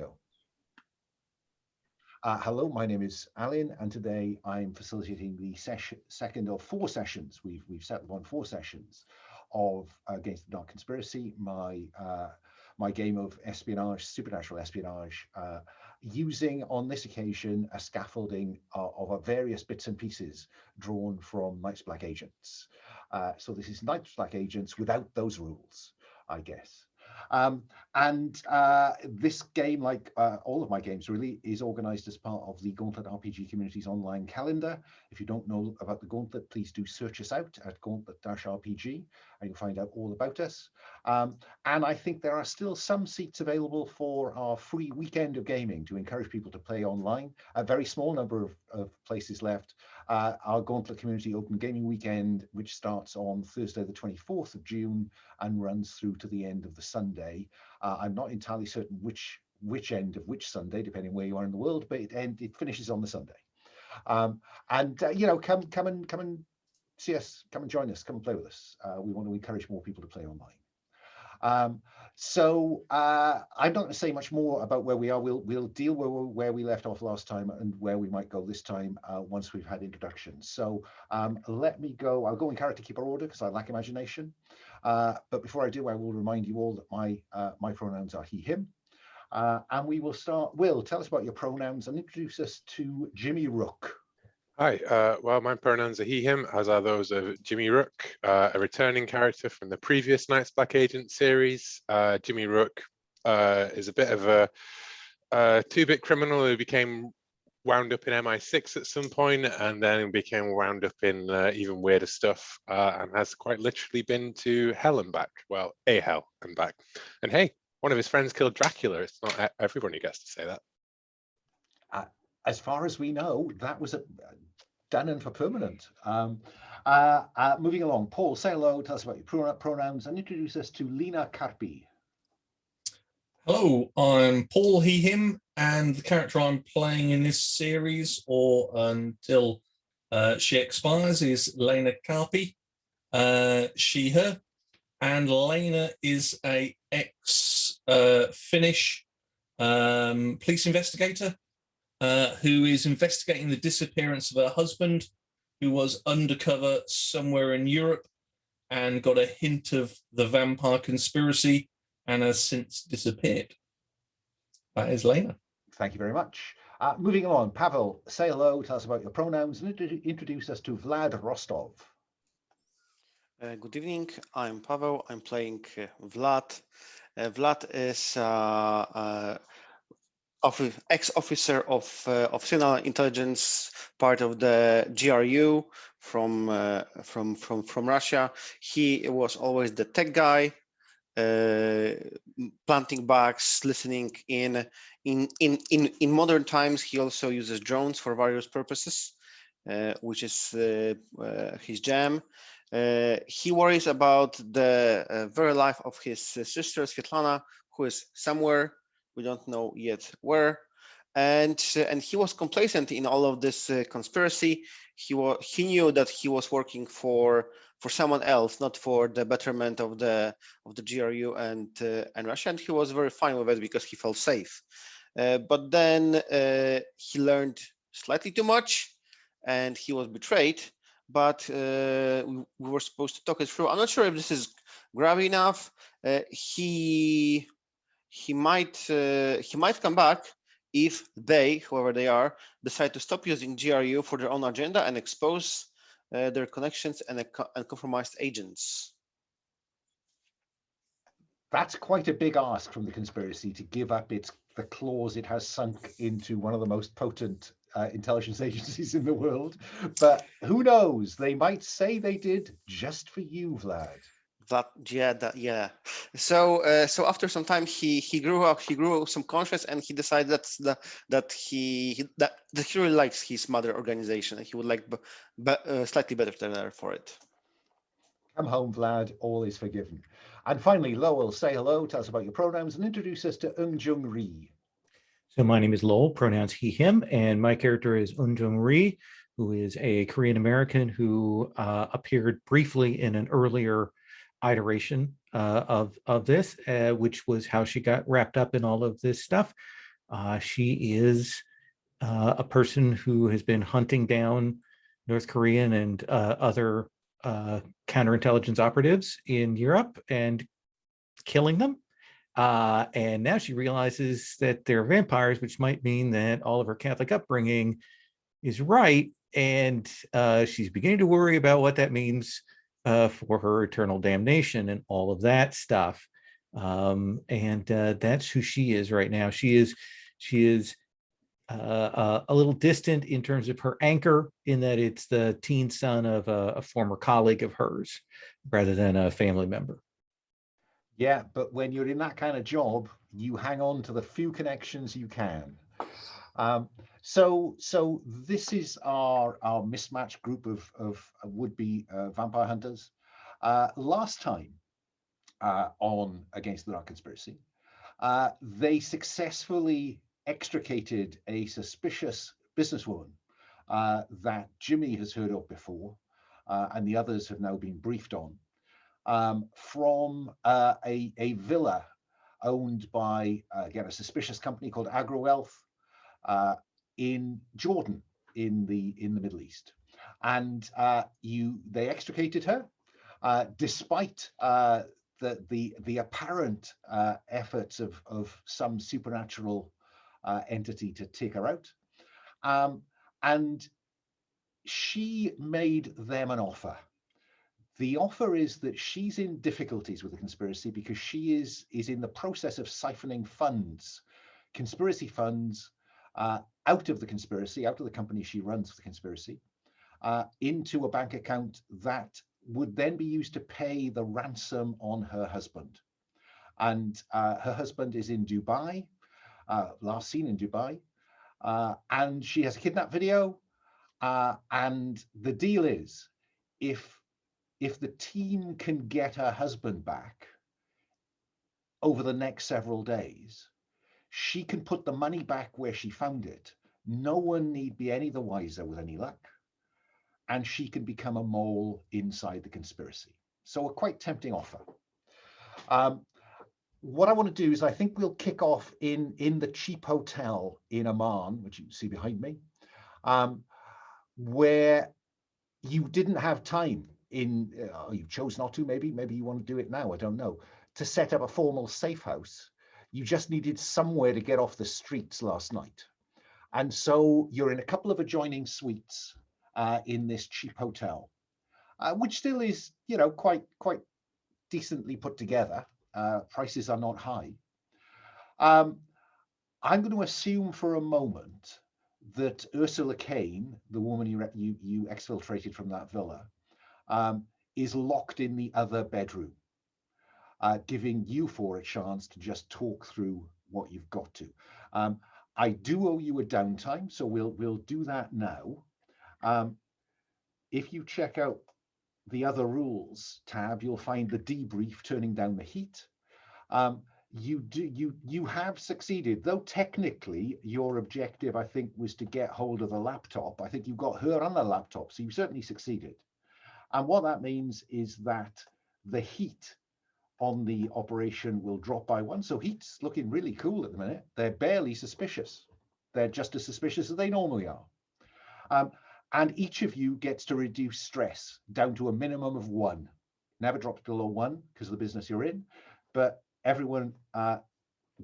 go. Hello, my name is Alan, and today I'm facilitating the second of 4 sessions. We've settled on 4 sessions of Against the Dark Conspiracy, my game of espionage, supernatural espionage, using on this occasion a scaffolding of various bits and pieces drawn from Night's Black Agents. So this is Night's Black Agents without those rules, I guess. This game, like all of my games really, is organized as part of the Gauntlet RPG community's online calendar. If you don't know about the Gauntlet, please do search us out at Gauntlet-RPG and you'll find out all about us. And I think there are still some seats available for our free weekend of gaming to encourage people to play online. A very small number of places left. Our Gauntlet Community Open Gaming Weekend, which starts on Thursday the 24th of June and runs through to the end of the Sunday. I'm not entirely certain which end of which Sunday, depending where you are in the world, but it finishes on the Sunday. You know, come and see us, come and join us, come and play with us. We want to encourage more people to play online. I'm not going to say much more about where we are. We'll deal where we left off last time and where we might go this time once we've had introductions. So let me go. I'll go in character keeper order because I lack imagination. But before I do, I will remind you all that my pronouns are he, him. And we will start. Will, tell us about your pronouns and introduce us to Jimmy Rook. Hi, well, my pronouns are he, him, as are those of Jimmy Rook, a returning character from the previous Night's Black Agent series. Jimmy Rook is a bit of a two-bit criminal who became wound up in MI6 at some point and then became wound up in even weirder stuff and has quite literally been to hell and back. Well, a hell and back. And hey, one of his friends killed Dracula. It's not everyone who gets to say that. As far as we know, that was done and for permanent. Moving along, Paul, say hello, tell us about your pronouns, and introduce us to Lena Carpi. Hello, I'm Paul, he, him, and the character I'm playing in this series, or until she expires, is Lena Carpi, she, her, and Lena is a ex-Finnish police investigator who is investigating the disappearance of her husband, who was undercover somewhere in Europe and got a hint of the vampire conspiracy and has since disappeared. That is Lena. Thank you very much. Moving on, Pavel, say hello, tell us about your pronouns, and introduce us to Vlad Rostov. Good evening, I'm Pavel, I'm playing Vlad. Vlad is ex-officer of signal intelligence, part of the GRU from Russia. He was always the tech guy, planting bugs, listening in modern times. He also uses drones for various purposes, which is his jam. He worries about the very life of his sister Svetlana, who is somewhere. We don't know yet where, and he was complacent in all of this conspiracy. He knew that he was working for someone else, not for the betterment of the GRU and Russia, and he was very fine with it because he felt safe. But then he learned slightly too much, and he was betrayed. But we were supposed to talk it through. I'm not sure if this is grave enough. He might come back if they, whoever they are, decide to stop using GRU for their own agenda and expose their connections and compromised agents. That's quite a big ask from the conspiracy to give up the claws it has sunk into one of the most potent intelligence agencies in the world. But who knows? They might say they did just for you, Vlad. Yeah. So after some time, he grew up. He grew some conscience, and he decided that he really likes his mother organization, and he would like slightly better than her for it. Come home, Vlad. All is forgiven. And finally, Lowell, say hello. Tell us about your pronouns and introduce us to Eun-Jung. So my name is Lowell, pronouns he, him, and my character is Eun-Jung, who is a Korean American who appeared briefly in an earlier iteration of this, which was how she got wrapped up in all of this stuff. She is a person who has been hunting down North Korean and other counterintelligence operatives in Europe and killing them. And now she realizes that they're vampires, which might mean that all of her Catholic upbringing is right. And she's beginning to worry about what that means for her eternal damnation and all of that stuff. And that's who she is right now. She is a little distant in terms of her anchor, in that it's the teen son of a former colleague of hers rather than a family member. Yeah, but when you're in that kind of job, you hang on to the few connections you can. So this is our mismatched group of would-be vampire hunters. Last time on Against the Dark Conspiracy, they successfully extricated a suspicious businesswoman that Jimmy has heard of before, and the others have now been briefed on, from a villa owned by, again, a suspicious company called AgroWealth in Jordan, in the Middle East. And they extricated her, despite the apparent efforts of some supernatural entity to take her out. And she made them an offer. The offer is that she's in difficulties with the conspiracy because she is in the process of siphoning funds, conspiracy funds, out of the conspiracy, out of the company she runs for the conspiracy, into a bank account that would then be used to pay the ransom on her husband. And her husband is in Dubai, last seen in Dubai, and she has a kidnap video. And the deal is, if the team can get her husband back over the next several days, she can put the money back where she found it. No one need be any the wiser with any luck. And she can become a mole inside the conspiracy. So a quite tempting offer. What I want to do is, I think we'll kick off in the cheap hotel in Amman, which you see behind me, where you didn't have time you chose not to, maybe you want to do it now, I don't know, to set up a formal safe house. You just needed somewhere to get off the streets last night. And so you're in a couple of adjoining suites in this cheap hotel, which still is, quite decently put together. Prices are not high. I'm going to assume for a moment that Ursula Kane, the woman you exfiltrated from that villa, is locked in the other bedroom, giving you four a chance to just talk through what you've got to. I do owe you a downtime, so we'll do that now. If you check out the other rules tab, you'll find the debrief, turning down the heat. You have succeeded, though technically your objective, I think, was to get hold of the laptop. I think you got her on the laptop, so you certainly succeeded. And what that means is that the heat on the operation will drop by 1. So heat's looking really cool at the minute. They're barely suspicious. They're just as suspicious as they normally are. And each of you gets to reduce stress down to a minimum of 1. Never drops below 1 because of the business you're in, but everyone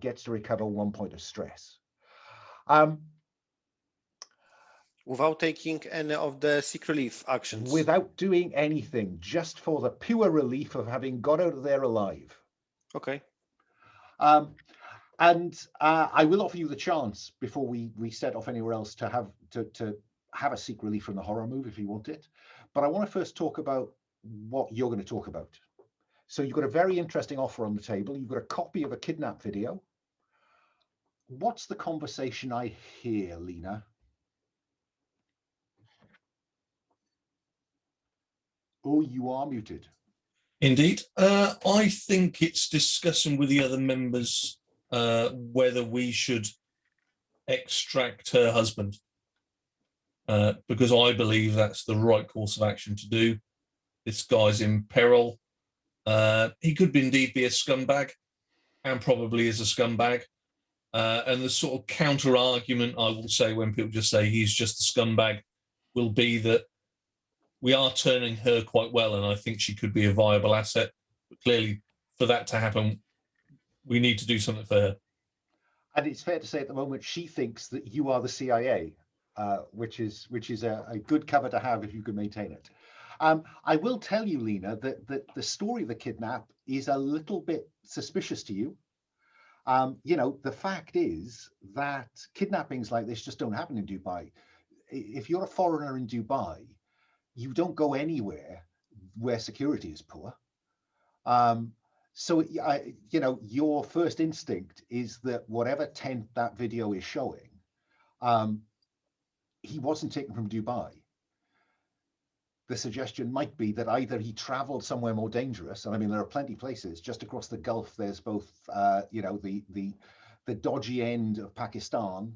gets to recover 1 point of stress. Without taking any of the sick relief actions. Without doing anything, just for the pure relief of having got out of there alive. Okay. And I will offer you the chance, before we set off anywhere else, to have a seek relief from the horror move if you want it. But I want to first talk about what you're going to talk about. So you've got a very interesting offer on the table. You've got a copy of a kidnap video. What's the conversation I hear, Lena? Oh, you are muted. Indeed. I think it's discussing with the other members whether we should extract her husband, because I believe that's the right course of action to do. This guy's in peril. He could indeed be a scumbag, and probably is a scumbag. And the sort of counter argument I will say when people just say he's just a scumbag will be that we are turning her quite well, and I think she could be a viable asset. But clearly, for that to happen, we need to do something for her. And it's fair to say at the moment she thinks that you are the CIA, which is a good cover to have if you can maintain it. I will tell you, Lena, that the story of the kidnap is a little bit suspicious to you. You know, the fact is that kidnappings like this just don't happen in Dubai. If you're a foreigner in Dubai, you don't go anywhere where security is poor. So, you know, your first instinct is that whatever tent that video is showing, he wasn't taken from Dubai. The suggestion might be that either he traveled somewhere more dangerous, and I mean, there are plenty of places just across the Gulf. There's both, you know, the dodgy end of Pakistan.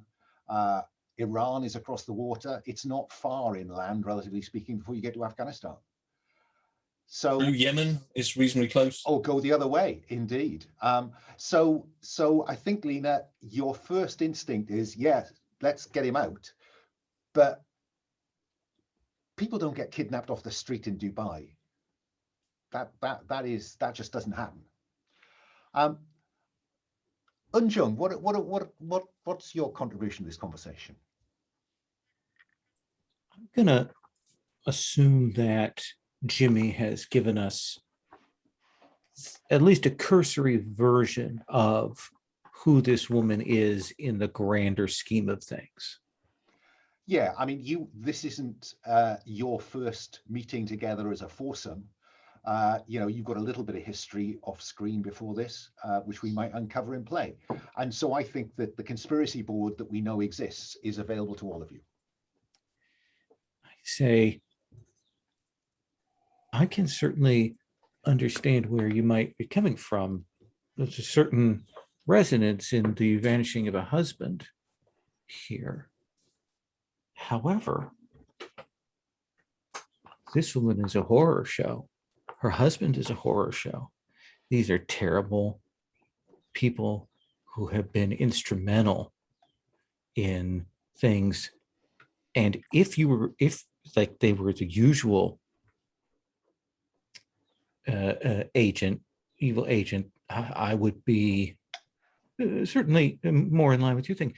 Iran is across the water. It's not far inland, relatively speaking, before you get to Afghanistan. So Yemen is reasonably close. Oh, go the other way, indeed. So I think, Lena, your first instinct is, yes, let's get him out. But people don't get kidnapped off the street in Dubai. That just doesn't happen. Eun-Jung, what's your contribution to this conversation? I'm gonna assume that Jimmy has given us at least a cursory version of who this woman is in the grander scheme of things. Yeah, I mean, this isn't your first meeting together as a foursome. You know, you've got a little bit of history off screen before this, which we might uncover in play. And so I think that the conspiracy board that we know exists is available to all of you. I say, I can certainly understand where you might be coming from. There's a certain resonance in the vanishing of a husband here. However, this woman is a horror show. Her husband is a horror show. These are terrible people who have been instrumental in things. And if like they were the usual evil agent, I would be certainly more in line with you think.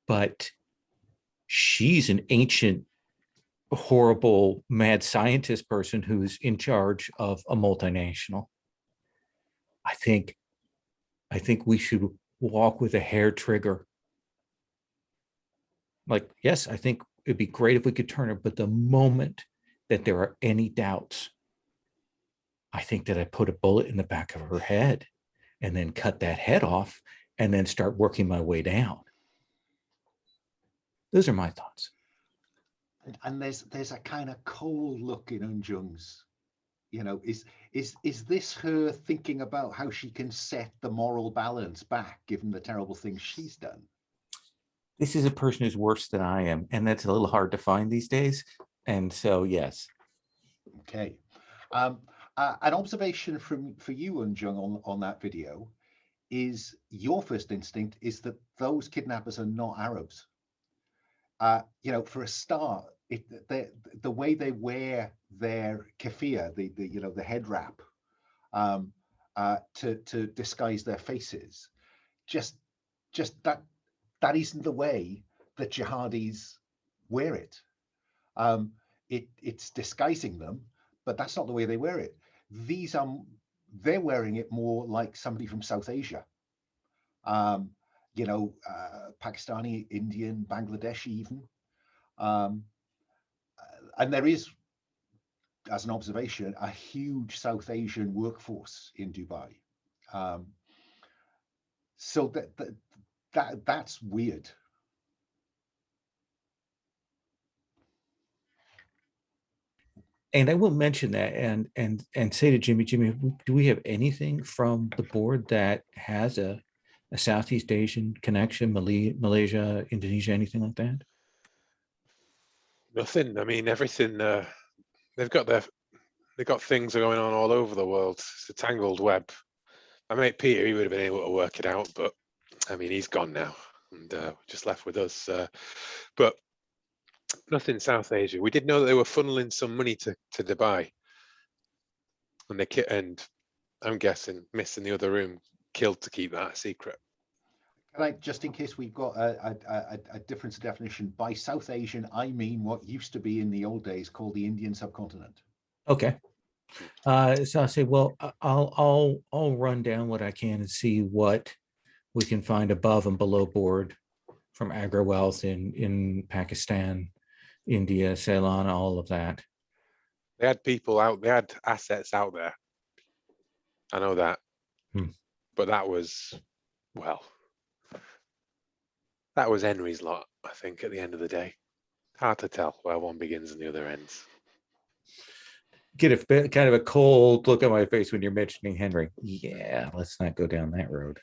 But she's an ancient, horrible, mad scientist person who's in charge of a multinational. I think we should walk with a hair trigger. Like, yes, I think it'd be great if we could turn her, but the moment that there are any doubts, I think that I put a bullet in the back of her head and then cut that head off and then start working my way down. Those are my thoughts. And there's a kind of cold look in Eun-Jung's. You know, is this her thinking about how she can set the moral balance back, given the terrible things she's done? This is a person who's worse than I am, and that's a little hard to find these days. And so, yes. Okay. An observation for you, Eun-Jung, on that video is your first instinct is that those kidnappers are not Arabs. You know, for a start, the way they wear their keffiyeh, the head wrap, to disguise their faces, just that isn't the way that jihadis wear it. It's disguising them, but that's not the way they wear it. They're wearing it more like somebody from South Asia. You know, Pakistani, Indian, Bangladeshi even. And there is, as an observation, a huge South Asian workforce in Dubai. So that's weird. And I will mention that and say to Jimmy, do we have anything from the board that has a Southeast Asian connection, Malaysia, Indonesia, anything like that? Nothing. I mean, everything. They've got things going on all over the world. It's a tangled web. My mate Peter, he would have been able to work it out, but I mean, he's gone now, and just left with us. But nothing South Asia. We did know that they were funneling some money to Dubai, and and I'm guessing Miss in the other room killed to keep that a secret. Can I, just in case we've got a difference of definition, by South Asian, I mean what used to be in the old days called the Indian subcontinent. Okay. So I'll say, well, I'll run down what I can and see what we can find above and below board from agri wealth in Pakistan, India, Ceylon, all of that. They had people out. They had assets out there. I know that, but that was, well, that was Henry's lot. I think at the end of the day, hard to tell where one begins and the other ends. Get a kind of a cold look on my face when you're mentioning Henry. Yeah, let's not go down that road.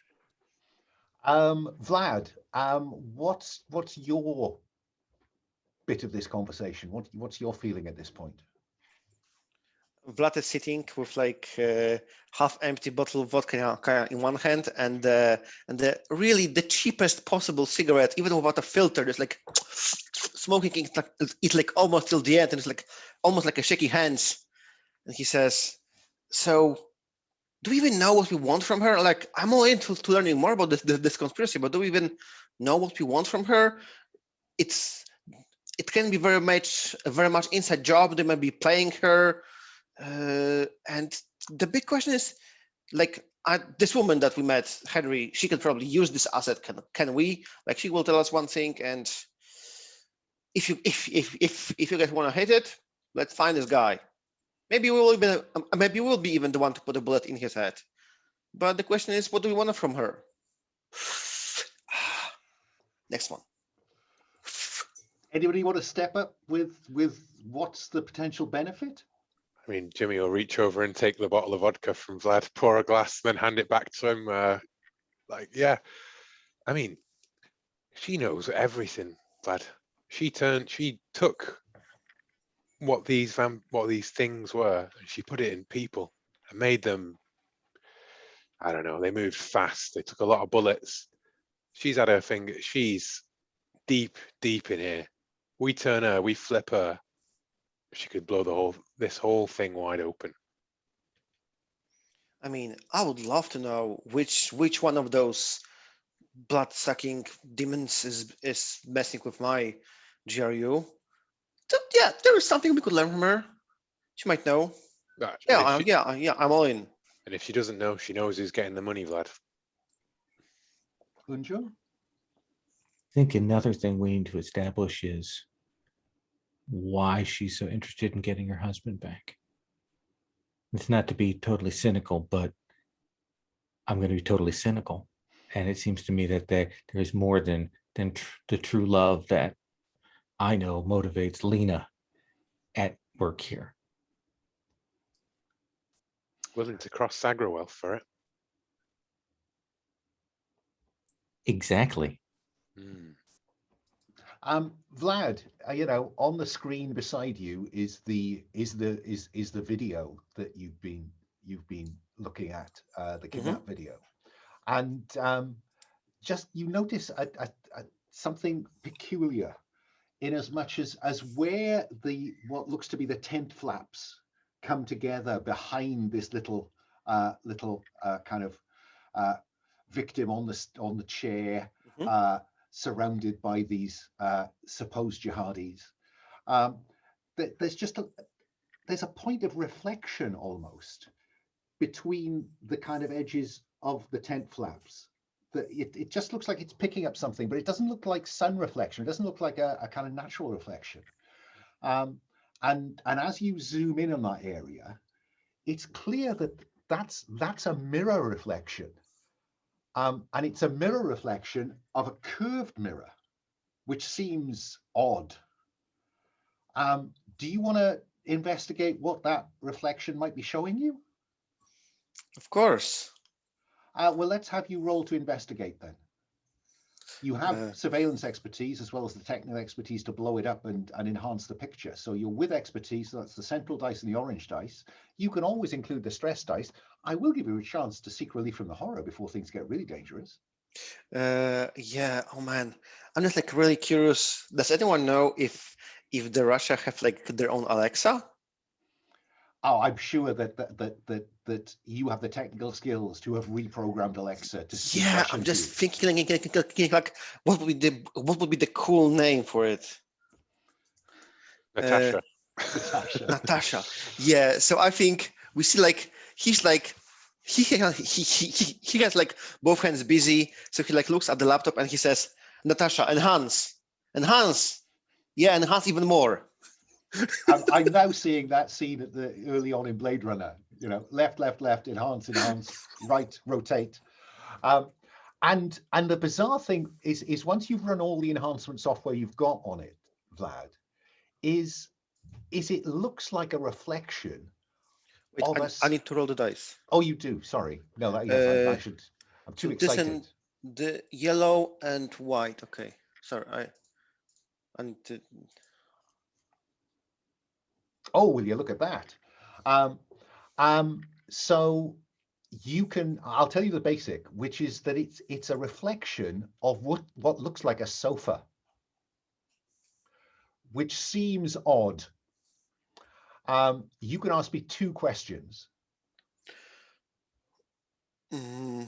Vlad, what's your bit of this conversation? What's your feeling at this point? Vlad is sitting with like half-empty bottle of vodka in one hand, and really the cheapest possible cigarette, even without a filter. There's like smoking. It's like almost till the end, and it's like almost like a shaky hands. And he says, "So, do we even know what we want from her? Like, I'm all into learning more about this conspiracy, but do we even know what we want from her? It can be very much inside job. They might be playing her." And the big question is, like, this woman that we met, Henry, she can probably use this asset. Can we? Like, she will tell us one thing, and if you guys want to hit it, let's find this guy. Maybe we'll be even the one to put a bullet in his head. But the question is, what do we want from her? Next one. Anybody want to step up with what's the potential benefit? I mean, Jimmy will reach over and take the bottle of vodka from Vlad, pour a glass, then hand it back to him. Yeah. I mean, she knows everything, Vlad. She took what these things were, and she put it in people and made them, I don't know, they moved fast. They took a lot of bullets. She's had her finger, she's deep in here. We turn her, we flip her. She could blow this whole thing wide open. I mean, I would love to know which one of those blood-sucking demons is messing with my GRU. So, yeah, there is something we could learn from her. She might know. I'm all in. And if she doesn't know, she knows who's getting the money, Vlad. Eun-Jung? I think another thing we need to establish is why she's so interested in getting her husband back. It's not to be totally cynical, but I'm going to be totally cynical. And it seems to me that there is more than the true love that I know motivates Lena at work here. Willing to cross Sagrawell for it. Exactly. Vlad, on the screen beside you is the video that you've been looking at, the kidnap video, and just you notice something peculiar, in as much as where what looks to be the tent flaps come together behind this little kind of victim on the chair. Surrounded by these supposed jihadis, there's a point of reflection almost between the kind of edges of the tent flaps. That it just looks like it's picking up something, but it doesn't look like sun reflection. It doesn't look like a kind of natural reflection. And as you zoom in on that area, it's clear that that's a mirror reflection. And it's a mirror reflection of a curved mirror, which seems odd. Do you want to investigate what that reflection might be showing you? Of course. Well, let's have you roll to investigate then. You have surveillance expertise as well as the technical expertise to blow it up and enhance the picture. So you're with expertise, so that's the central dice and the orange dice. You can always include the stress dice. I will give you a chance to seek relief from the horror before things get really dangerous. Yeah. Oh man, I'm just like really curious. Does anyone know if the Russia have like their own Alexa? Oh, I'm sure that you have the technical skills to have reprogrammed Alexa to speak Yeah, Russian I'm to just you. thinking like what would be the cool name for it? Natasha. Natasha. Natasha. Yeah. So I think we see like he's like he has like both hands busy. So he like looks at the laptop and he says, Natasha, enhance, enhance. Yeah, enhance even more. I'm now seeing that scene at the early on in Blade Runner. You know, left, left, left, enhance, right, rotate. And the bizarre thing is once you've run all the enhancement software you've got on it, Vlad, is it looks like a reflection Wait, of I us. need to roll the dice. Oh, you do. Sorry. No, that yes, I should. I'm too So this excited. and the yellow and white. Okay. Sorry, I need to. Oh, will you look at that? So you can. I'll tell you the basic, which is that it's a reflection of what looks like a sofa, which seems odd. You can ask me 2 questions. Mm,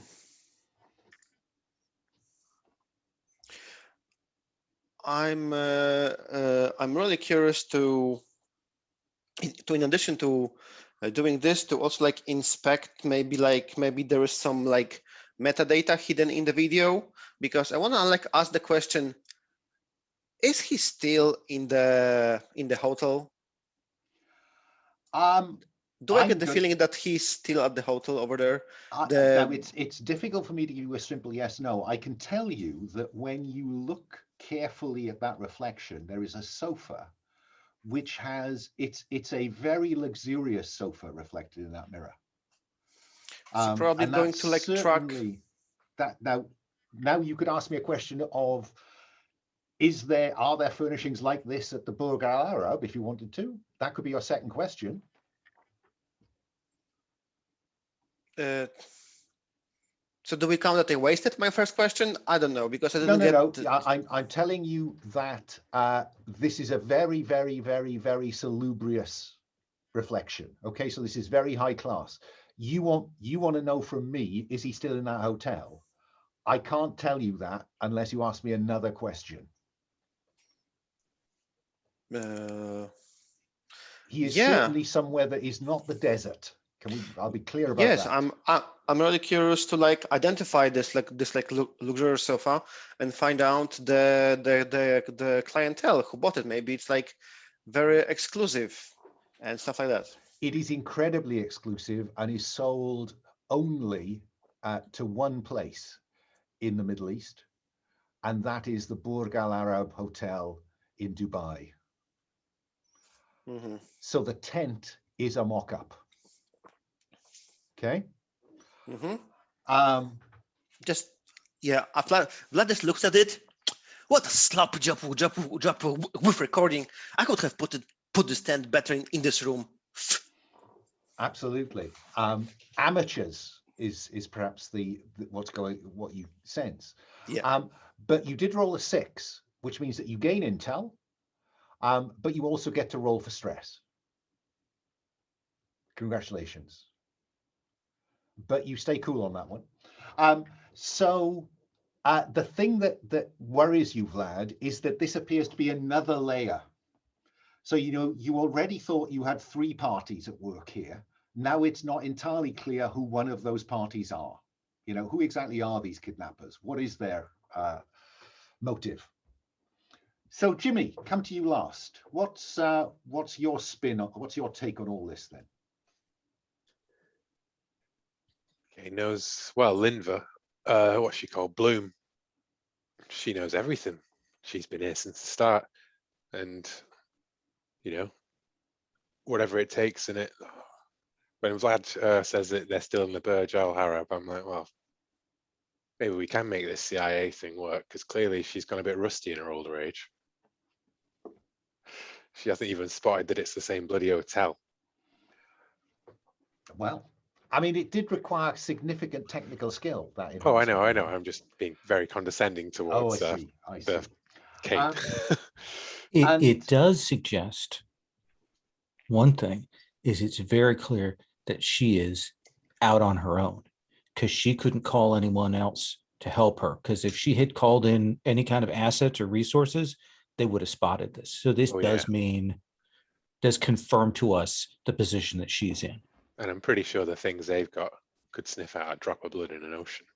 I'm really curious to in addition to doing this, to also like inspect maybe there is some like metadata hidden in the video, because I want to like ask the question, is he still in the hotel? Do I get the feeling that he's still at the hotel over there? Now it's difficult for me to give you a simple yes no. I can tell you that when you look carefully at that reflection, there is a sofa which has it's a very luxurious sofa reflected in that mirror. So probably and going that's to like track certainly that. Now you could ask me a question of, are there furnishings like this at the Burj Al Arab if you wanted to? That could be your second question. So do we count that I wasted my first question? I don't know, because I didn't No. get. I'm telling you that this is a very, very, very, very salubrious reflection. Okay, so this is very high class. You want to know from me, is he still in that hotel? I can't tell you that unless you ask me another question. He is certainly somewhere that is not the desert. I'll be clear about yes, that. I'm really curious to like identify this luxurious sofa and find out the clientele who bought it. Maybe it's like very exclusive and stuff like that. It is incredibly exclusive and is sold only to one place in the Middle East, and that is the Burj Al Arab Hotel in Dubai. Mm-hmm. So the tent is a mock-up. Okay. Mm-hmm. Just Vlad just looks at it. What a sloppy job with recording. I could have put the stand better in this room. Absolutely. Amateurs is perhaps what you sense. Yeah. But you did roll a 6, which means that you gain intel, but you also get to roll for stress. Congratulations. But you stay cool on that one. So the thing that worries you, Vlad, is that this appears to be another layer. So, you already thought you had 3 parties at work here. Now it's not entirely clear who one of those parties are. Who exactly are these kidnappers? What is their motive? So, Jimmy, come to you last. What's your spin? What's your take on all this then? Okay, knows well, Linva. What's she called? Bloom. She knows everything. She's been here since the start, and whatever it takes in it. When Vlad says that they're still in the Burj Al Arab, I'm like, well, maybe we can make this CIA thing work, because clearly she's gone a bit rusty in her older age. She hasn't even spotted that it's the same bloody hotel. Well, I mean, it did require significant technical skill. That Oh, I know. enhancement. I'm just being very condescending Oh, I towards see. I see. the Kate. Um, It And- does suggest one thing is it's very clear that she is out on her own because she couldn't call anyone else to help her. Because if she had called in any kind of assets or resources, they would have spotted this. So this Oh, does confirm to us the position that she's in. And I'm pretty sure the things they've got could sniff out a drop of blood in an ocean.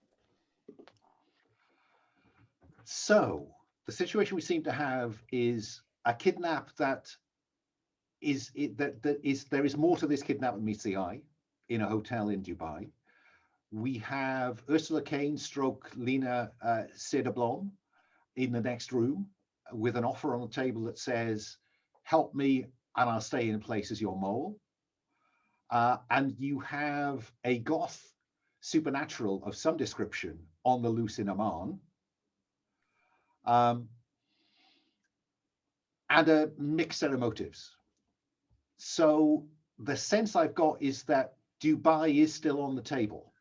So the situation we seem to have is a kidnap that there is more to this kidnap than meets the eye in a hotel in Dubai. We have Ursula Kane stroke Lena Cederblom in the next room with an offer on the table that says, help me and I'll stay in place as your mole. And you have a goth supernatural of some description on the loose in Amman. And a mixed set of motives. So the sense I've got is that Dubai is still on the table,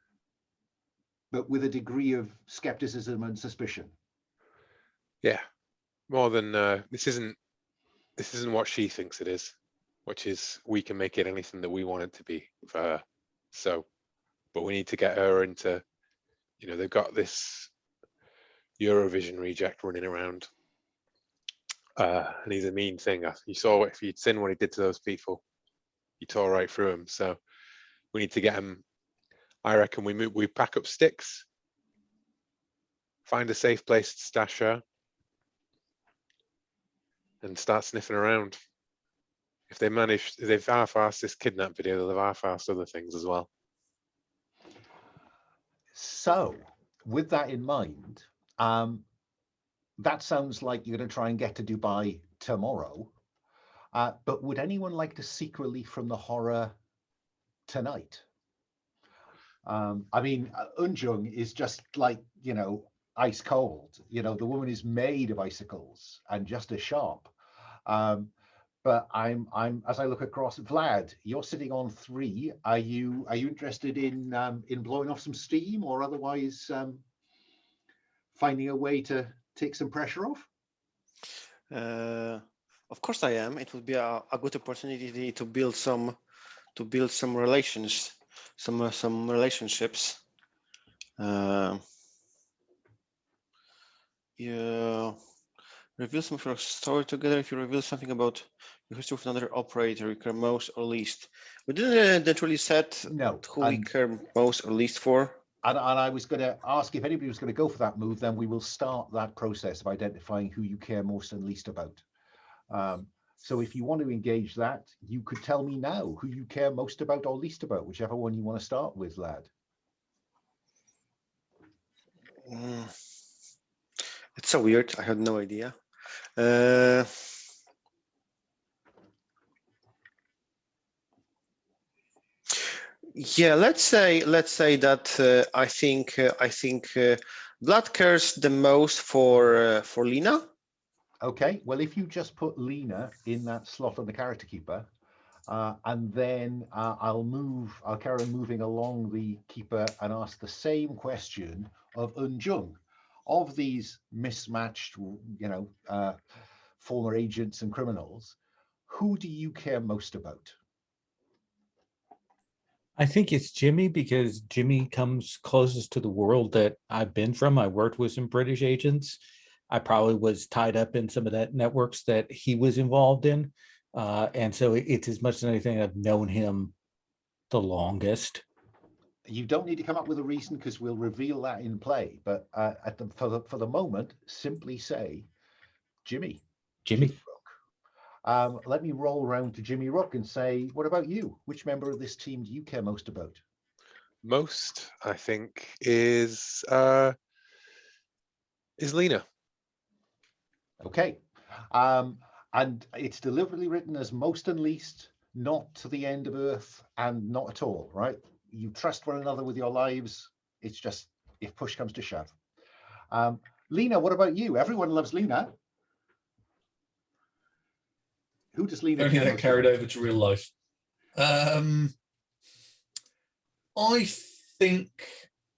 but with a degree of skepticism and suspicion. Yeah, more than this isn't what she thinks it is, which is we can make it anything that we want it to be for her. So, but we need to get her into, they've got this Eurovision reject running around. And he's a mean thing. You saw if you'd seen what he did to those people, he tore right through them. So we need to get him. I reckon we pack up sticks, find a safe place to stash her, and start sniffing around. If they've half-assed this kidnap video, they'll have half-assed other things as well. So with that in mind, that sounds like you're going to try and get to Dubai tomorrow. But would anyone like to seek relief from the horror tonight? I mean, Eun-Jung is just like, ice cold. The woman is made of icicles and just as sharp. But I'm as I look across, Vlad, you're sitting on 3. Are you interested in blowing off some steam or otherwise finding a way to take some pressure off? Of course I am. It would be a good opportunity to build some relations, some relationships. Yeah. Reveal some of your story together. If you reveal something about your history with another operator, you care most or least. We didn't really set who we care most or least for. And I was going to ask if anybody was going to go for that move, then we will start that process of identifying who you care most and least about. So if you want to engage that, you could tell me now who you care most about or least about, whichever one you want to start with, lad. It's so weird. I had no idea. Yeah, let's say that I think Vlad cares the most for Lena. Okay, well, if you just put Lena in that slot on the character keeper, and then I'll carry on moving along the keeper and ask the same question of Eun-Jung. Of these mismatched, former agents and criminals, who do you care most about? I think it's Jimmy because Jimmy comes closest to the world that I've been from. I worked with some British agents. I probably was tied up in some of that networks that he was involved in. And so it's as much as anything I've known him the longest. You don't need to come up with a reason because we'll reveal that in play. But for the moment, simply say, Jimmy. Jimmy. Let me roll around to Jimmy Rook and say, what about you? Which member of this team do you care most about? Most, I think, is Lena. Okay. And it's deliberately written as most and least, not to the end of Earth and not at all, right? You trust one another with your lives. It's just if push comes to shove. Lena, what about you? Everyone loves Lena. Who does Lena Only care that most carried about? over to real life. I I think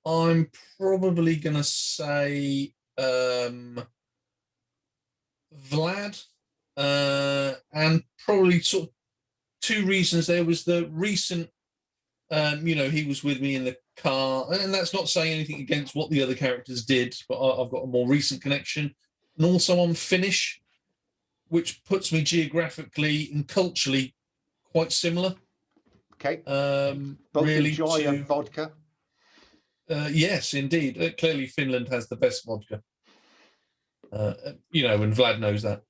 I'm probably going to say Vlad, and probably sort of two reasons. There was the recent, he was with me in the car, and that's not saying anything against what the other characters did, but I've got a more recent connection. And also I'm Finnish, which puts me geographically and culturally quite similar. Okay. Both Really enjoy a vodka. Yes, indeed. Clearly, Finland has the best vodka. And Vlad knows that.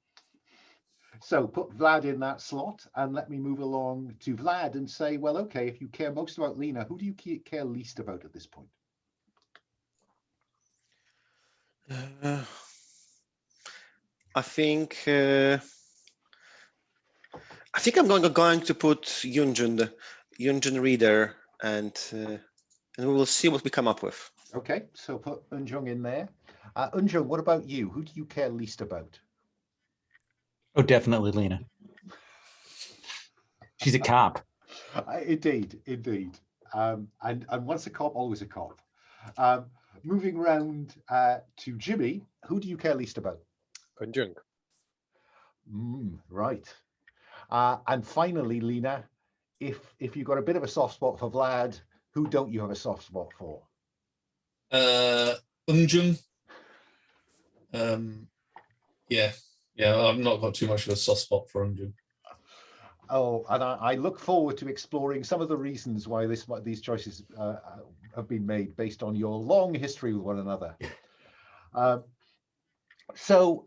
So put Vlad in that slot, and let me move along to Vlad and say, well, okay, if you care most about Lena, who do you care least about at this point? I think I'm going to put Eun-Jung Reader, and we will see what we come up with. Okay, so put Eun-Jung in there. Eun-Jung, what about you? Who do you care least about? Oh, definitely Lena. She's a cop. Indeed. And once a cop, always a cop. Moving round to Jimmy, who do you care least about? Eun-Jung. Right. And finally, Lena, if you've got a bit of a soft spot for Vlad, who don't you have a soft spot for? Eun-Jung. Yeah, I've not got too much of a soft spot for Eun-Jung. Oh, and I look forward to exploring some of the reasons why these choices have been made based on your long history with one another. So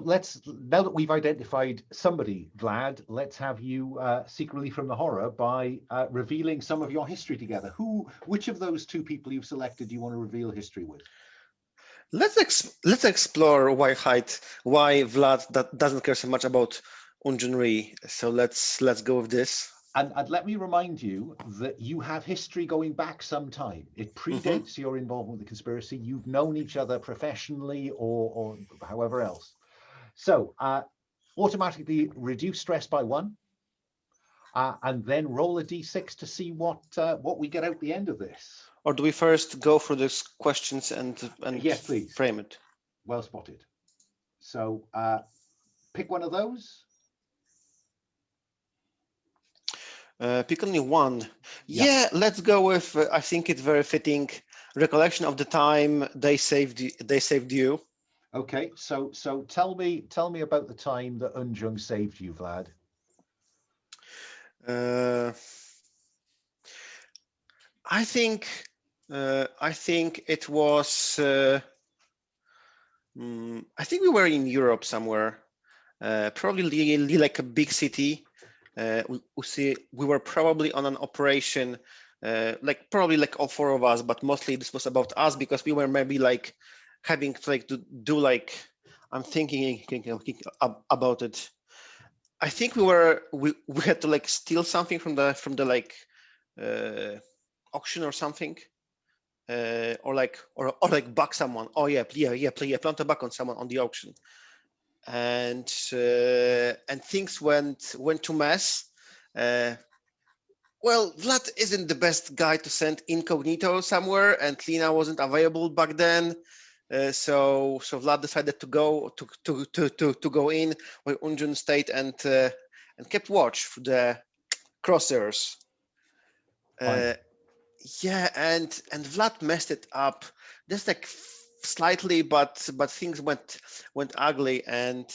let's, now that we've identified somebody, Vlad, let's have you seek relief from the horror by revealing some of your history together. Which of those two people you've selected do you want to reveal history with? Let's explore why Vlad doesn't care so much about Eun-Jung. So let's go with this. And let me remind you that you have history going back some time. It predates your involvement with the conspiracy. You've known each other professionally or however else. So automatically reduce stress by 1, and then roll a d6 to see what we get out the end of this. Or do we first go through these questions and yes, please. Frame it? Well spotted. So pick one of those. Pick only one. Yeah, let's go with. I think it's very fitting. Recollection of the time they saved you. Okay, so tell me about the time that Eun-Jung saved you, Vlad. I think it was. I think we were in Europe somewhere, probably like a big city. We were probably on an operation, probably like all 4 of us, but mostly this was about us because we were maybe like having to do like, I'm thinking about it. I think we had to like steal something from the like auction or something, or like buck someone. Oh yeah, plant a buck on someone on the auction. And things went to mess. Well, Vlad isn't the best guy to send incognito somewhere, and Lena wasn't available back then. So Vlad decided to go in where Eun-Jung stayed and kept watch for the crossers. Yeah, and Vlad messed it up. Just like slightly, but things went ugly, and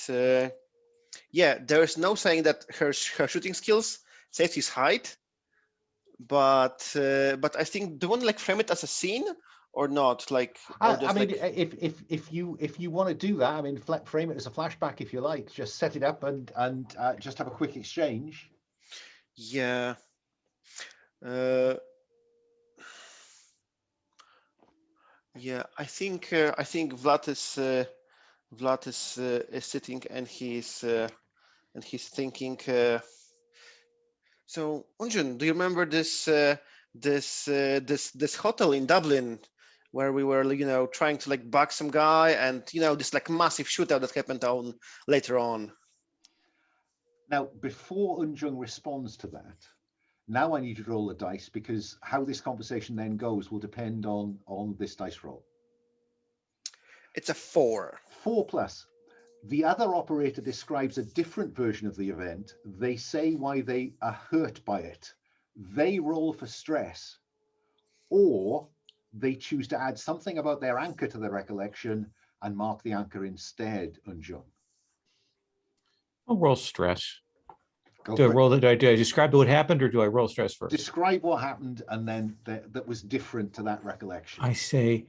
yeah, there is no saying that her shooting skills saved his height, but I think, do you want to like frame it as a scene or not? Like, or I mean, if you want to do that, I mean, frame it as a flashback if you like. Just set it up and just have a quick exchange. Yeah. Yeah, I think Vlad is sitting and he's thinking. So, Eun-Jung, do you remember this hotel in Dublin where we were, trying to like bug some guy, and this like massive shootout that happened later on? Now, before Eun-Jung responds to that, Now I need to roll the dice because how this conversation then goes will depend on this dice roll. It's a 4. 4 plus. The other operator describes a different version of the event. They say why they are hurt by it. They roll for stress, or they choose to add something about their anchor to their recollection and mark the anchor instead, Eun-Jung. I'll roll stress. Go Do I for it. roll it? Do I describe what happened, or do I roll stress first? Describe what happened, and then that was different to that recollection. I say,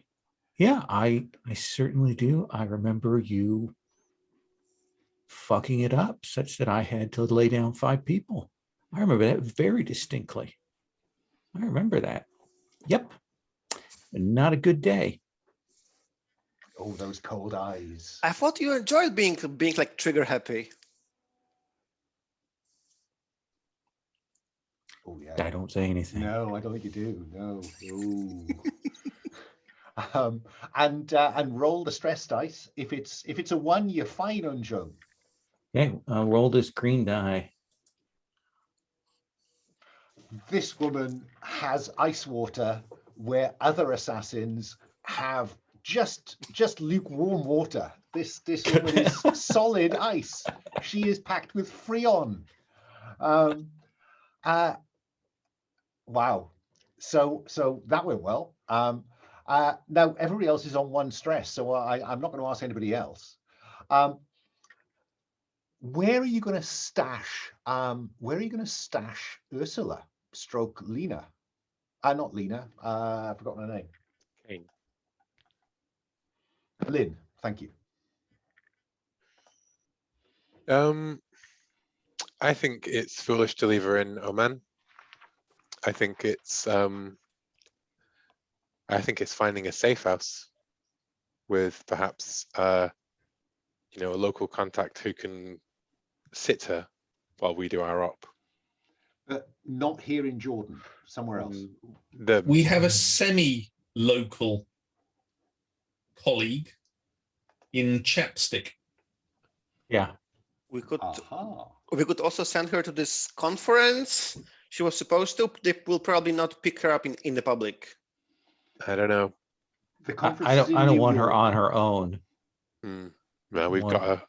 yeah, I certainly do. I remember you fucking it up such that I had to lay down 5 people. I remember that very distinctly. I remember that. Yep. Not a good day. Oh, those cold eyes. I thought you enjoyed being like trigger happy. Oh yeah. I don't say anything. No, I don't think you do. No. Ooh. And roll the stress dice. If it's a 1, you're fine, Eun-Jung. Okay, I'll roll this green die. This woman has ice water where other assassins have just lukewarm water. This woman is solid ice. She is packed with Freon. Wow. So that went well. Now everybody else is on 1 stress, so I'm not going to ask anybody else. Where are you going to stash? Ursula stroke Lena? Not Lena. I've forgotten her name. Kane. Lynn. Thank you. I think it's foolish to leave her in Oman. I think it's finding a safe house with perhaps a local contact who can sit her while we do our op. But not here in Jordan, somewhere else. We have a semi-local colleague in Chapstick. Yeah. We could Aha. we could also send her to this conference she was supposed to. They will probably not pick her up in the public. I don't know. The conference I is in don't New want her York. on her own. Well, we've got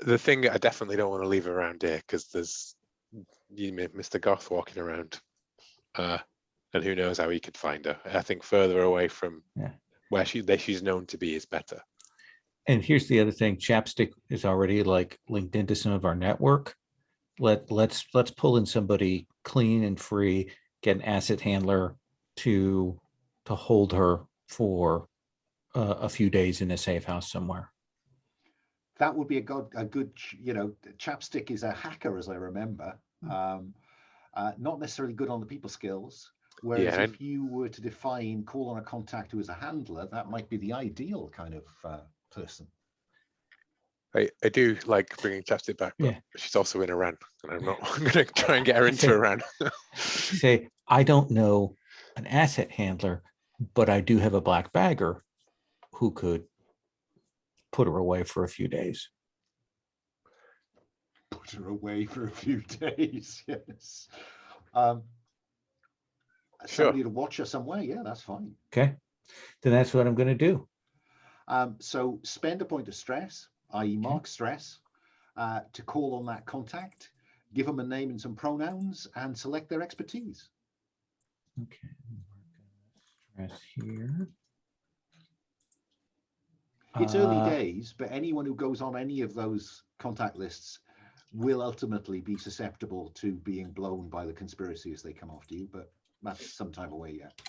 the thing I definitely don't want to leave her around here because there's Mr. Goth walking around, and who knows how he could find her. I think further away from where she's known to be is better. And here's the other thing: Chapstick is already like linked into some of our network. Let's pull in somebody clean and free, get an asset handler to hold her for a few days in a safe house somewhere. That would be a good, Chapstick is a hacker, as I remember. Not necessarily good on the people skills. Whereas if you were to define call on a contact who is a handler, that might be the ideal kind of person. I do like bringing Chapstick back, but she's also in Iran, and I'm not going to try and get her into Iran. Say, I don't know an asset handler, but I do have a black bagger who could put her away for a few days. Put her away for a few days, yes. Somebody to watch her somewhere, yeah, that's fine. Okay, then that's what I'm going to do. So spend a point of stress, i.e. mark stress, to call on that contact, give them a name and some pronouns, and select their expertise. Okay, stress here. It's early days, but anyone who goes on any of those contact lists will ultimately be susceptible to being blown by the conspiracy as they come after you, but that's some time away yet.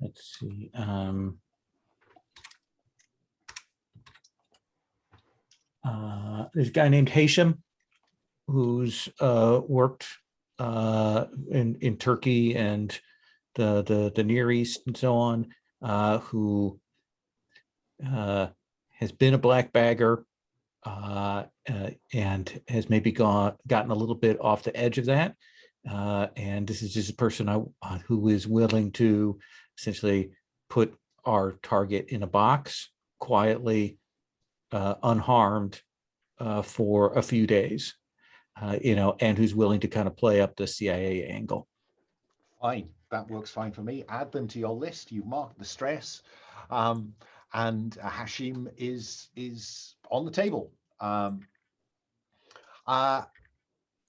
Let's see. There's a guy named Hashim who's worked in Turkey and the Near East and so on, who has been a black bagger and has maybe gotten a little bit off the edge of that. And this is just a person who is willing to essentially put our target in a box quietly, unharmed, for a few days, and who's willing to kind of play up the CIA angle. Fine, that works fine for me. Add them to your list. You've marked the stress, and Hashim is on the table.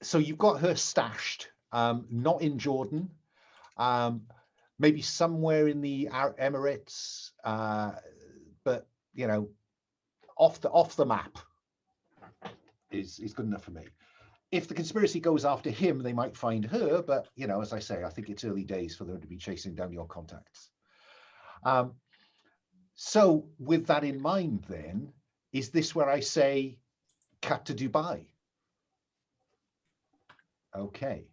So you've got her stashed, not in Jordan, maybe somewhere in the Emirates, but off the map is good enough for me. If the conspiracy goes after him, they might find her, but as I say, I think it's early days for them to be chasing down your contacts. So with that in mind, then, is this where I say cut to Dubai? Okay.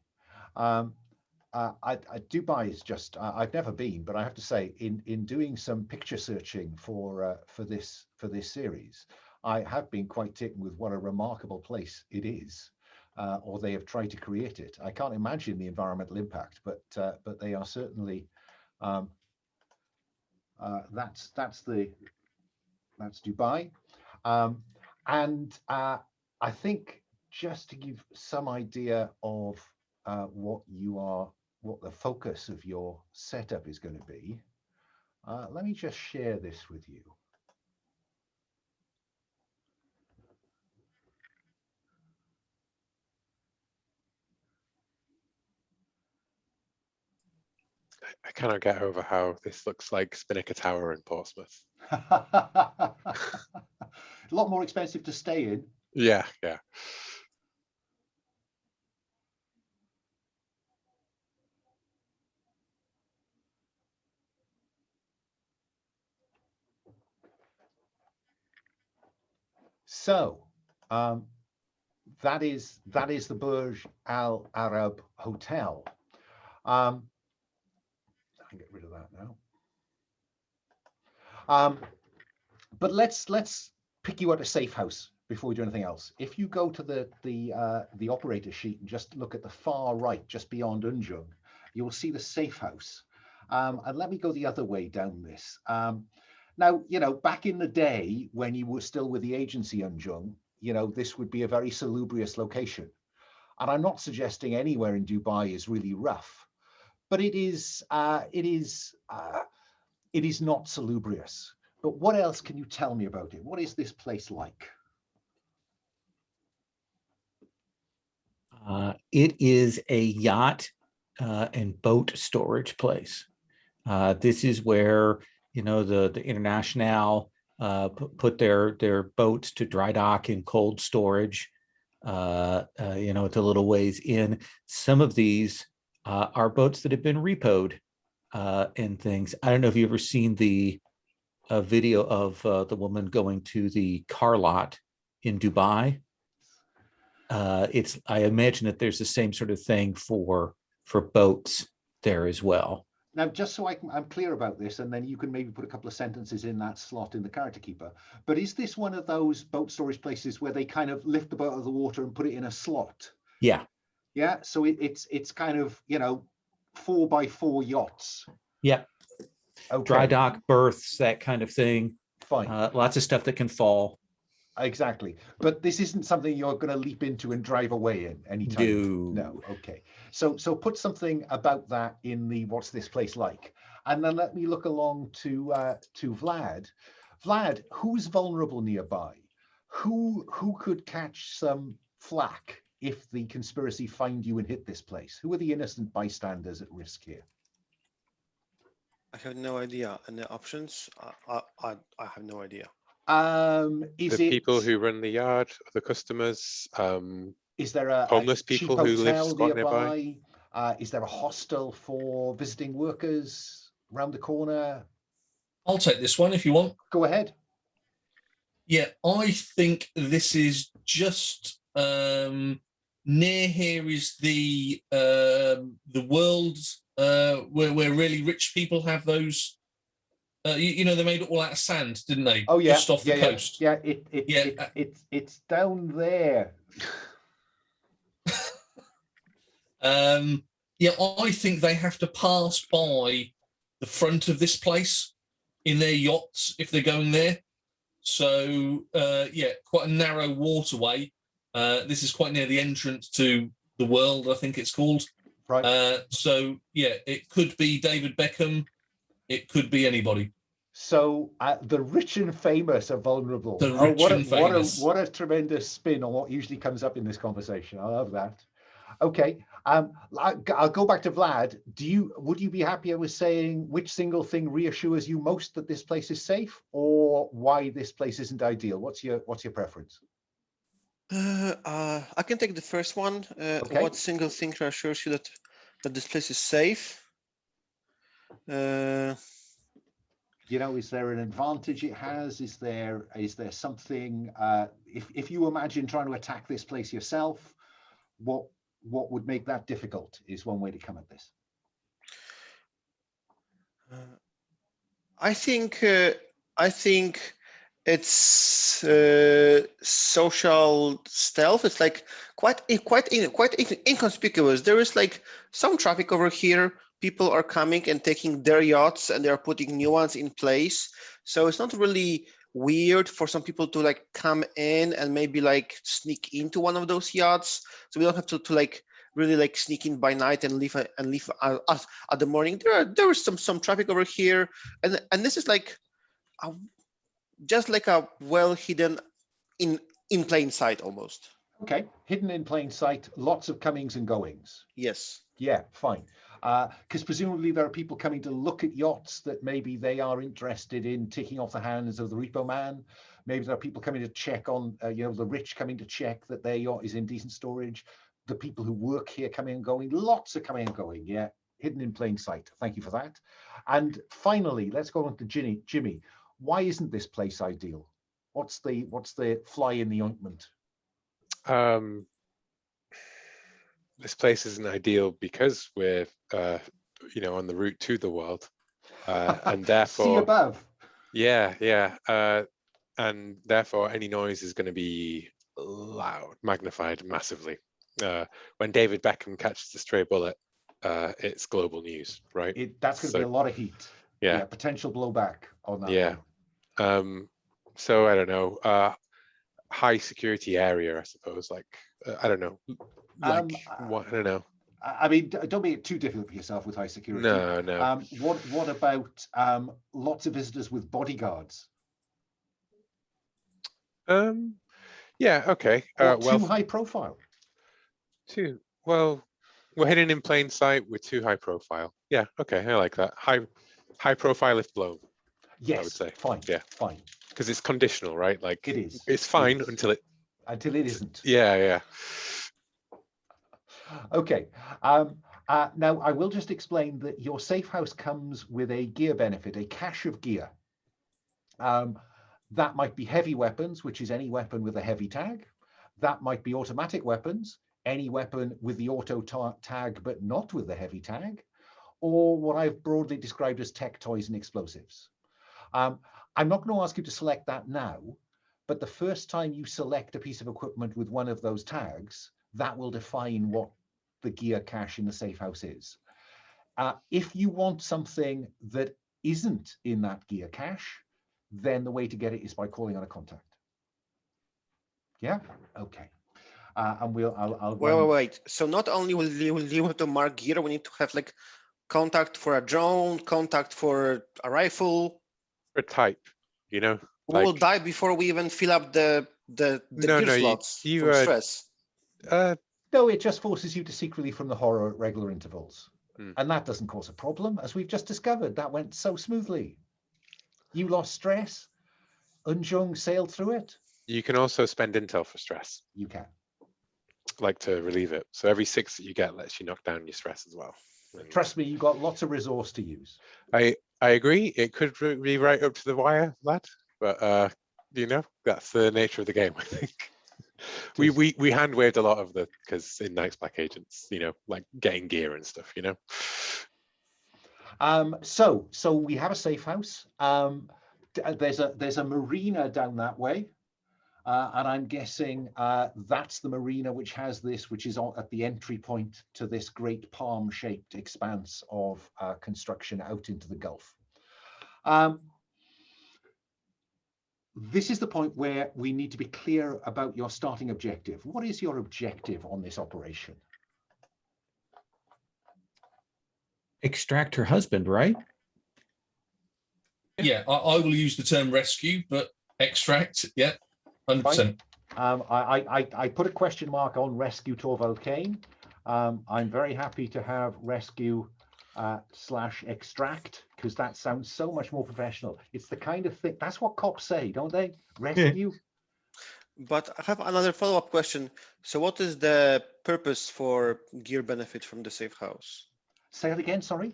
Dubai is just, I've never been, but I have to say, in doing some picture searching for this series, I have been quite taken with what a remarkable place it is, or they have tried to create it. I can't imagine the environmental impact, but they are certainly. That's Dubai, and I think just to give some idea of what the focus of your setup is going to be, let me just share this with you. I cannot get over how this looks like Spinnaker Tower in Portsmouth. A lot more expensive to stay in. Yeah. So that is the Burj Al Arab Hotel. I can get rid of that now. But let's pick you out a safe house before we do anything else. If you go to the operator sheet and just look at the far right, just beyond Eun-Jung, you will see the safe house. And let me go the other way down this. Now, back in the day when you were still with the agency Eun-Jung, this would be a very salubrious location. And I'm not suggesting anywhere in Dubai is really rough, but it is not salubrious. But what else can you tell me about it? What is this place like? It is a yacht and boat storage place. This is where the International put their boats to dry dock in cold storage. It's a little ways in. Some of these are boats that have been repoed and things. I don't know if you've ever seen a video of the woman going to the car lot in Dubai. I imagine that there's the same sort of thing for boats there as well. Now, just so I'm clear about this, and then you can maybe put a couple of sentences in that slot in the character keeper. But is this one of those boat storage places where they kind of lift the boat out of the water and put it in a slot? Yeah. Yeah. So it's kind of 4x4 yachts. Yeah. Okay. Dry dock berths, that kind of thing. Fine. Lots of stuff that can fall. Exactly. But this isn't something you're going to leap into and drive away in anytime. No. Okay. So put something about that in the what's this place like? And then let me look along to Vlad. Vlad, who's vulnerable nearby? Who could catch some flack if the conspiracy find you and hit this place? Who are the innocent bystanders at risk here? I have no idea. And the options, I have no idea. Is the it people who run the yard, the customers? Is there a homeless people who live squat nearby? Is there a hostel for visiting workers around the corner? I'll take this one if you want. Go ahead. Yeah, I think this is just near here is the world where really rich people have those. They made it all out of sand, didn't they? Oh yeah, just off the coast. Yeah, it's down there. I think they have to pass by the front of this place in their yachts if they're going there. So yeah, quite a narrow waterway. This is quite near the entrance to the world, I think it's called. Right. So yeah, it could be David Beckham. It could be anybody. So the rich and famous are vulnerable. The Oh, rich and famous. What a tremendous spin on what usually comes up in this conversation. I love that. Okay, I'll go back to Vlad. Would you be happier with saying which single thing reassures you most that this place is safe, or why this place isn't ideal? What's your preference? I can take the first one. Okay. What single thing reassures you that this place is safe? You know, is there an advantage it has? Is there something? If you imagine trying to attack this place yourself, what would make that difficult? Is one way to come at this. I think it's social stealth. It's like quite inconspicuous. There is like some traffic over here. People are coming and taking their yachts, and they are putting new ones in place. So it's not really weird for some people to like come in and maybe like sneak into one of those yachts. So we don't have to like really like sneak in by night and leave at the morning. There is some traffic over here, and this is like just like a well hidden in plain sight almost. Okay, hidden in plain sight, lots of comings and goings. Yes. Yeah, fine. Because presumably there are people coming to look at yachts that maybe they are interested in taking off the hands of the repo man. Maybe there are people coming to check on, the rich coming to check that their yacht is in decent storage. The people who work here coming and going, lots are coming and going. Yeah, hidden in plain sight. Thank you for that. And finally, let's go on to Jimmy. Why isn't this place ideal? What's the fly in the ointment? This place isn't ideal because we're on the route to the world, and therefore see above. Yeah. And therefore any noise is going to be loud, magnified massively. When David Beckham catches a stray bullet, it's global news, right? That's going to be a lot of heat. Yeah, potential blowback on that. Yeah. So I don't know. High security area, I suppose. Like I don't know. Like what? I don't know. I mean, don't make it too difficult for yourself with high security. No. What about lots of visitors with bodyguards? Yeah. Okay. Too high profile. Well, we're hidden in plain sight. We're too high profile. Yeah. Okay. I like that. High profile if blown. Yes. I would say. Fine. Yeah. Fine. Because it's conditional, right? Like it is. It's fine until it isn't. Yeah. Okay. Now I will just explain that your safe house comes with a gear benefit, a cache of gear. That might be heavy weapons, which is any weapon with a heavy tag. That might be automatic weapons, any weapon with the auto tag but not with the heavy tag, or what I've broadly described as tech toys and explosives. I'm not going to ask you to select that now, but the first time you select a piece of equipment with one of those tags, that will define what the gear cache in the safe house is. If you want something that isn't in that gear cache, then the way to get it is by calling on a contact. Yeah. Okay. And I'll wait. So not only will you have to mark gear, we need to have like contact for a drone, contact for a rifle. For type, We will die before we even fill up the gear slots from stress. No, it just forces you to seek relief from the horror at regular intervals. And that doesn't cause a problem, as we've just discovered. That went so smoothly. You lost stress. Eun-Jung sailed through it. You can also spend intel for stress. You can. Like to relieve it. So every 6 that you get lets you knock down your stress as well. And trust me, you've got lots of resource to use. I agree. It could be right up to the wire, lad. But that's the nature of the game, I think. We hand waved a lot of because in Night's Black Agents, like getting gear and stuff, So we have a safe house. There's a marina down that way, and I'm guessing that's the marina which has this, which is at the entry point to this great palm-shaped expanse of construction out into the Gulf. this is the point where we need to be clear about your starting objective. What is your objective on this operation? Extract her husband, right? Yeah, I will use the term rescue, but extract, yeah, 100%. I put a question mark on rescue Torvald Kane. I'm very happy to have rescue / extract, because that sounds so much more professional. It's the kind of thing, that's what cops say, don't they? Rescue. But I have another follow-up question. So what is the purpose for gear benefit from the safe house? Say it again, sorry.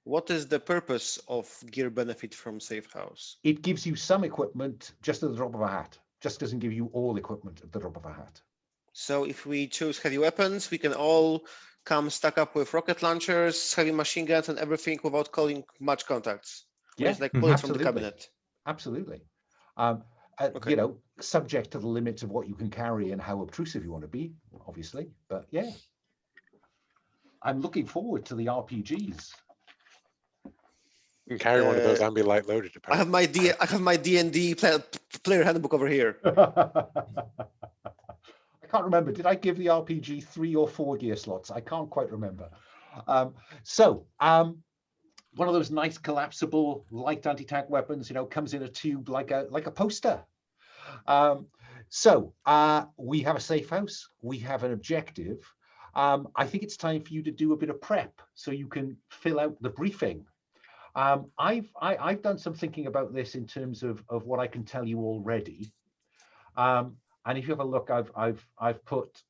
What is the purpose of gear benefit from safe house? It gives you some equipment just at the drop of a hat. Just doesn't give you all equipment at the drop of a hat. So if we choose heavy weapons, we can all come stack up with rocket launchers, heavy machine guns, and everything without calling much contacts. Yeah, It's like bullets from the absolutely. cabinet. Absolutely. Okay. You know, subject to the limits of what you can carry and how obtrusive you want to be, obviously. But yeah, I'm looking forward to the RPGs. You can carry one of those and be light loaded. I have Apparently. my D&D player handbook over here. I can't remember. Did I give the RPG 3 or 4 gear slots? I can't quite remember. One of those nice collapsible light anti-tank weapons, you know, comes in a tube like a poster. We have a safe house. We have an objective. I think it's time for you to do a bit of prep so you can fill out the briefing. I've done some thinking about this in terms of what I can tell you already. And if you have a look, I've put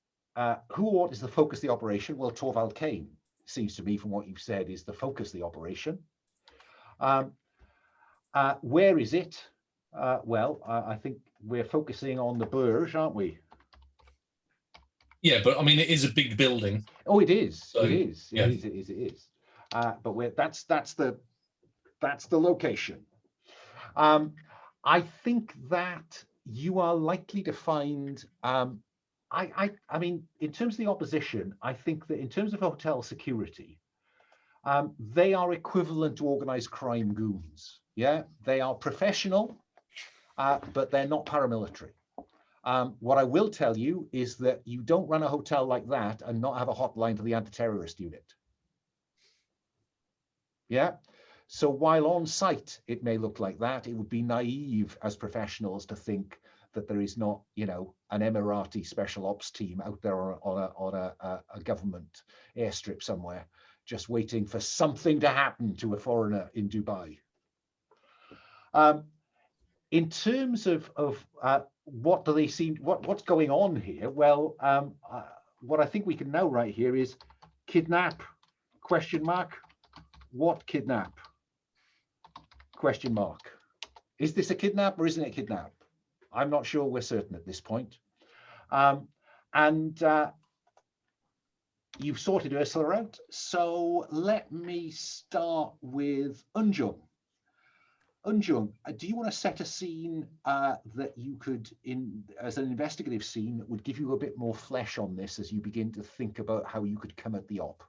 who or what is the focus of the operation? Well, Torvald Kane seems to me, from what you've said, is the focus of the operation. Where is it? I think we're focusing on the Burj, aren't we? Yeah, but I mean, it is a big building. Oh, it is. So, it is. yeah. It is. But that's the location. I think that you are likely to find. I mean, in terms of the opposition, I think that in terms of hotel security, they are equivalent to organized crime goons. Yeah, they are professional, but they're not paramilitary. What I will tell you is that you don't run a hotel like that and not have a hotline to the anti-terrorist unit. Yeah. So while on site, it may look like that, it would be naive as professionals to think that there is not, you know, an Emirati special ops team out there on a government airstrip somewhere, just waiting for something to happen to a foreigner in Dubai. In terms of what do they seem, what's going on here? Well, what I think we can know right here is kidnap, question mark. What kidnap? Question mark. Is this a kidnap or isn't it a kidnap? I'm not sure we're certain at this point. You've sorted Ursula out. So let me start with Eun-Jung. Eun-Jung, do you want to set a scene that you could, as an investigative scene, that would give you a bit more flesh on this as you begin to think about how you could come at the op?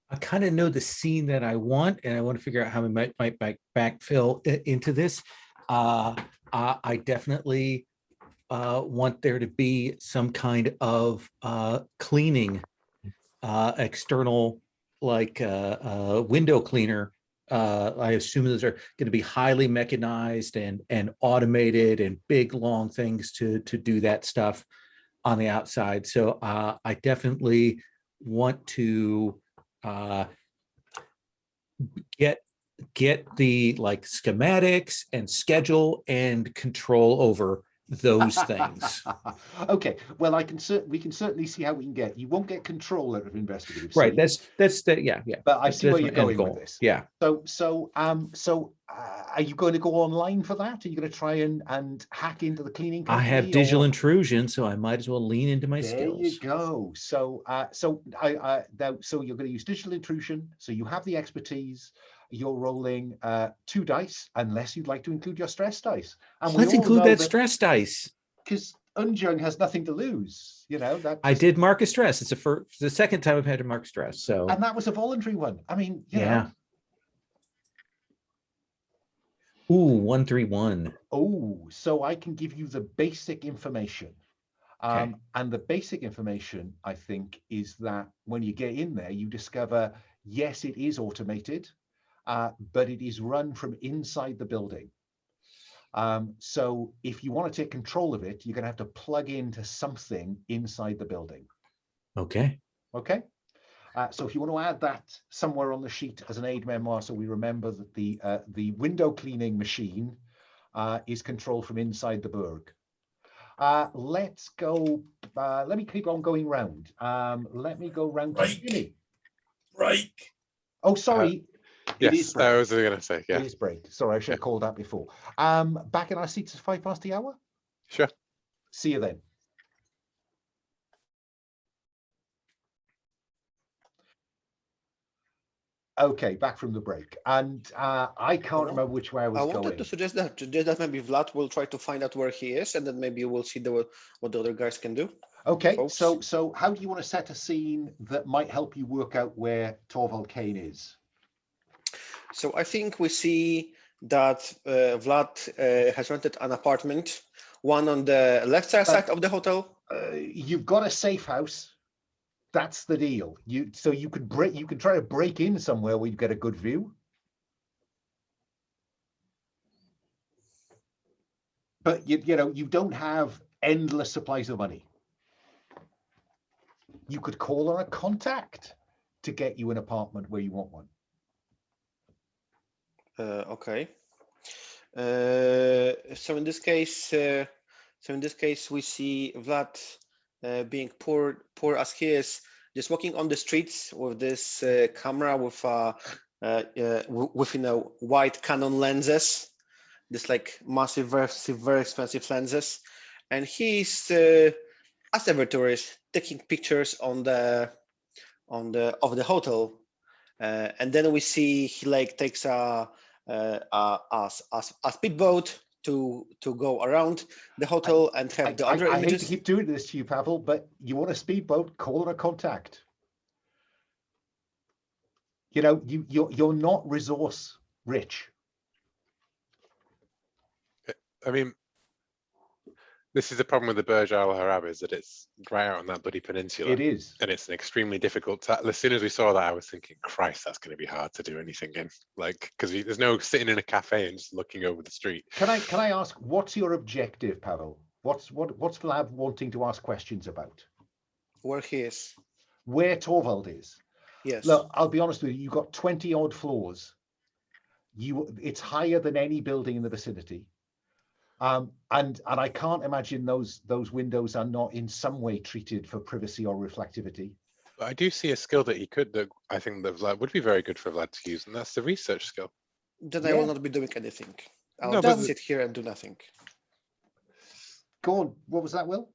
I kind of know the scene that I want, and I want to figure out how we might backfill into this. I definitely want there to be some kind of cleaning, external, like window cleaner. I assume those are going to be highly mechanized and automated, and big long things to do that stuff on the outside. So I definitely want to get the like schematics and schedule and control over those things. Okay, well, we can certainly see how we can get. You won't get control out of investigative. Right. That's the yeah. But I see where you're going with this. Yeah. So are you going to go online for that? Are you going to try and hack into the cleaning company? I have digital intrusion, so I might as well lean into my skills. There you go. So you're going to use digital intrusion. So you have the expertise. You're rolling 2 dice, unless you'd like to include your stress dice. And let's include that stress dice, because Eun-Jung has nothing to lose. You know that. I did mark a stress. It's the second time I've had to mark stress. So and that was a voluntary one. I mean, you know. Ooh, 131. Oh, so I can give you the basic information. Okay. And the basic information, I think, is that when you get in there, you discover, yes, it is automated, but it is run from inside the building. So if you want to take control of it, you're going to have to plug into something inside the building. Okay. Okay. So if you want to add that somewhere on the sheet as an aid memoir, so we remember that the window cleaning machine is controlled from inside the Berg. Let's go. Let me keep on going round. Let me go round to Break. Jimmy. Break. Oh, sorry. It is Yes, break. I was going to say, yeah, It is break. Sorry, I should have Yeah. called that before. Back in our seats at 5 past the hour. sure. See you then. Okay, back from the break. And I can't remember which way I was I wanted going. to suggest that maybe Vlad will try to find out where he is, and then maybe we'll see what the other guys can do. Okay, folks. so how do you want to set a scene that might help you work out where Torvald Kane is? So I think we see that Vlad has rented an apartment, one on the left side of the hotel. You've got a safe house. That's the deal. You could try to break in somewhere where you get a good view. But you don't have endless supplies of money. You could call on a contact to get you an apartment where you want one. Okay. So in this case, we see Vlad being poor as he is, just walking on the streets with this camera with wide Canon lenses, this like massive, very expensive lenses, and he's as every tourist taking pictures of the hotel, and then we see he like takes a speedboat to go around the hotel and have the other I hate images. to keep doing this to you, Pavel, but you want a speedboat, call on a contact. You're not resource rich. I mean, this is the problem with the Burj Al Arab, is that it's right out on that bloody peninsula. It is. And it's an extremely difficult. As soon as we saw that, I was thinking, Christ, that's going to be hard to do anything in. Like, because there's no sitting in a cafe and just looking over the street. Can I ask, what's your objective, Pavel? What's Vlad wanting to ask questions about? Where he is. Where Torvald is. Yes. Look, I'll be honest with you. You've got 20 odd floors. It's higher than any building in the vicinity. And I can't imagine those windows are not in some way treated for privacy or reflectivity. But I do see a skill that I think that Vlad would be very good for Vlad to use, and that's the research skill. Then I will not be doing anything. I'll No, just but- sit here and do nothing. Go on. What was that, Will?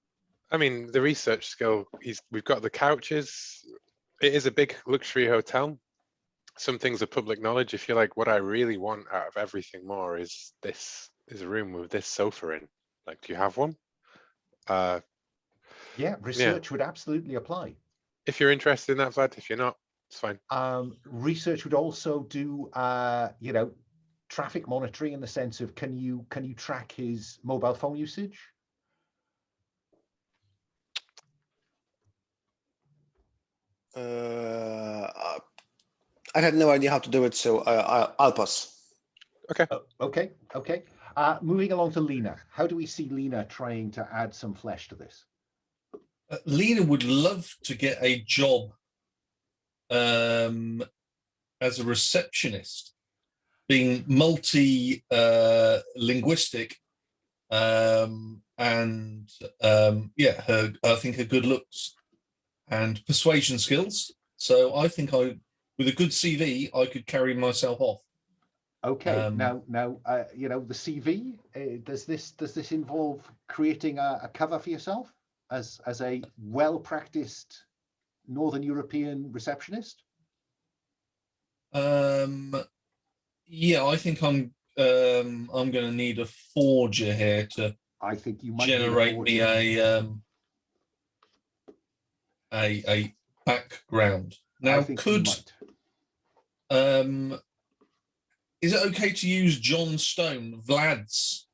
I mean, the research skill, we've got the couches. It is a big luxury hotel. Some things are public knowledge. If you're like, what I really want out of everything more is a room with this sofa in. Like, do you have one? Yeah, research would absolutely apply. If you're interested in that, Vlad, if you're not, it's fine. Research would also do, traffic monitoring in the sense of can you track his mobile phone usage? I had no idea how to do it, so I'll pass. Okay. Okay. Moving along to Lena. How do we see Lena trying to add some flesh to this? Lena would love to get a job as a receptionist, being multi-linguistic, and I think her good looks and persuasion skills. So I think with a good CV, I could carry myself off. Okay. Now, the CV, does this involve creating a cover for yourself as a well-practiced Northern European receptionist? Yeah, I think I'm going to need a forger here to I think you might generate me a background. Now, I think you might. is it okay to use John Stone, Vlad's?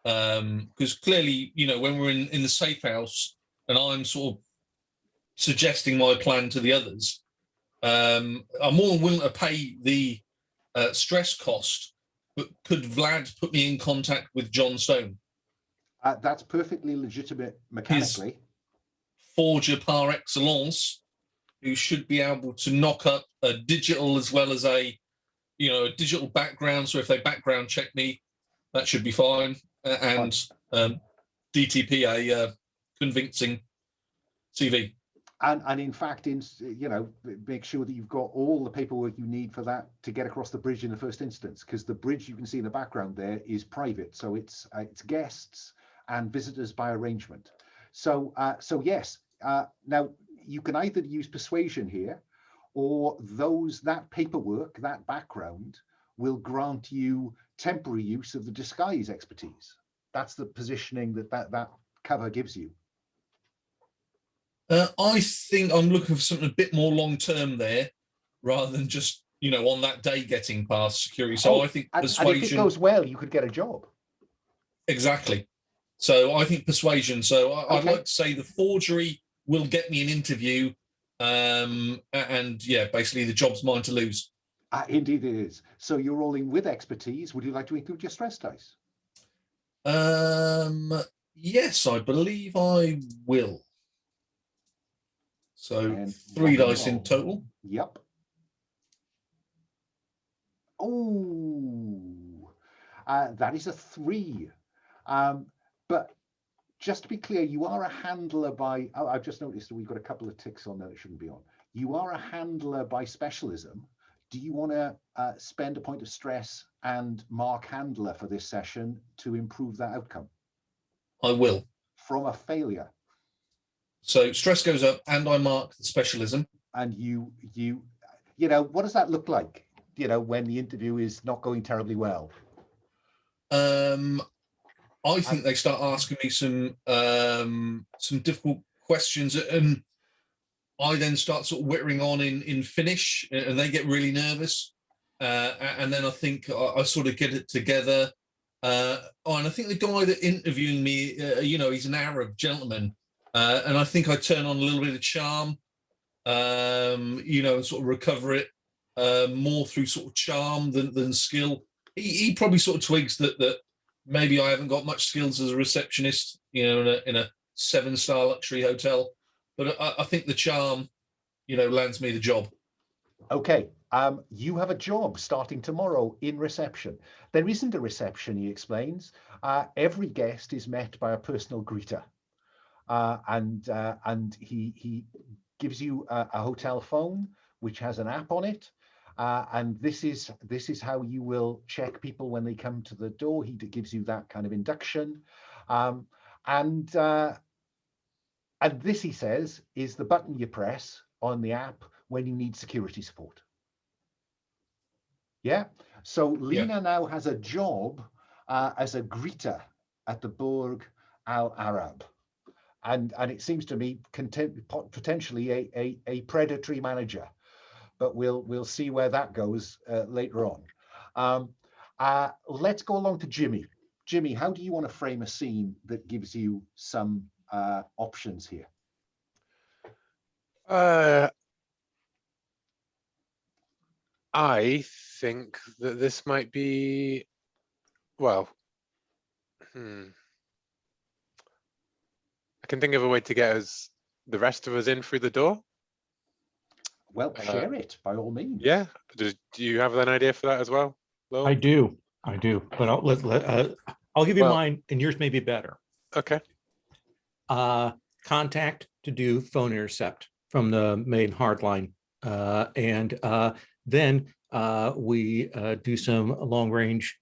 Because clearly, you know, when we're in the safe house and I'm sort of suggesting my plan to the others, I'm more than willing to pay the stress cost, but could Vlad put me in contact with John Stone? That's perfectly legitimate mechanically. Forger par excellence, who should be able to knock up a digital as well as a digital background. So if they background check me, that should be fine. And DTP a convincing CV. And in fact, make sure that you've got all the paperwork you need for that to get across the bridge in the first instance, because the bridge you can see in the background there is private, so it's guests and visitors by arrangement. So yes. Now you can either use persuasion here, or that paperwork, that background, will grant you temporary use of the disguise expertise. That's the positioning that cover gives you. I think I'm looking for something a bit more long term there, rather than just on that day getting past security. So I think persuasion. And if it goes well, you could get a job. Exactly. So I think persuasion. So I'd like to say the forgery will get me an interview, and yeah, basically the job's mine to lose. Indeed it is. So you're rolling with expertise. Would you like to include your stress dice? Yes, I believe I will. So And 3 dice in total. Yep. Oh, that is a 3. But just to be clear, you are a handler by, I've just noticed that we've got a couple of ticks on there that shouldn't be on. You are a handler by specialism. Do you want to spend a point of stress and mark handler for this session to improve that outcome? I will. From a failure. So stress goes up and I mark the specialism. And you what does that look like, when the interview is not going terribly well? I think they start asking me some difficult questions, and I then start sort of whittering on in Finnish, and they get really nervous. And then I think I sort of get it together. And I think the guy that interviewing me, he's an Arab gentleman. And I think I turn on a little bit of charm, and sort of recover it more through sort of charm than skill. He probably sort of twigs that maybe I haven't got much skills as a receptionist, in a 7-star luxury hotel. But I think the charm, lands me the job. Okay. You have a job starting tomorrow in reception. There isn't a reception, he explains. Every guest is met by a personal greeter. And he gives you a hotel phone which has an app on it, and this is how you will check people when they come to the door. He gives you that kind of induction, and this, he says, is the button you press on the app when you need security support. Yeah. So Lena now has a job as a greeter at the Burj Al Arab. And it seems to me potentially a predatory manager, but we'll see where that goes later on. Let's go along to Jimmy. Jimmy, how do you want to frame a scene that gives you some options here? I think that this might be, well, I can think of a way to get the rest of us in through the door. Well, share it by all means. Yeah. Do you have an idea for that as well, Lowell? I do, but I'll give you mine, and yours may be better. Okay. Contact to do phone intercept from the main hardline, and then we do some long range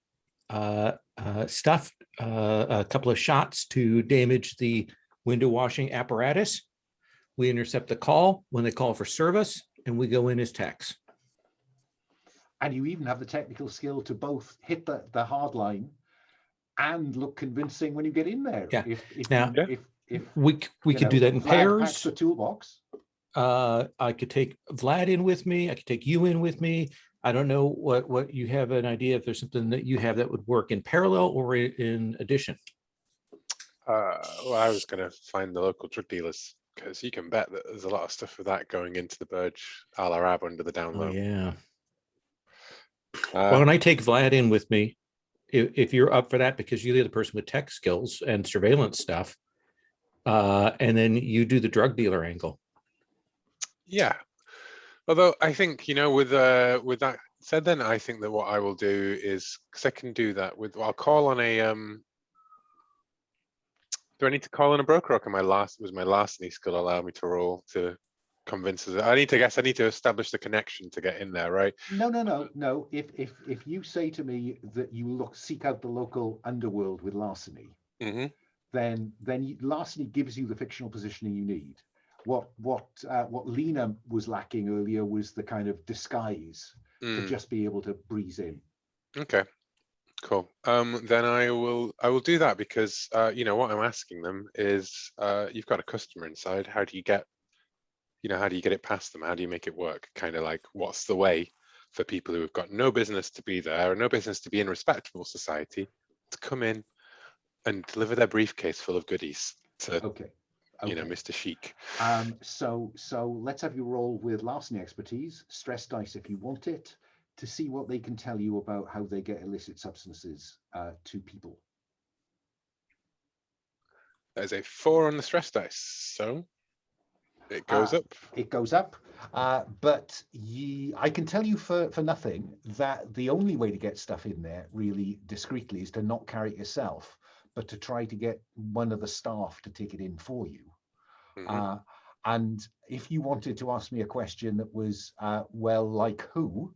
stuff, a couple of shots to damage the window washing apparatus. We intercept the call when they call for service, and we go in as techs. And you even have the technical skill to both hit the hard line and look convincing when you get in there. Yeah. If we could do that in Vlad pairs. packs the toolbox. I could take Vlad in with me. I could take you in with me. I don't know what you have an idea if there's something that you have that would work in parallel or in addition. Well, I was going to find the local drug dealers, because you can bet that there's a lot of stuff with that going into the Burge a la Rab under the down Oh low. yeah. Why don't I take Vlad in with me if you're up for that, because you're the person with tech skills and surveillance stuff, and then you do the drug dealer angle. Yeah. Although I think, with that said, then I think that what I will do is, because I can do that with, I'll call on a do I need to call on a broker, or can my larceny skill allow me to roll to convince us? I need to establish the connection to get in there, right? No. If you say to me that you seek out the local underworld with larceny, Mm-hmm. then larceny gives you the fictional positioning you need. What Lena was lacking earlier was the kind of disguise to just be able to breeze in. Okay. Cool. Then I will do that, because what I'm asking them is, you've got a customer inside. How do you get it past them? How do you make it work? Kind of like, what's the way for people who have got no business to be there, or no business to be in respectable society, to come in and deliver their briefcase full of goodies to Okay. Mr. Chic. So let's have you roll with larceny expertise, stress dice if you want it, to see what they can tell you about how they get illicit substances to people. There's a 4 on the stress dice, so it goes up. It goes up, but I can tell you for nothing that the only way to get stuff in there really discreetly is to not carry it yourself, but to try to get one of the staff to take it in for you. Mm-hmm. And if you wanted to ask me a question that was, well, like who,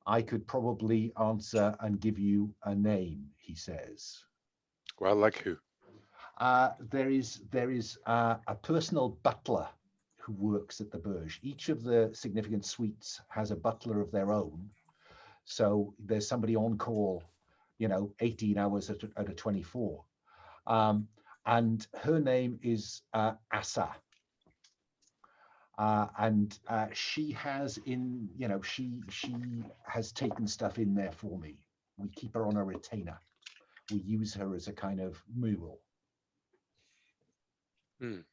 I could probably answer and give you a name, he says. Well, like who? There is a personal butler who works at the Burge. Each of the significant suites has a butler of their own. So there's somebody on call, 18 hours at a 24. And her name is Asa. And she has she has taken stuff in there for me. We keep her on a retainer. We use her as a kind of mule. And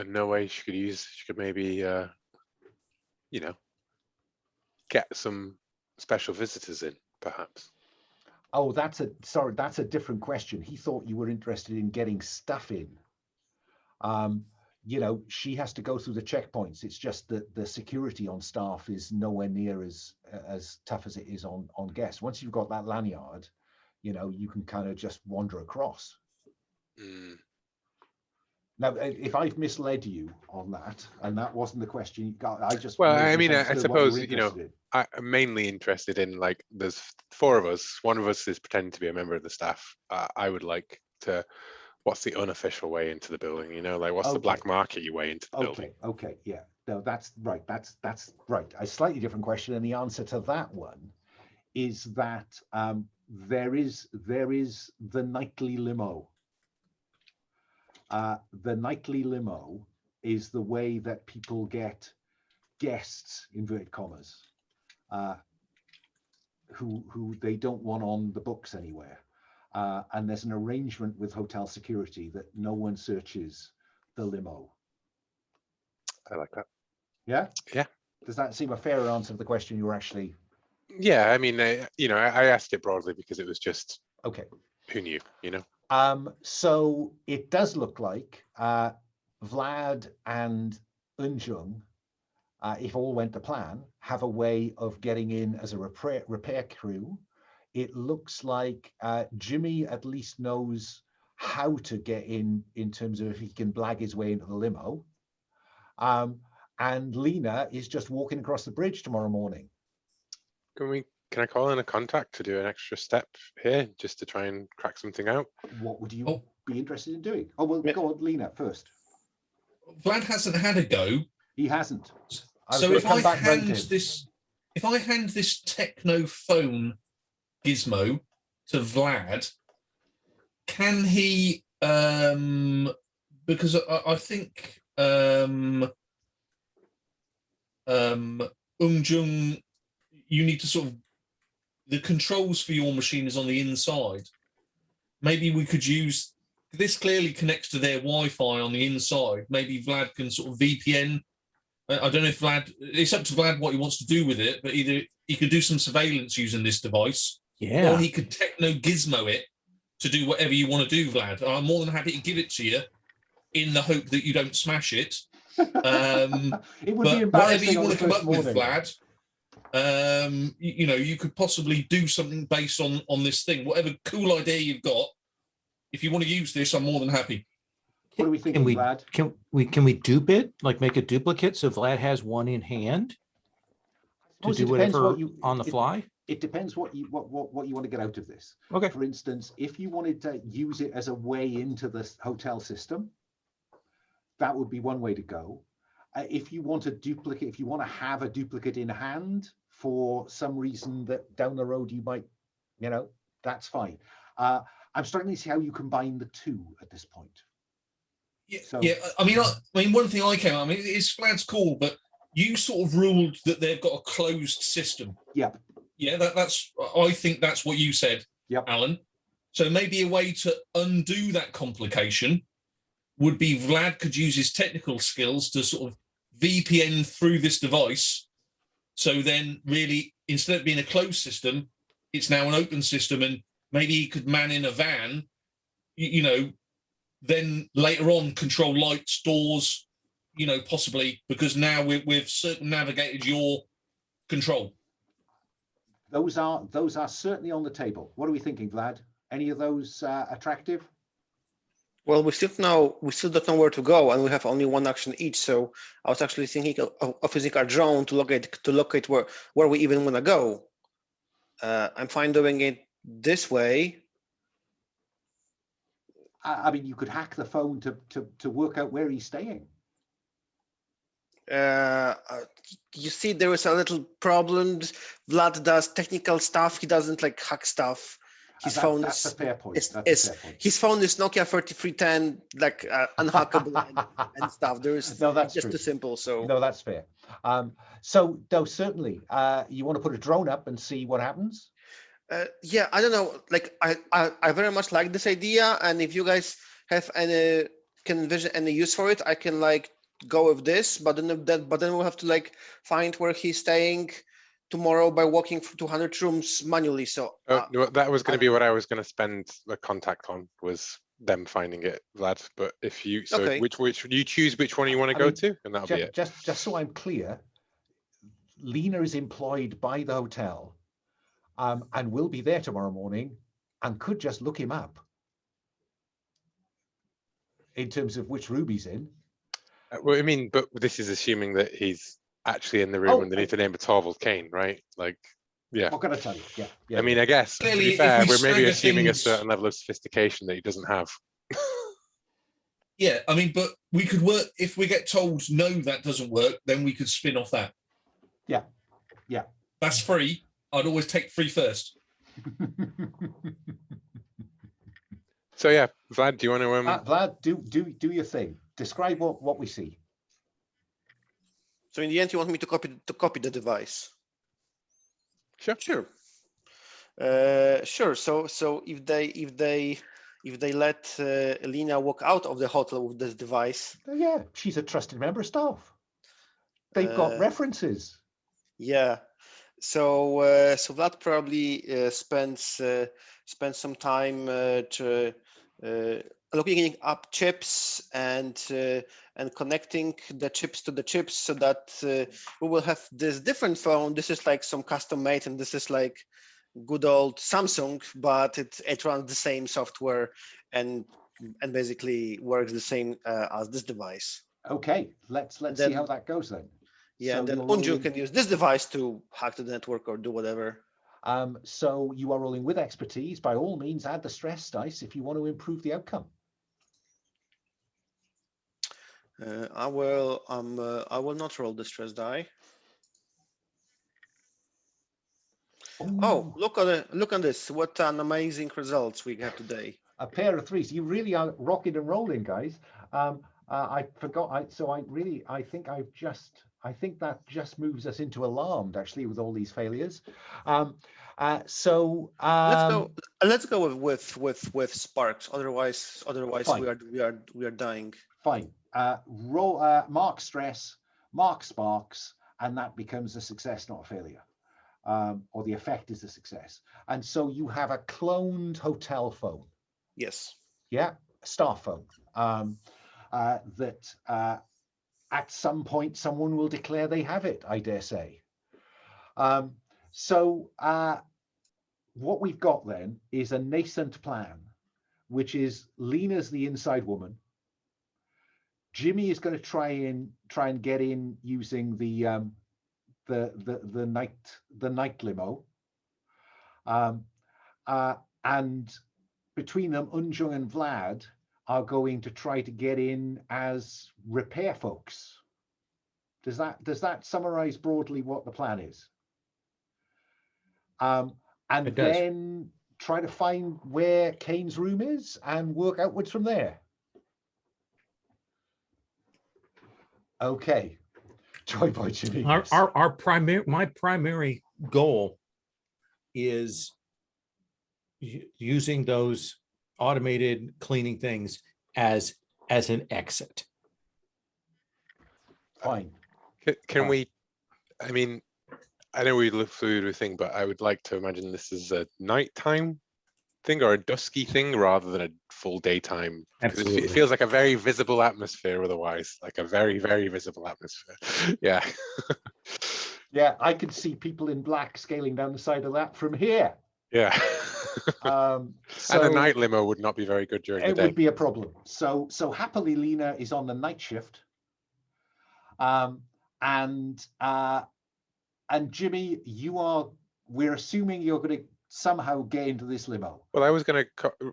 no way she could maybe get some special visitors in, perhaps. Oh, that's a different question. He thought you were interested in getting stuff in. She has to go through the checkpoints. It's just that the security on staff is nowhere near as tough as it is on guests. Once you've got that lanyard, you can kind of just wander across. Now, if I've misled you on that, and that wasn't the question you got, I suppose, I'm mainly interested in, like, there's 4 of us. One of us is pretending to be a member of the staff. I would like to, what's the unofficial way into the building? Like, what's the black market way into the building? Okay, yeah. No, that's right. That's right. A slightly different question, and the answer to that one is that there is the nightly limo. The nightly limo is the way that people get guests, inverted commas, who they don't want on the books anywhere. And there's an arrangement with hotel security that no one searches the limo. I like that. Yeah? Yeah. Does that seem a fair answer to the question you were actually... Yeah, I mean, I asked it broadly because it was just... Okay. Who knew, So it does look like Vlad and Eun-Jung, if all went to plan, have a way of getting in as a repair crew. It looks like Jimmy at least knows how to get in terms of if he can blag his way into the limo. And Lena is just walking across the bridge tomorrow morning. Can I call in a contact to do an extra step here, just to try and crack something out? What would you be interested in doing? Oh, well, go on, Lena, first. Vlad hasn't had a go. He hasn't. So if I hand this techno phone gizmo to Vlad, can he? Because I think Eun-Jung, you need to sort of, the controls for your machine is on the inside. Maybe we could use, this clearly connects to their Wi-Fi on the inside. Maybe Vlad can sort of VPN. I don't know if Vlad, it's up to Vlad what he wants to do with it, but either he could do some surveillance using this device, or he could techno-gizmo it to do whatever you want to do, Vlad. I'm more than happy to give it to you in the hope that you don't smash it. It would be But whatever embarrassing you on want the to come first up with, morning. Vlad, you know, you could possibly do something based on this thing. Whatever cool idea you've got, if you want to use this, I'm more than happy. What are we thinking, Vlad? Can we dupe it? Like make a duplicate so Vlad has one in hand to do whatever on the fly? It depends what you want to get out of this. Okay. For instance, if you wanted to use it as a way into the hotel system, that would be one way to go. If you want a duplicate, if you want to have a duplicate in hand for some reason that down the road you might, you know, that's fine. I'm starting to see how you combine the two at this point. Yeah, So, yeah. I mean, one thing I came up, I mean, it's Vlad's call, but you sort of ruled that they've got a closed system. Yep. Yeah, that's. I think that's what you said, Yep. Alan. So maybe a way to undo that complication would be Vlad could use his technical skills to sort of VPN through this device. So then, really, instead of being a closed system, it's now an open system, and maybe he could man in a van. You know, then later on control lights, doors. You know, possibly because now we've circumnavigated your control. Those are certainly on the table. What are we thinking, Vlad? Any of those attractive? Well, we still don't know where to go, and we have only one action each. So I was actually thinking of using our drone to locate where we even want to go. I'm fine doing it this way. I mean, you could hack the phone to work out where he's staying. You see, there is a little problem. Vlad does technical stuff. He doesn't like hack stuff. His phone that's is a fair point. His phone is Nokia 3310, like unhackable and stuff. There is that's just true. too simple. So no, that's fair. So no, certainly, you want to put a drone up and see what happens. Yeah, I don't know. Like I very much like this idea, and if you guys have can envision any use for it, I can like go with this. But then we'll have to like find where he's staying tomorrow by walking through 200 rooms manually. So no, that was going to be what I was going to spend the contact on, was them finding it, Vlad. But if you which you choose which one you want to go to, and that'll be it. Just so I'm clear, Lena is employed by the hotel, and will be there tomorrow morning, and could just look him up in terms of which room he's in. Well, I mean, but this is assuming that he's actually in the room underneath the name of Torvald Kane, right? Like, yeah. What can I tell you? Yeah. I mean, I guess to be fair, we're maybe assuming a certain level of sophistication that he doesn't have. Yeah, I mean, but we could work if we get told no, that doesn't work, then we could spin off that. Yeah. That's free. I'd always take free first. So yeah, Vlad, do you want to? Vlad, do your thing. Describe what we see. So in the end, you want me to copy the device? Sure. Sure. So if they let Lena walk out of the hotel with this device, yeah, she's a trusted member of staff. They've got references. Yeah. So Vlad probably spends some time looking up chips and connecting the chips to the chips, so that we will have this different phone. This is like some custom made, and this is like good old Samsung, but it runs the same software and basically works the same as this device. Okay, let's see how that goes then. Yeah, so and then Eun-Jung can use this device to hack the network or do whatever. So you are rolling with expertise. By all means, add the stress dice if you want to improve the outcome. I will not roll the stress die. Oh, look at this! What an amazing results we have today. A pair of threes. You really are rocking and rolling, guys. I forgot. I think I've just I think that just moves us into alarmed, actually, with all these failures. So Let's go. Let's go with Sparks. Otherwise, fine. we are dying. Fine. Roll mark stress, mark sparks, and that becomes a success, not a failure. Or the effect is a success. And so you have a cloned hotel phone. Yes. Yeah, a star phone. That at some point someone will declare they have it, I dare say. So what we've got then is a nascent plan, which is Lena's the inside woman. Jimmy is going to try and get in using the night limo, and between them, Eun-Jung and Vlad are going to try to get in as repair folks. Does that summarize broadly what the plan is? And then try to find where Kane's room is and work outwards from there. Okay. Joy by Jimmy. My primary goal is using those automated cleaning things as an exit. Fine. Can we? I mean, I know we look through everything, but I would like to imagine this is a nighttime thing or a dusky thing rather than a full daytime. Absolutely. It feels like a very visible atmosphere otherwise, like a very, very visible atmosphere. Yeah. Yeah, I could see people in black scaling down the side of that from here. Yeah. So and a night limo would not be very good during the day. It would be a problem. So happily Lena is on the night shift. And Jimmy, we're assuming you're going to somehow get into this limo. Well, I was going to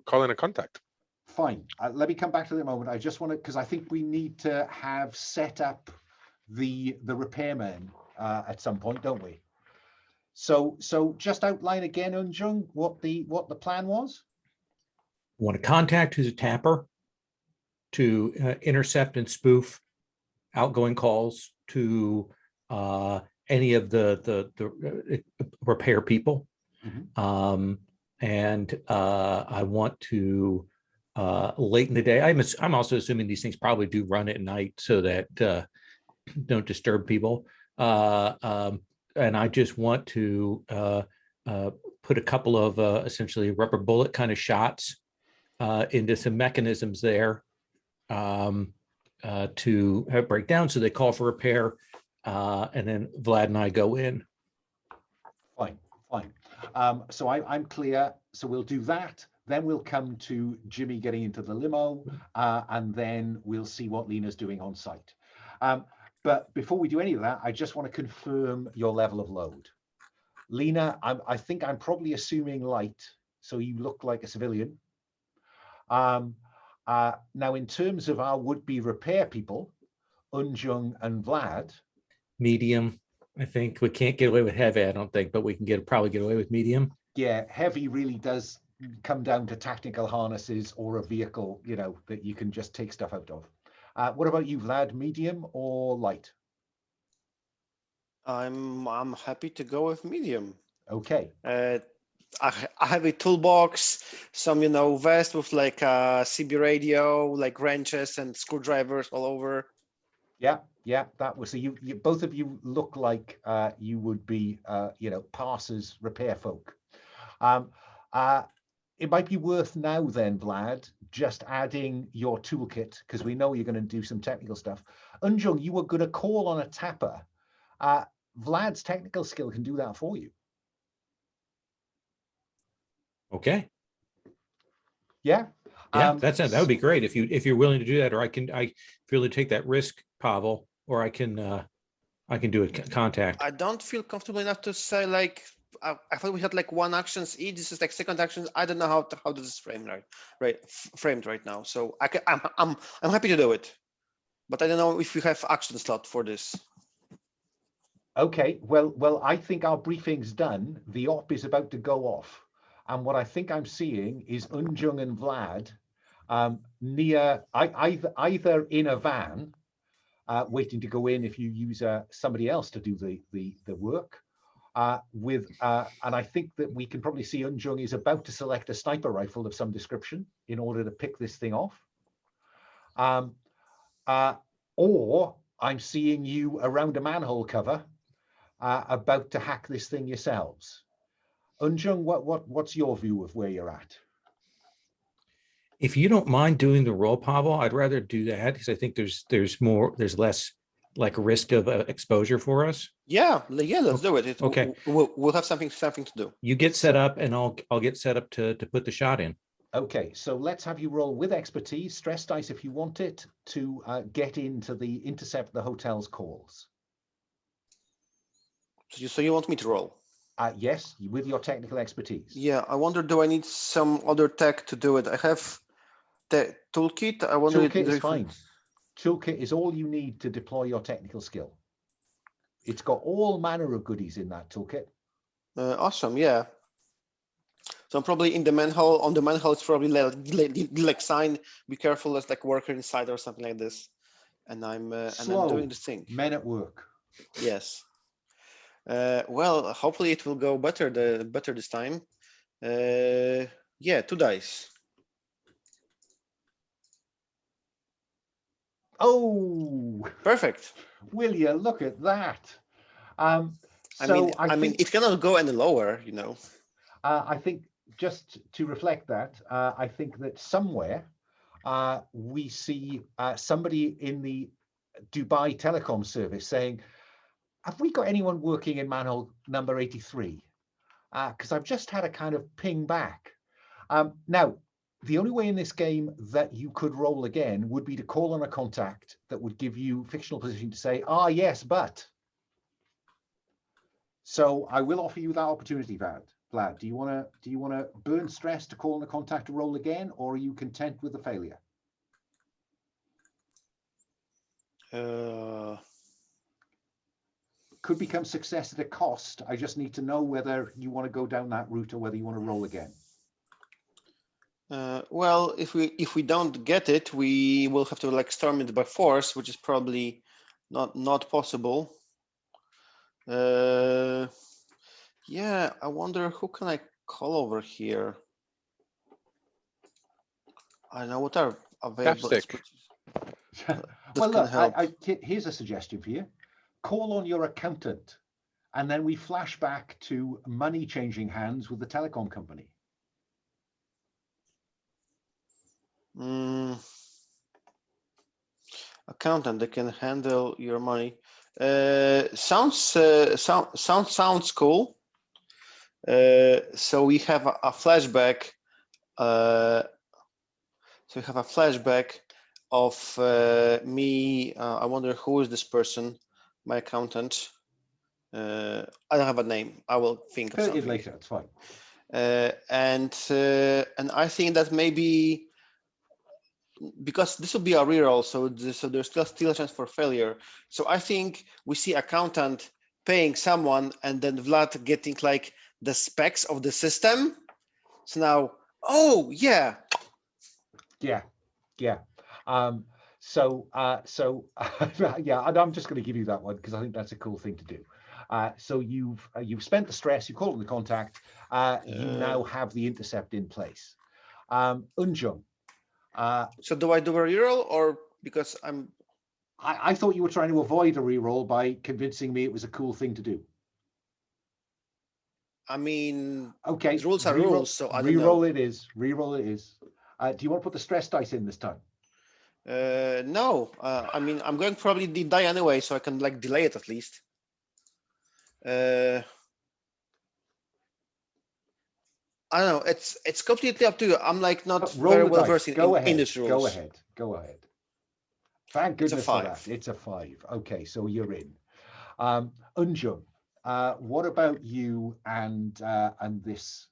call in a contact. Fine. Let me come back to that moment. I just want to, because I think we need to have set up the repairman at some point, don't we? So just outline again, Eun-Jung, what the plan was. Want a contact who's a tapper to intercept and spoof outgoing calls to any of the repair people. Mm-hmm. And I want to late in the day. I'm also assuming these things probably do run at night so that don't disturb people. And I just want to put a couple of essentially rubber bullet kind of shots into some mechanisms there to break down. So they call for repair, and then Vlad and I go in. Fine. So I'm clear. So we'll do that. Then we'll come to Jimmy getting into the limo, and then we'll see what Lena's doing on site. But before we do any of that, I just want to confirm your level of load. Lena, I think I'm probably assuming light, so you look like a civilian. Now, in terms of our would-be repair people, Eun-Jung and Vlad. Medium. I think we can't get away with heavy, I don't think, but we can probably get away with medium. Yeah, heavy really does come down to tactical harnesses or a vehicle, that you can just take stuff out of. What about you, Vlad? Medium or light? I'm happy to go with medium. Okay. I have a toolbox, some vest with like a CB radio, like wrenches and screwdrivers all over. Yeah, that was so. You both of you look like you would be, passers, repair folk. It might be worth now then, Vlad, just adding your toolkit, because we know you're going to do some technical stuff. Eun-Jung, you were going to call on a tapper. Vlad's technical skill can do that for you. Okay. Yeah. That would be great if you're willing to do that, or I really take that risk, Pavel, or I can do a contact. I don't feel comfortable enough to say like I thought we had like one actions each. This is like second actions. I don't know how this is framed framed right now. So I'm happy to do it, but I don't know if we have action slot for this. Okay. Well, I think our briefing's done. The op is about to go off. And what I think I'm seeing is Eun-Jung and Vlad near either in a van waiting to go in if you use somebody else to do the work. And I think that we can probably see Eun-Jung is about to select a sniper rifle of some description in order to pick this thing off. Or I'm seeing you around a manhole cover about to hack this thing yourselves. Eun-Jung, what's your view of where you're at? If you don't mind doing the roll, Pavel, I'd rather do that because I think there's less like risk of exposure for us. Yeah, let's do it. Okay. We'll have something to do. You get set up, and I'll get set up to put the shot in. Okay, so let's have you roll with expertise, stress dice if you want it, to get into the intercept the hotel's calls. So you want me to roll? Yes, with your technical expertise. Yeah, I wonder, do I need some other tech to do it? I have the toolkit. I wonder. Toolkit is fine. Toolkit is all you need to deploy your technical skill. It's got all manner of goodies in that toolkit. Awesome, yeah. So I'm probably in the manhole. On the manhole, it's probably like sign, be careful, there's like worker inside or something like this. And I'm doing this thing. Men at work. Yes. Well, hopefully it will go better this time. Yeah, 2 dice. Oh, Perfect. will you look at that? I mean, it cannot go any lower, you know. I think just to reflect that, I think that somewhere we see somebody in the Dubai telecom service saying, have we got anyone working in manhole number 83? Because I've just had a kind of ping back. Now, the only way in this game that you could roll again would be to call on a contact that would give you fictional position to say, yes, but. So I will offer you that opportunity, Vlad. Do you want to burn stress to call on a contact to roll again, or are you content with the failure? Could become success at a cost. I just need to know whether you want to go down that route or whether you want to roll again. Well, if we don't get it, we will have to like storm it by force, which is probably not possible. Yeah, I wonder who can I call over here. I don't know what are available. Well, look, here's a suggestion for you. Call on your accountant, and then we flash back to money changing hands with the telecom company. Accountant that can handle your money. Sounds cool. So we have a flashback. Of me. I wonder who is this person. My accountant. I don't have a name. I will think of something later. It's fine. And I think that maybe because this will be a reroll, so there's still a chance for failure. So I think we see accountant paying someone, and then Vlad getting like the specs of the system. So now, oh yeah. Yeah. So yeah, and I'm just going to give you that one because I think that's a cool thing to do. So you've spent the stress, you called on the contact, you now have the intercept in place. Eun-Jung. So do I do a reroll, or because I thought you were trying to avoid a reroll by convincing me it was a cool thing to do. I mean, okay, rules are rules, so I don't know. Reroll it is. Reroll it is. Do you want to put the stress dice in this time? No. I mean, I'm going to probably die anyway, so I can like delay it at least. I don't know. It's completely up to you. I'm like not very well versed in these rules. Go ahead. Thank goodness for that. It's a 5. Okay, so you're in. Eun-Jung, what about you and this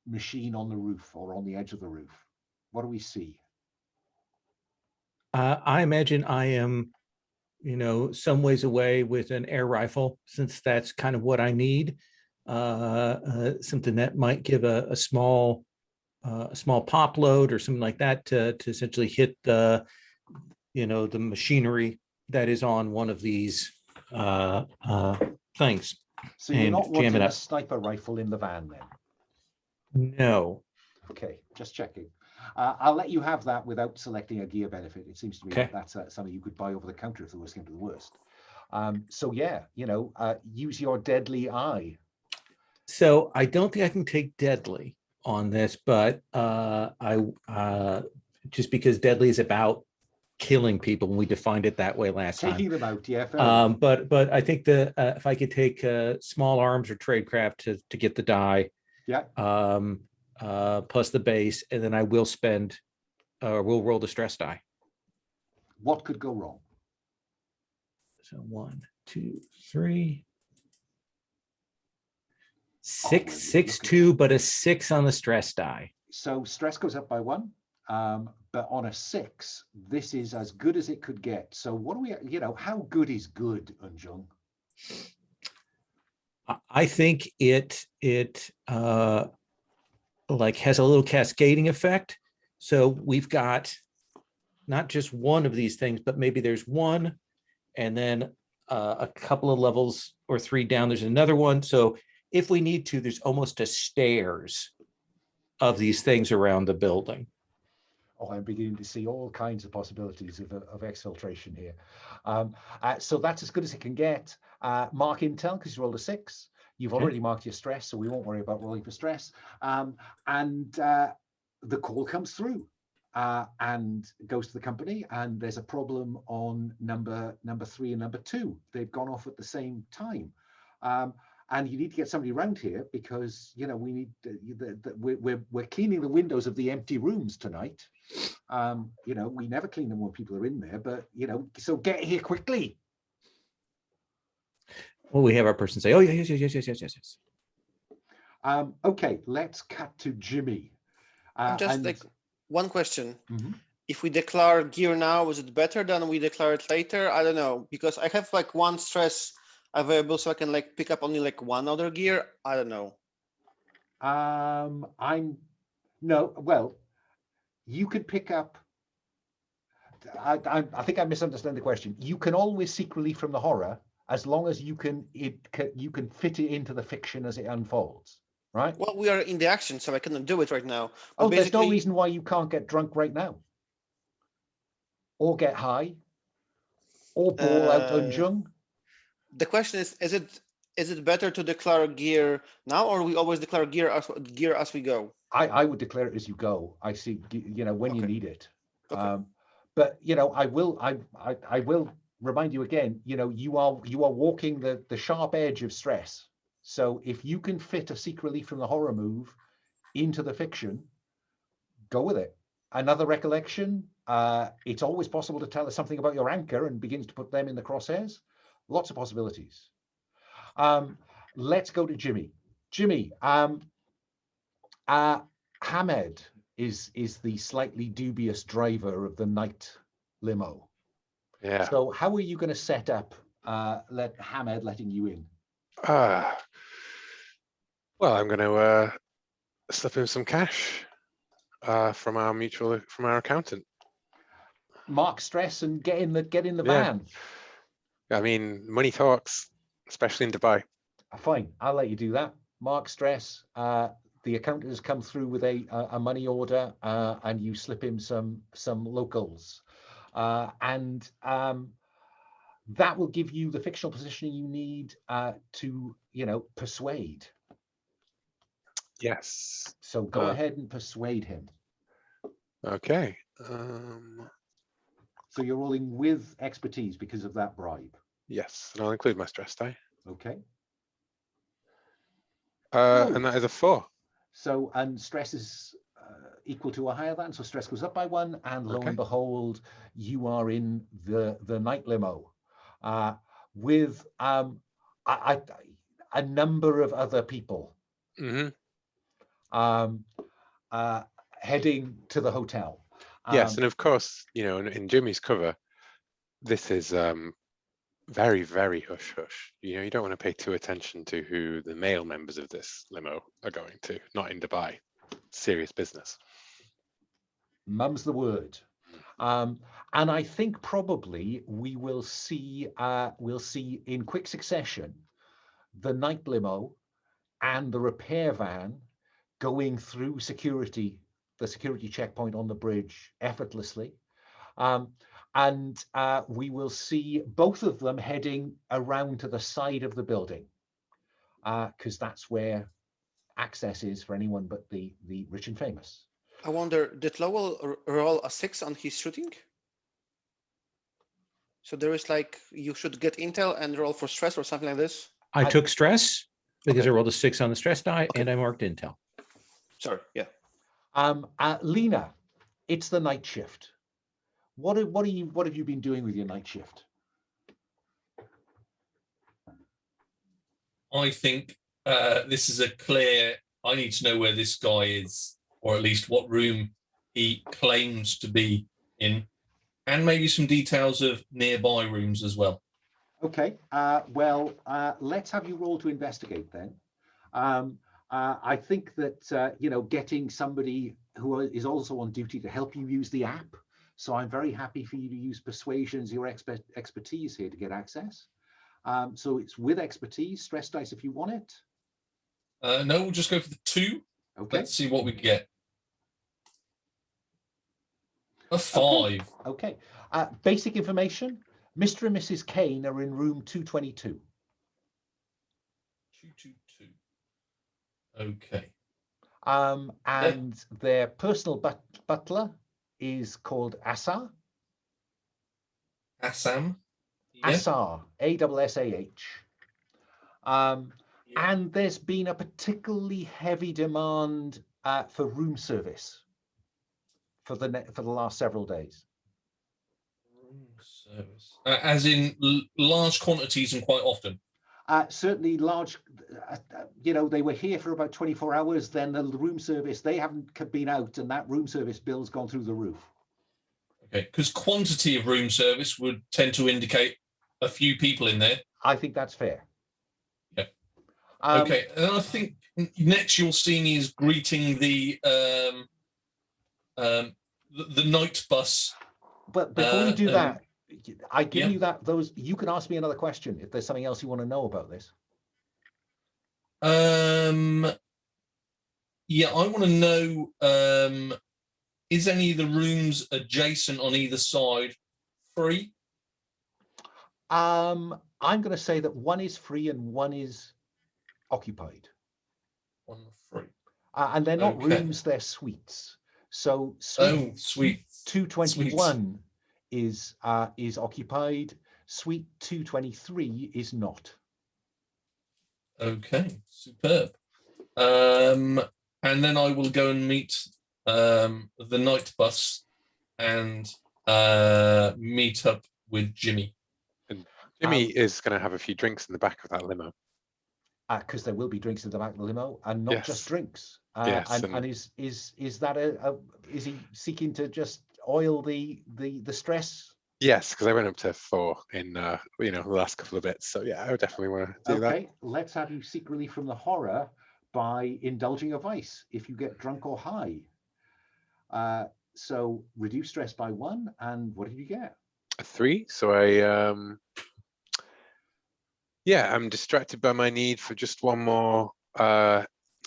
machine on the roof or on the edge of the roof? What do we see? I imagine I am, some ways away with an air rifle, since that's kind of what I need. Something that might give a small pop load or something like that to essentially hit the machinery that is on one of these things. So you're And not jam wanting it a up. sniper rifle in the van then? No. Okay, just checking. I'll let you have that without selecting a gear benefit. It seems to me Okay. that that's something you could buy over the counter if the worst came to the worst. So yeah, use your deadly eye. So I don't think I can take deadly on this, but I just because deadly is about killing people, and we defined it that way last Taking time. them out, yeah, fair enough. But I think if I could take small arms or tradecraft to get the die, Yeah, plus the base, and then I will spend, we'll roll the stress die. what could go wrong? So 1, 2, 3. Oh, 6, well, 6, look at 2, but a 6 on the stress die. So stress goes up by 1, but on a 6, this is as good as it could get. So what do we, how good is good, Eun-Jung? I think it like has a little cascading effect. So we've got not just one of these things, but maybe there's one, and then a couple of levels or 3 down, there's another one. So if we need to, there's almost a stairs of these things around the building. Oh, I'm beginning to see all kinds of possibilities of exfiltration here. So that's as good as it can get. Mark intel, because you rolled a 6. You've Okay. already marked your stress, so we won't worry about rolling for stress. And the call comes through and goes to the company, and there's a problem on number 3 and number 2. They've gone off at the same time. And you need to get somebody around here because we need we're cleaning the windows of the empty rooms tonight. We never clean them when people are in there, but so get here quickly. Well, we have our person say, "Oh yeah, yes." Okay, let's cut to Jimmy. Just like one question. Mhm. If we declare gear now, is it better than we declare it later? I don't know, because I have like 1 stress available, so I can like pick up only like 1 other gear. I don't know. You could pick up. I think I misunderstand the question. You can always seek relief from the horror as long as you can fit it into the fiction as it unfolds, right? Well, we are in the action, so I cannot do it right now. But there's no reason why you can't get drunk right now, or get high, or ball out Eun-Jung. The question is it better to declare gear now, or we always declare gear as we go? I would declare it as you go. I see, when you need it. Okay. But I will remind you again. You are walking the sharp edge of stress. So if you can fit a seek relief from the horror move into the fiction, go with it. Another recollection. It's always possible to tell us something about your anchor and begins to put them in the crosshairs. Lots of possibilities. Let's go to Jimmy. Jimmy, Hamed is the slightly dubious driver of the Night Limo. Yeah. So how are you going to set up Hamed letting you in? Well, I'm going to slip him some cash from our accountant. Mark stress and get in the van. I mean, money talks, especially in Dubai. Fine, I'll let you do that. Mark stress. The accountant has come through with a money order, and you slip him some locals, and that will give you the fictional positioning you need to persuade. Yes. So go ahead and persuade him. Okay. So you're rolling with expertise because of that bribe. Yes, and I'll include my stress die. Okay. And that is a 4. So, and stress is equal to or higher than, so stress goes up by 1, and lo and behold, you are in the Night Limo with a number of other people heading to the hotel. Yes, and of course, in Jimmy's cover, this is very, very hush hush. You don't want to pay too attention to who the male members of this limo are going to. Not in Dubai. Serious business. Mum's the word. And I think probably we'll see in quick succession the night limo and the repair van going through the security checkpoint on the bridge effortlessly. And we will see both of them heading around to the side of the building, because that's where access is for anyone but the rich and famous. I wonder, did Lowell roll a 6 on his shooting? So there is like, you should get intel and roll for stress or something like this? I took stress because Okay. I rolled a 6 on the stress die, and I marked intel. Sorry, yeah. Lena, it's the night shift. What have you been doing with your night shift? I think this is a clear, I need to know where this guy is, or at least what room he claims to be in, and maybe some details of nearby rooms as well. Okay, well, let's have you roll to investigate then. I think that, getting somebody who is also on duty to help you use the app. So I'm very happy for you to use persuasions, your expertise here to get access. So it's with expertise, stress dice if you want it. No, we'll just go for the 2. Okay. Let's see what we get. A 5. Okay. Basic information. Mr. and Mrs. Kane are in room 222. 222. Okay. And their personal butler is called Assar. Assam. Yeah. Assar, A-S-S-A-H. And there's been a particularly heavy demand for room service for the last several days. Room service. As in large quantities and quite often. Certainly large, they were here for about 24 hours, then the room service, they haven't been out, and that room service bill's gone through the roof. Okay, because quantity of room service would tend to indicate a few people in there. I think that's fair. Yeah. Okay, and I think next you'll see me is greeting the night bus. But before you do that, I give yeah. you you can ask me another question if there's something else you want to know about this. Yeah, I want to know, is any of the rooms adjacent on either side free? I'm going to say that one is free and one is occupied. One free. And they're not rooms, they're suites. So suite 221 is occupied. Suite 223 is not. Okay, superb. And then I will go and meet the night bus and meet up with Jimmy. And Jimmy is going to have a few drinks in the back of that limo. Because there will be drinks in the back of the limo, and not just drinks. Yes, and is that is he seeking to just oil the stress? Yes, because I went up to 4 in the last couple of bits. So yeah, I would definitely want to do that. Okay, let's have you seek relief from the horror by indulging a vice if you get drunk or high. So reduce stress by 1, and what did you get? A 3. So I'm distracted by my need for just one more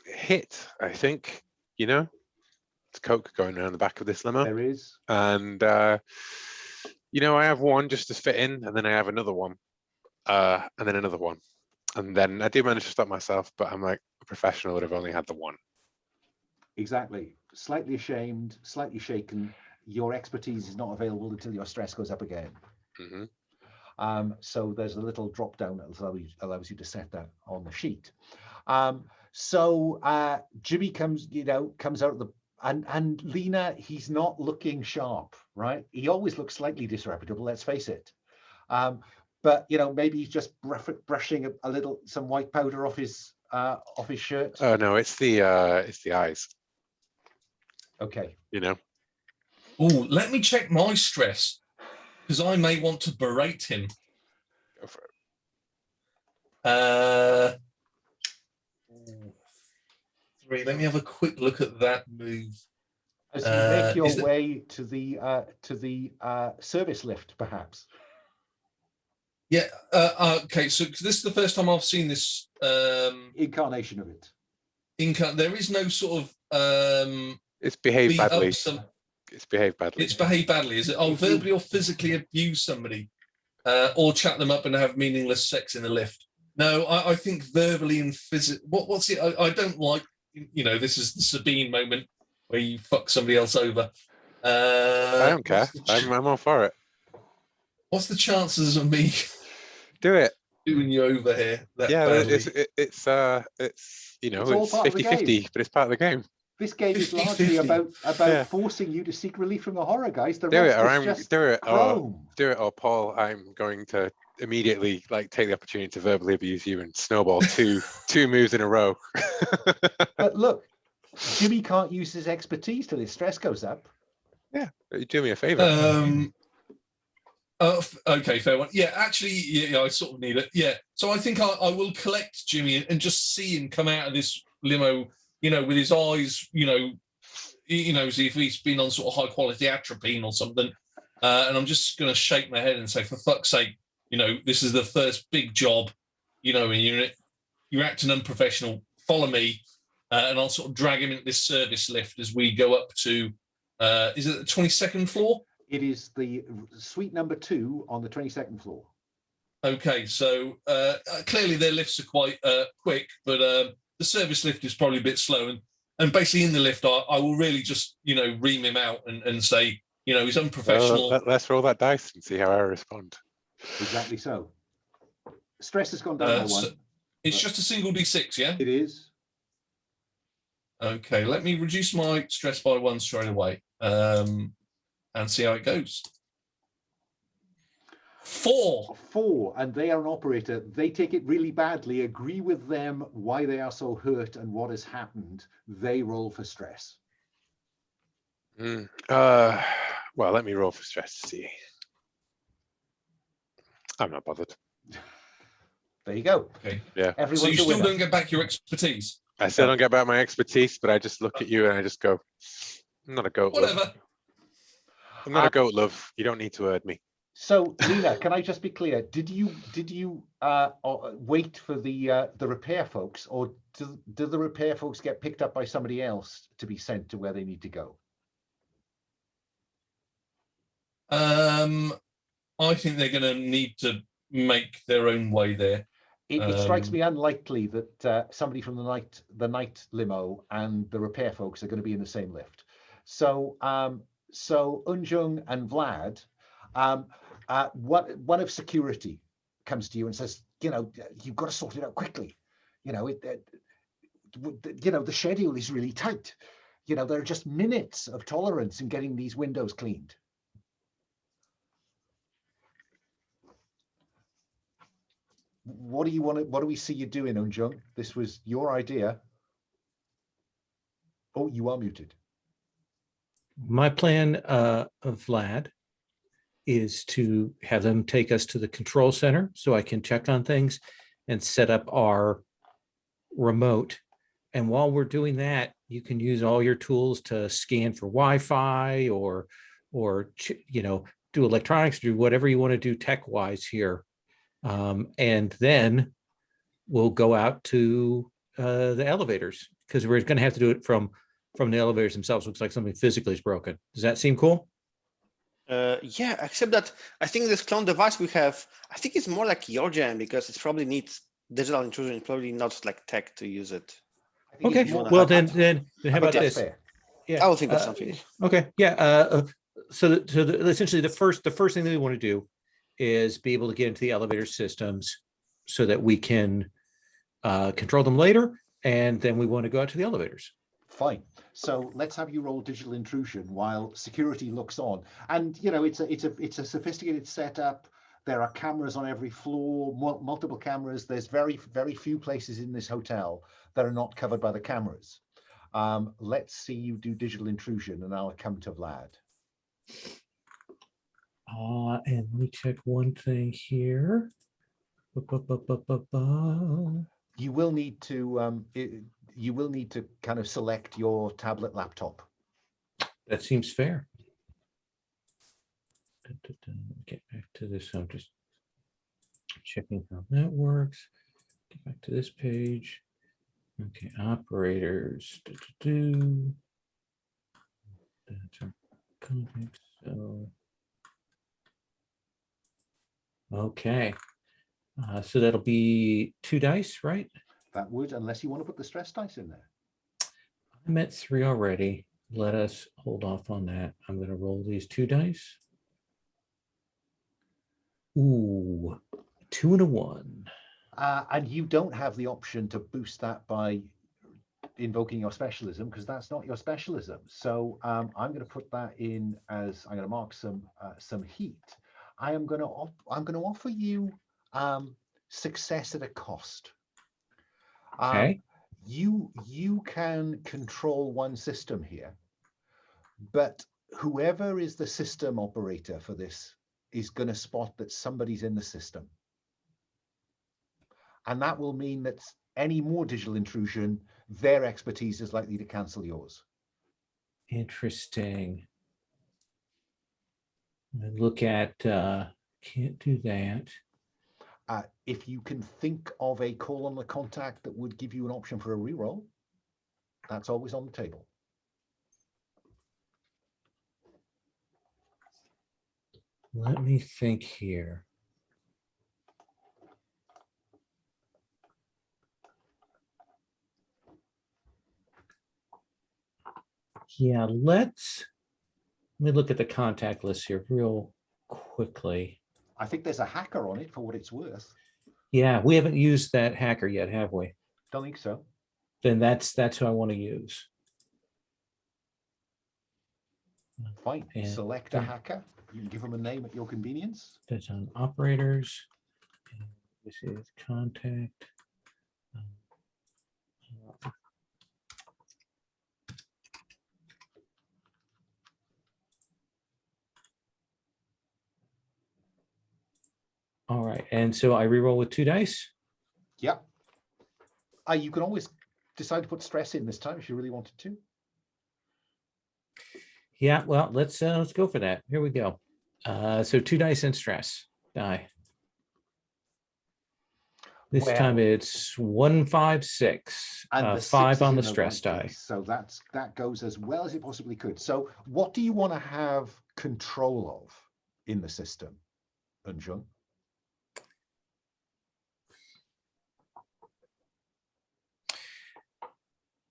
hit, I think. It's coke going around the back of this limo. There is. And I have one just to fit in, and then I have another one, and then another one. And then I do manage to stop myself, but I'm like, a professional would have only had the one. Exactly. Slightly ashamed, slightly shaken. Your expertise is not available until your stress goes up again. Mm-hmm. So there's a little drop down that allows you to set that on the sheet. So Jimmy comes out of the and Lena, he's not looking sharp, right? He always looks slightly disreputable, let's face it. But maybe he's just brushing some white powder off his shirt. Oh no, it's the eyes. Okay. Oh, let me check my stress, because I may want to berate him. Go for it. 3. Let me have a quick look at that move. As you make your Is there- way to the service lift, perhaps. Yeah. Okay. So this is the first time I've seen this Incarnation of it. There is no sort of It's behaved beat up badly. some. It's behaved badly. It's behaved badly. Is it? Oh, If you- verbally or physically abuse somebody, or chat them up and have meaningless sex in the lift. No, I think verbally and physically. What's it? I don't like. This is the Sabine moment where you fuck somebody else over. I don't care. I'm all for it. What's the chances of me Do it. doing you over here that Yeah, badly? it's all it's part of the 50-50, game. but it's part of the game. This game is 50-50. largely about Yeah. forcing you to seek relief from the horror, guys. The Do it, rest or is I'm just do it, chrome. or Paul. I'm going to immediately take the opportunity to verbally abuse you and snowball two moves in a row. But look, Jimmy can't use his expertise till his stress goes up. Yeah, you do me a favor. Okay, fair one. Yeah, actually, yeah, I sort of need it. Yeah, so I think I will collect Jimmy and just see him come out of this limo, with his eyes, as if he's been on sort of high quality atropine or something. And I'm just going to shake my head and say, for fuck's sake, this is the first big job, and you're acting unprofessional. Follow me, and I'll sort of drag him into this service lift as we go up to. Is it the 22nd floor? It is the suite number 2 on the 22nd floor. Okay, so clearly their lifts are quite quick, but the service lift is probably a bit slow. And basically in the lift, I will really just, ream him out and say, he's unprofessional. Let's roll that dice and see how I respond. Exactly so. Stress has gone down by 1. So it's just a single D6, yeah? It is. Okay, let me reduce my stress by 1 straight away and see how it goes. 4. And they are an operator. They take it really badly. Agree with them why they are so hurt and what has happened. They roll for stress. Well, let me roll for stress to see. I'm not bothered. There you go. Okay. Yeah. Everyone's So you a still winner. don't get back your expertise? I still don't get back my expertise, but I just look at you and I just go, I'm not a goat. Whatever. Love. I'm not a goat, love. You don't need to hurt me. So, Lena, can I just be clear? Did you wait for the repair folks, or do the repair folks get picked up by somebody else to be sent to where they need to go? I think they're going to need to make their own way there. It strikes me unlikely that somebody from the night limo and the repair folks are going to be in the same lift. So, Eun-Jung and Vlad, one of security comes to you and says, you've got to sort it out quickly. The schedule is really tight. There are just minutes of tolerance in getting these windows cleaned. What do we see you doing, Eun-Jung? This was your idea. Oh, you are muted. My plan, Vlad, is to have them take us to the control center so I can check on things and set up our remote. And while we're doing that, you can use all your tools to scan for Wi-Fi or do electronics, do whatever you want to do tech-wise here. And then we'll go out to the elevators, because we're going to have to do it from the elevators themselves. Looks like something physically is broken. Does that seem cool? Yeah, except that I think this clone device we have, I think it's more like your jam, because it probably needs digital intrusion. It's probably not like tech to use it. Okay. Well, then how about this? Fair. Yeah, I will think of something. Okay. Yeah. Essentially, the first thing that we want to do is be able to get into the elevator systems so that we can control them later, and then we want to go out to the elevators. Fine. So let's have you roll digital intrusion while security looks on. And it's a sophisticated setup. There are cameras on every floor, multiple cameras. There's very, very few places in this hotel that are not covered by the cameras. Let's see you do digital intrusion, and I'll come to Vlad. And let me check one thing here. You will need to kind of select your tablet laptop. That seems fair. Get back to this. I'm just checking how that works. Get back to this page. Okay, operators. That's our context. So, okay. So that'll be 2 dice, right? That would, unless you want to put the stress dice in there. I'm at 3 already. Let us hold off on that. I'm going to roll these 2 dice. Ooh, 2 and a 1. And you don't have the option to boost that by invoking your specialism, because that's not your specialism. So I'm going to put that in as I'm going to mark some heat. I'm going to offer you success at a cost. Okay. You can control one system here, but whoever is the system operator for this is going to spot that somebody's in the system. And that will mean that any more digital intrusion, their expertise is likely to cancel yours. Interesting. Look at, can't do that. If you can think of a call on the contact that would give you an option for a reroll, that's always on the table. Let me think here. Yeah, let me look at the contact list here real quickly. I think there's a hacker on it for what it's worth. Yeah, we haven't used that hacker yet, have we? Don't think so. Then that's who I want to use. Fine. And select a hacker. You can give them a name at your convenience. That's on operators. This is contact. All right, and so I reroll with 2 dice. Yeah. You can always decide to put stress in this time if you really wanted to. Yeah, well, let's go for that. Here we go. So 2 dice and stress die. This time it's 1, 5, 6. And the 5 on the right stress die. place. So that goes as well as it possibly could. So what do you want to have control of in the system, Eun-Jung?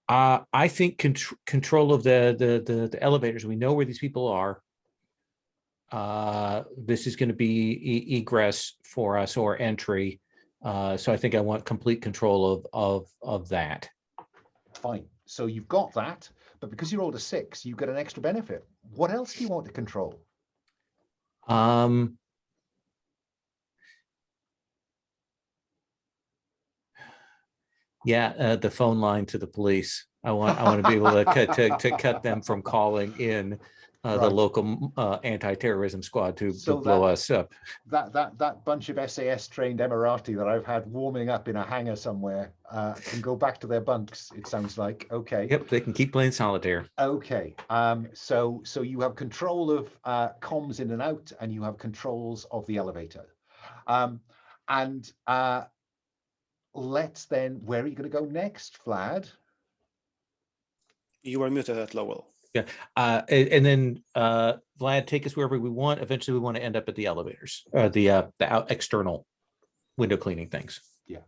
I think control of the elevators. We know where these people are. This is going to be egress for us or entry. So I think I want complete control of that. Fine. So you've got that, but because you rolled a 6, you get an extra benefit. What else do you want to control? Yeah, the phone line to the police. I want to be able to cut them from calling in the local anti-terrorism squad to blow us up. That bunch of SAS trained Emirati that I've had warming up in a hangar somewhere can go back to their bunks. It sounds like. Okay. Yep, they can keep playing solitaire. Okay. So you have control of comms in and out, and you have controls of the elevator. Let's then. Where are you going to go next, Vlad? You are muted at Lowell. Yeah, and then Vlad, take us wherever we want. Eventually, we want to end up at the elevators, the external window cleaning things. Yeah.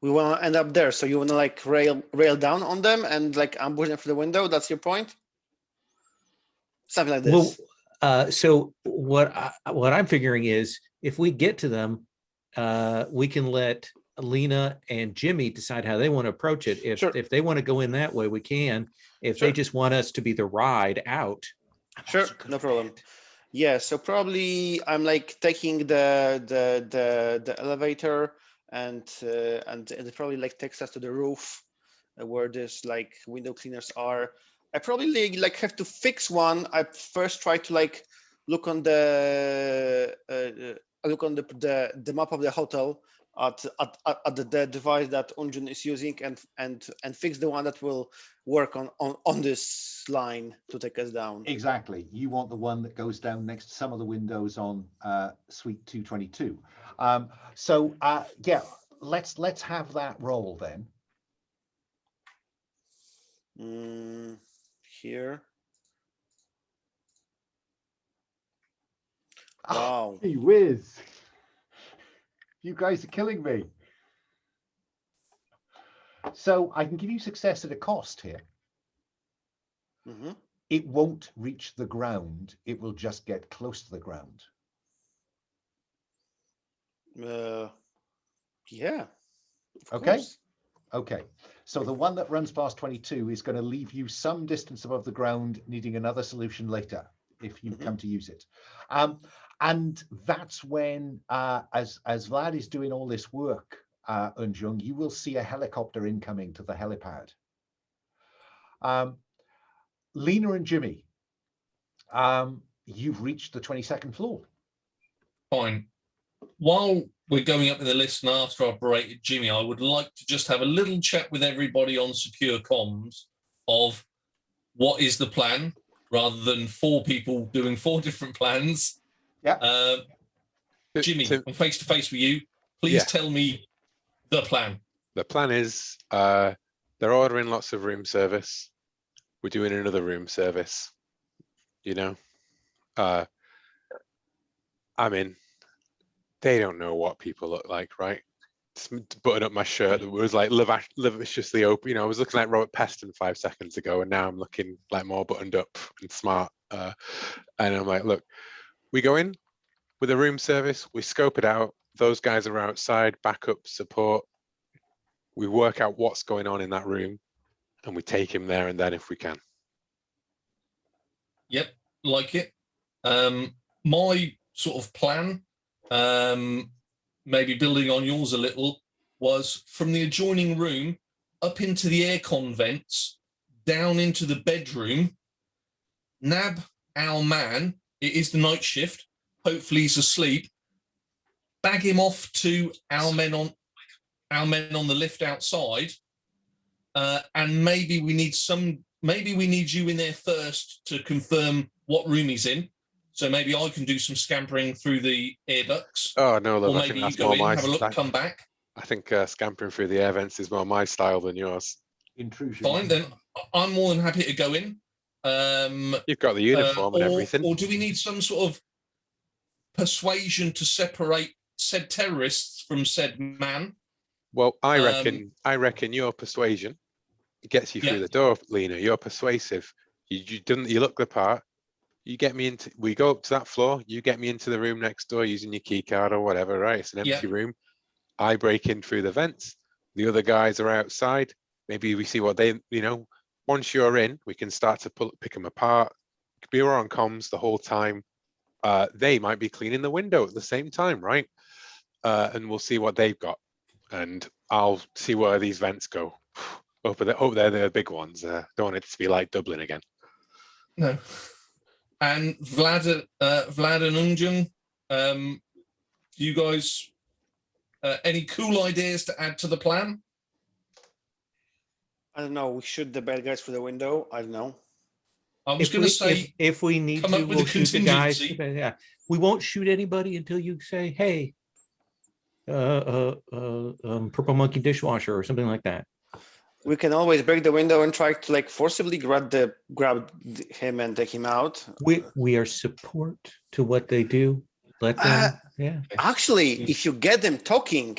We want to end up there, so you want to like rail down on them and like ambush them through the window. That's your point. Something like this. Well, so what I'm figuring is if we get to them, we can let Lena and Jimmy decide how they want to approach it. If they want to go in that way, we can. If they just want us to be the ride out, sure, no problem. Yeah, so probably I'm like taking the elevator and it probably like takes us to the roof where this like window cleaners are. I probably like have to fix one. I first try to like look on the map of the hotel at the device that Eun-Jung is using and fix the one that will work on this line to take us down. Exactly. You want the one that goes down next to some of the windows on Suite 222. Yeah, let's have that roll then. Here. Oh, Wow. gee whiz. You guys are killing me. So I can give you success at a cost here. Mm-hmm. It won't reach the ground. It will just get close to the ground. Yeah. Of Okay. course. Okay. So the one that runs past 22 is going to leave you some distance above the ground, needing another solution later if you come to use it. And that's when, as Vlad is doing all this work, Eun-Jung, you will see a helicopter incoming to the helipad. Lena and Jimmy, you've reached the 22nd floor. Fine. While we're going up in the list and after I've berated Jimmy, I would like to just have a little chat with everybody on secure comms of what is the plan, rather than 4 people doing 4 different plans. Yeah. Jimmy, I'm face to face with you. Please tell me the plan. The plan is they're ordering lots of room service. We're doing another room service. You know, I mean, they don't know what people look like, right? Just button up my shirt that was like lavishiously open. You know, I was looking like Robert Peston 5 seconds ago, and now I'm looking like more buttoned up and smart. And I'm like, look, we go in with a room service, we scope it out. Those guys are outside, backup, support. We work out what's going on in that room, and we take him there and then if we can. Yep, like it. My sort of plan, maybe building on yours a little, was from the adjoining room up into the aircon vents, down into the bedroom, nab our man. It is the night shift. Hopefully he's asleep. Bag him off to our men on the lift outside, and maybe we need you in there first to confirm what room he's in. So maybe I can do some scampering through the air ducts. Oh no, look, or I maybe think you that's go more in, my have a look, style. come back. I think scampering through the air vents is more my style than yours. Intrusion. Fine, then I'm more than happy to go in. You've got the uniform and everything. Or do we need some sort of persuasion to separate said terrorists from said man? Well, I reckon your persuasion gets you through the door, Lena. You're persuasive. You look the part. You get me into. We go up to that floor. You get me into the room next door using your key card or whatever. Right? It's an empty room. I break in through the vents. The other guys are outside. Maybe we see what they. Once you're in, we can start to pick them apart. We were on comms the whole time. They might be cleaning the window at the same time, right? And we'll see what they've got. And I'll see where these vents go. Over there, they're the big ones. Don't want it to be like Dublin again. No. And Vlad and Eun-Jung, you guys, any cool ideas to add to the plan? I don't know. We shoot the bad guys through the window. I don't know. I was going to say, if we need come to, up with we'll a shoot the guys. contingency. Yeah, we won't shoot anybody until you say, "Hey, purple monkey dishwasher" or something like that. We can always break the window and try to forcibly grab him and take him out. We are support to what they do. Let them. Actually, if you get them talking,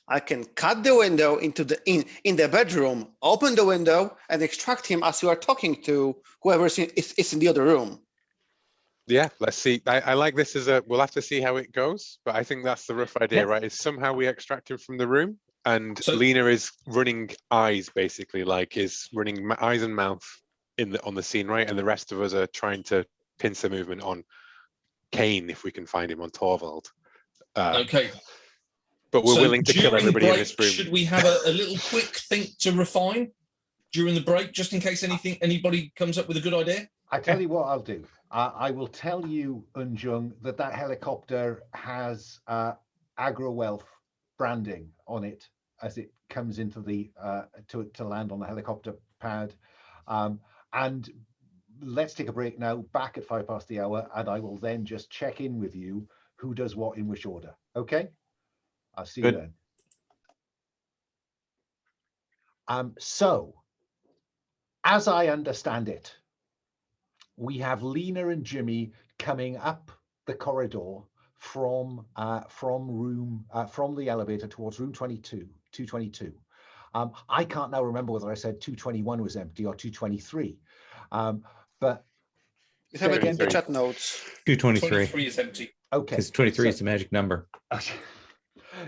I can cut the window into in the bedroom, open the window, and extract him as you are talking to whoever is in the other room. Yeah, let's see. I like this we'll have to see how it goes, but I think that's the rough idea, right? Is somehow we extract him from the room, and Lena is running eyes, basically, is running eyes and mouth on the scene, right? And the rest of us are trying to pincer movement on Kane if we can find him, on Torvald. Okay. But we're willing to kill everybody in this room. Should we have a little quick think to refine during the break, just in case anybody comes up with a good idea? I tell you what I'll do. I will tell you, Eun-Jung, that helicopter has agro wealth branding on it as it comes into the to land on the helicopter pad. And let's take a break now, back at 5 past the hour, and I will then just check in with you who does what in which order. Okay, I'll see Good. you then. So as I understand it, we have Lena and Jimmy coming up the corridor from the elevator towards room 222. I can't now remember whether I said 221 was empty or 223. But You have it in the 23. chat notes. 223. 23 is empty. okay, Because 23 is so- the magic number.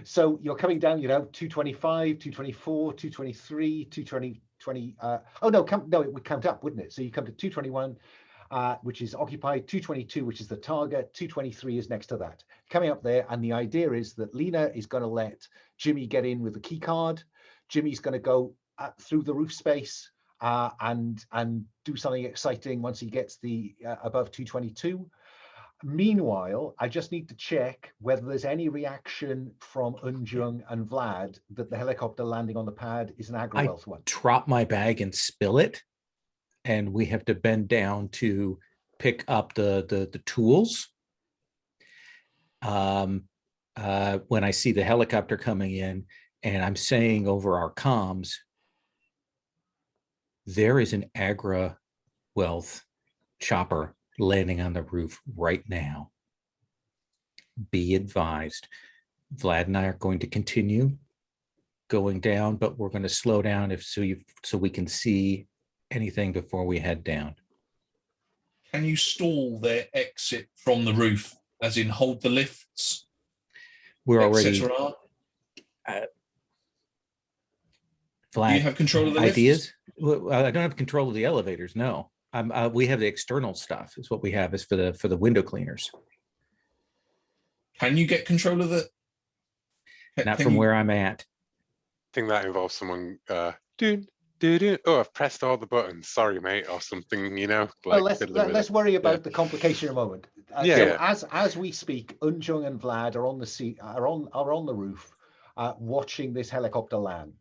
So you're coming down, 225, 224, 223, 220. Oh no, it would count up, wouldn't it? So you come to 221, which is occupied, 222, which is the target, 223 is next to that. Coming up there, and the idea is that Lena is going to let Jimmy get in with the key card. Jimmy's going to go through the roof space and do something exciting once he gets the above 222. Meanwhile, I just need to check whether there's any reaction from Eun-Jung and Vlad that the helicopter landing on the pad is an Agri-Wealth one. Drop my bag and spill it, and we have to bend down to pick up the tools. When I see the helicopter coming in, and I'm saying over our comms, there is an Agri-Wealth chopper landing on the roof right now. Be advised. Vlad and I are going to continue going down, but we're going to slow down so we can see anything before we head down. Can you stall their exit from the roof, as in hold the lifts? We're already etc.? Vlad. Do you have control of the ideas? lifts? Well, I don't have control of the elevators. No, we have the external stuff. Is what we have is for the window cleaners. Can you get control of the? Not from where I'm at. I think that involves someone oh, I've pressed all the buttons, sorry mate, or something, Well, like let's worry about the complication in a moment. Yeah. So as we speak, Eun-Jung and Vlad are on the seat, are on the roof, watching this helicopter land,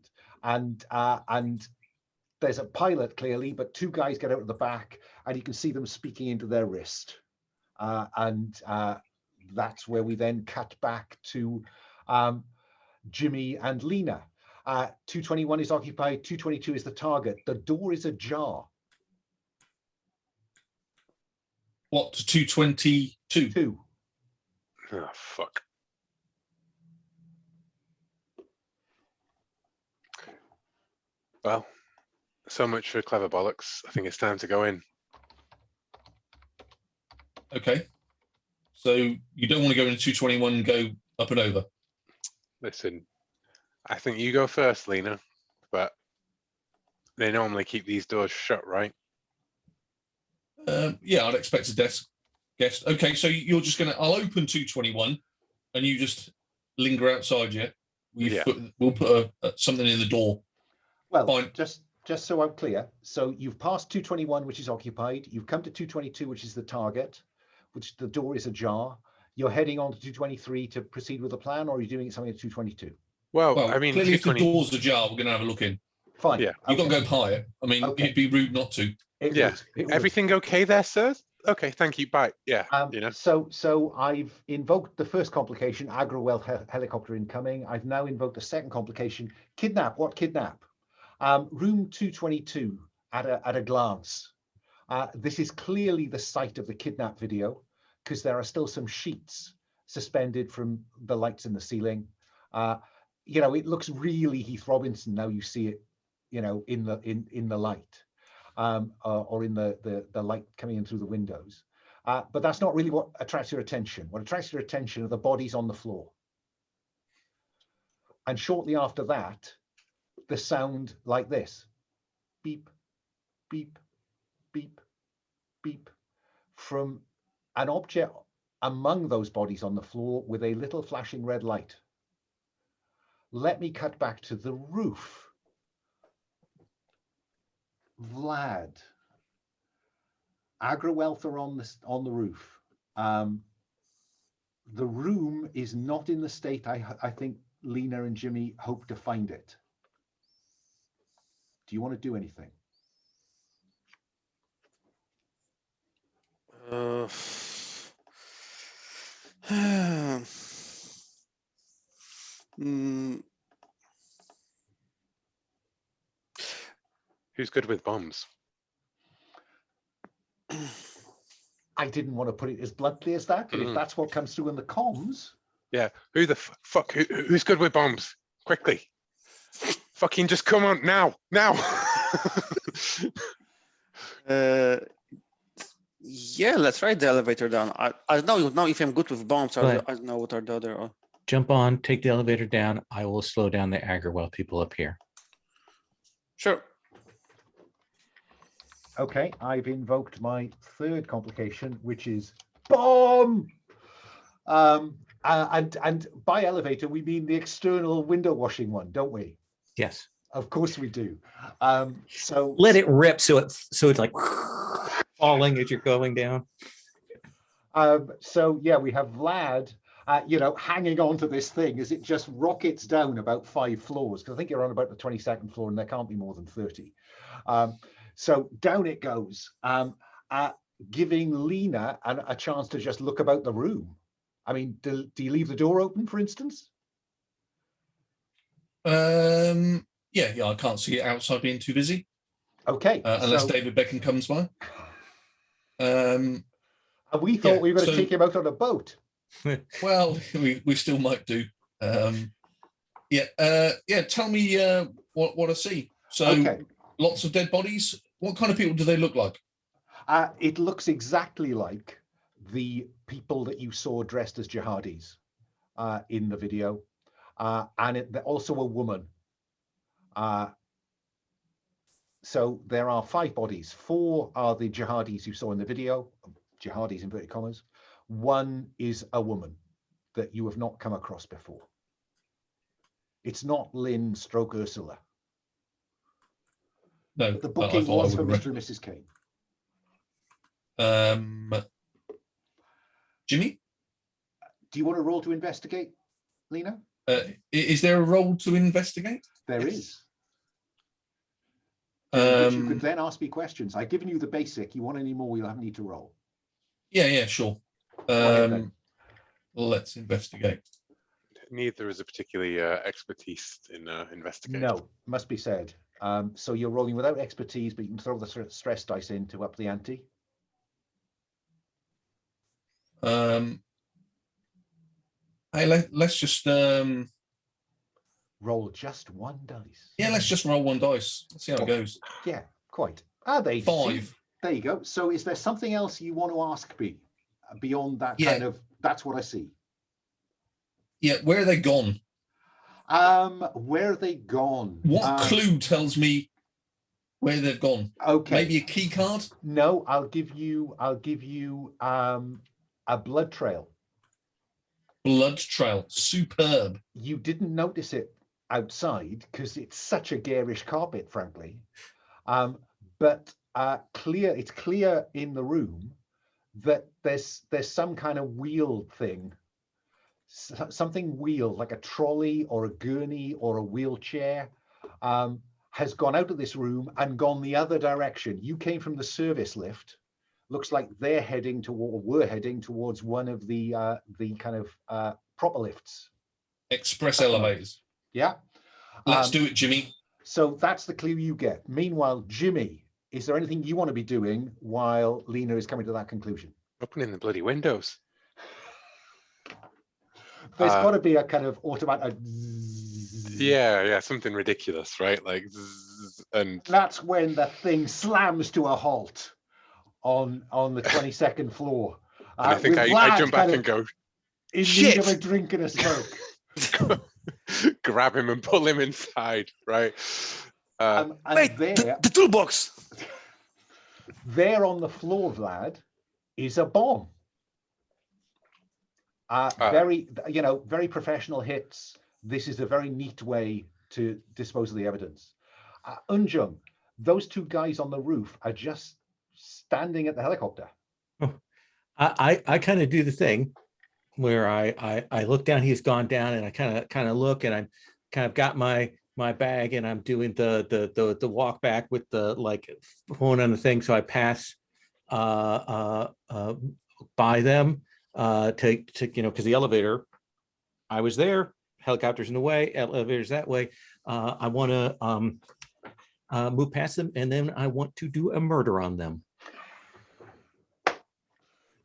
and there's a pilot clearly, but two guys get out of the back, and you can see them speaking into their wrist, and that's where we then cut back to Jimmy and Lena. 221 is occupied, 222 is the target. The door is ajar. What, to 222? 2. Oh, fuck. Well, so much for clever bollocks. I think it's time to go in. Okay. So you don't want to go into 221 and go up and over? Listen, I think you go first, Lena, but they normally keep these doors shut, right? Yeah, I'd expect a guest. Okay, so you're just going to, I'll open 221 and you just linger outside, yeah? We'll put something in the door. Well, fine. Just so I'm clear, so you've passed 221, which is occupied. You've come to 222, which is the target, which the door is ajar. You're heading on to 223 to proceed with the plan, or are you doing something at 222? Well, I mean, clearly if the door's ajar, we're going to have a look in. Fine. Yeah. You've got to go higher. I mean, it'd be rude not to. It Yeah. would. Everything okay there, sir? Okay, thank you. Bye. Yeah. So I've invoked the first complication, Agri-Wealth helicopter incoming. I've now invoked a second complication, kidnap. What kidnap? Room 222 at a glance. This is clearly the site of the kidnap video because there are still some sheets suspended from the lights in the ceiling. It looks really Heath Robinson now you see it, in the light, or in the light coming in through the windows. But that's not really what attracts your attention. What attracts your attention are the bodies on the floor. And shortly after that, the sound like this: beep, beep, beep, beep, from an object among those bodies on the floor with a little flashing red light. Let me cut back to the roof. Vlad, Agri-Wealth are on the roof. The room is not in the state I think Lena and Jimmy hope to find it? Do you want to do anything? Who's good with bombs? I didn't want to put it as bluntly as that, but if that's what comes through in the comms. Yeah, who the fuck? Who's good with bombs? Quickly. Fucking just come on now. Yeah, let's write the elevator down. I don't know now if I'm good with bombs. I don't know what are the other. Jump on, take the elevator down. I will slow down the aggro while people appear. Sure. Okay, I've invoked my third complication, which is bomb. And by elevator we mean the external window washing one, don't we? Yes. Of course we do. So let it rip so it's like falling as you're going down. So yeah, we have Vlad, hanging on to this thing as it just rockets down about 5 floors, because I think you're on about the 22nd floor and there can't be more than 30. So down it goes, giving Lena a chance to just look about the room. I mean, do you leave the door open, for instance? Yeah, I can't see it outside being too busy. Okay. Unless David Beckham comes by. And we thought we were going to take him out on a boat. Well, we still might do. Tell me what I see. So lots of dead bodies. What kind of people do they look like? It looks exactly like the people that you saw dressed as jihadis in the video. And also a woman. So there are 5 bodies. 4 are the jihadis you saw in the video, jihadis in inverted commas. 1 is a woman that you have not come across before. It's not Lynn stroke Ursula. No, but the booking was for Mr. and Mrs. Kane. Jimmy? Do you want a roll to investigate, Lena? Is there a role to investigate? There is. Which you could then ask me questions. I've given you the basic. You want any more, you'll need to roll. Yeah, sure. Let's investigate. Neither is a particularly expertise in investigating. No, must be said. So you're rolling without expertise, but you can throw the stress dice in to up the ante. Hey, let's just roll just 1 dice. Yeah, let's just roll 1 dice. Let's see how it goes. Yeah, quite. They 5. There you go. So is there something else you want to ask me beyond that kind of, that's what I see? Yeah, where are they gone? Where are they gone? What clue tells me where they've gone? Okay. Maybe a key card? No, I'll give you a blood trail. Blood trail, superb. You didn't notice it outside because it's such a garish carpet, frankly. But it's clear in the room that there's some kind of wheel thing, something wheeled like a trolley or a gurney or a wheelchair, has gone out of this room and gone the other direction. You came from the service lift. Looks like they're were heading towards one of the kind of proper lifts. Express elevators. Yeah. Let's do it, Jimmy. So that's the clue you get. Meanwhile, Jimmy, is there anything you want to be doing while Lena is coming to that conclusion? Opening the bloody windows. There's got to be a kind of automatic. Yeah, something ridiculous, right? Like, and that's when the thing slams to a halt on the 22nd floor. I think I jump back and go, in shit! Need of a drink and a smoke. Grab him and pull him inside, right? And wait, the toolbox. There on the floor, Vlad, is a bomb. Very professional hits. This is a very neat way to dispose of the evidence. Eun-Jung, those 2 guys on the roof are just standing at the helicopter. I kind of do the thing where I look down, he's gone down, and I kind of look, and I'm kind of got my bag, and I'm doing the walk back with the like phone on the thing. So I pass by them to because the elevator, I was there, helicopter's in the way, elevator's that way. I want to move past them, and then I want to do a murder on them.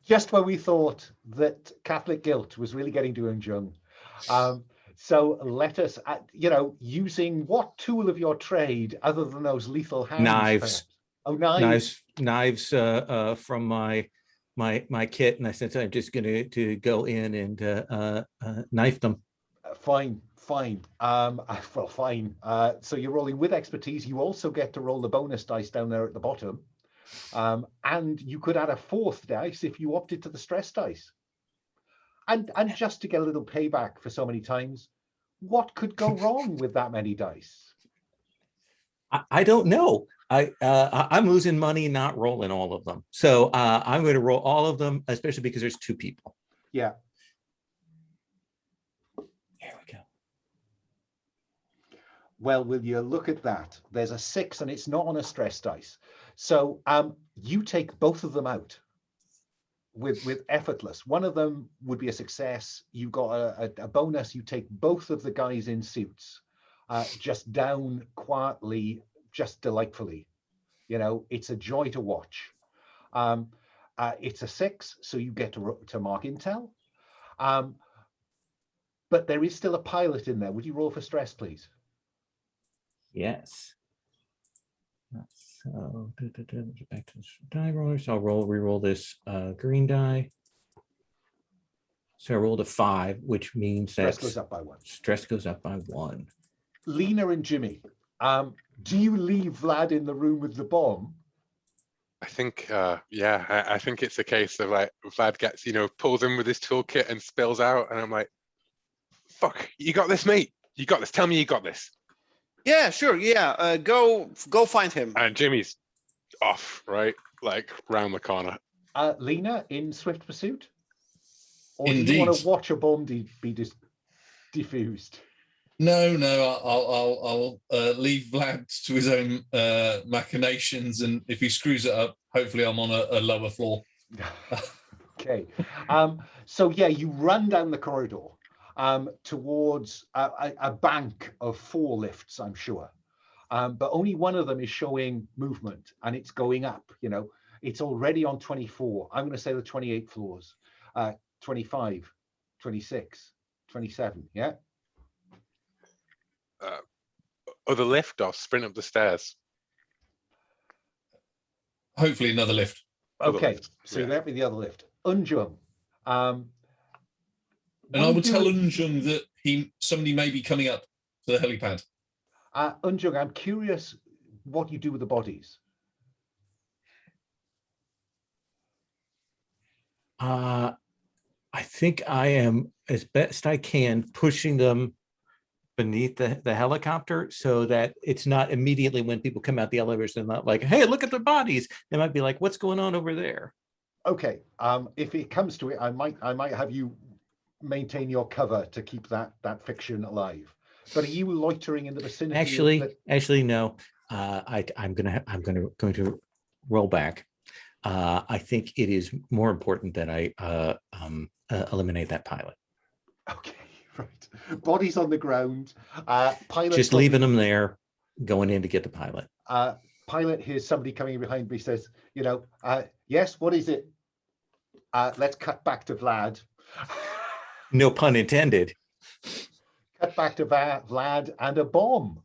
Just when we thought that Catholic guilt was really getting to Eun-Jung. So let us, using what tool of your trade other than those lethal hands? Knives. Perhaps? Oh, knives. Knives from my kit, and I said I'm just going to go in and knife them. Fine. Well, fine. So you're rolling with expertise. You also get to roll the bonus dice down there at the bottom. And you could add a fourth dice if you opted to the stress dice. And just to get a little payback for so many times, what could go wrong with that many dice? I don't know. I'm losing money not rolling all of them. So I'm going to roll all of them, especially because there's two people. Yeah. Here we go. Well, will you look at that? There's a 6 and it's not on a stress dice. So you take both of them out with effortless. One of them would be a success. You got a bonus. You take both of the guys in suits just down quietly, just delightfully. It's a joy to watch. It's a 6, so you get to mark intel. But there is still a pilot in there. Would you roll for stress, please? Yes. So back to the die roller. So I'll re-roll this green die. So I rolled a 5, which means that stress goes up by 1. Stress goes up by 1. Lena and Jimmy, do you leave Vlad in the room with the bomb? I think, I think it's a case of like Vlad gets, pulls in with his toolkit and spills out, and I'm like, "Fuck, you got this, mate. You got this. Tell me you got this." Yeah, sure. Yeah, go find him. And Jimmy's off, right, like round the corner. Lena in swift pursuit, or Indeed. do you want to watch a bomb be diffused? No, I'll leave Vlad to his own machinations, and if he screws it up, hopefully I'm on a lower floor. Okay. So yeah, you run down the corridor towards a bank of 4 lifts, I'm sure. But only one of them is showing movement, and it's going up. It's already on 24. I'm going to say the 28 floors, 25, 26, 27. Yeah. Other lift or sprint up the stairs? Hopefully another lift. Okay, lift. so Yeah. that be the other lift. Eun-Jung. And I will tell Eun-Jung that somebody may be coming up to the helipad. Eun-Jung, I'm curious what you do with the bodies. I think I am, as best I can, pushing them beneath the helicopter so that it's not immediately when people come out the elevators, they're not like, "Hey, look at the bodies." They might be like, "What's going on over there?" Okay. If it comes to it, I might have you maintain your cover to keep that fiction alive. But are you loitering in the vicinity? Actually, no. I'm going to roll back. I think it is more important that I eliminate that pilot. Okay, right. Bodies on the ground. Pilot just leaving them there, going in to get the pilot. Pilot hears somebody coming behind me, says, yes, what is it? Let's cut back to Vlad. No pun intended. Cut back to Vlad and a bomb.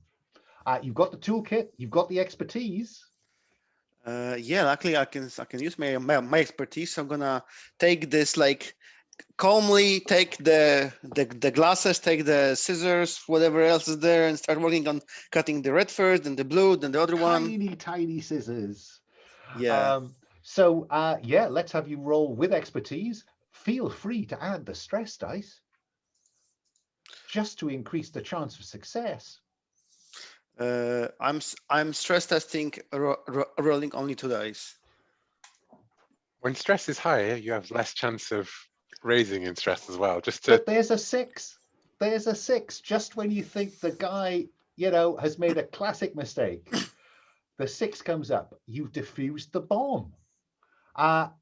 You've got the toolkit, you've got the expertise. Yeah, luckily I can use my expertise. I'm gonna take this calmly, take the glasses, take the scissors, whatever else is there, and start working on cutting the red first, and the blue, then the other one. Tiny scissors. Yeah. Yeah, let's have you roll with expertise. Feel free to add the stress dice just to increase the chance of success. I'm stress testing, rolling only 2 dice. When stress is higher, you have less chance of raising in stress as well, just to. But there's a 6. There's a 6. Just when you think the guy, has made a classic mistake, the 6 comes up. You've defused the bomb. But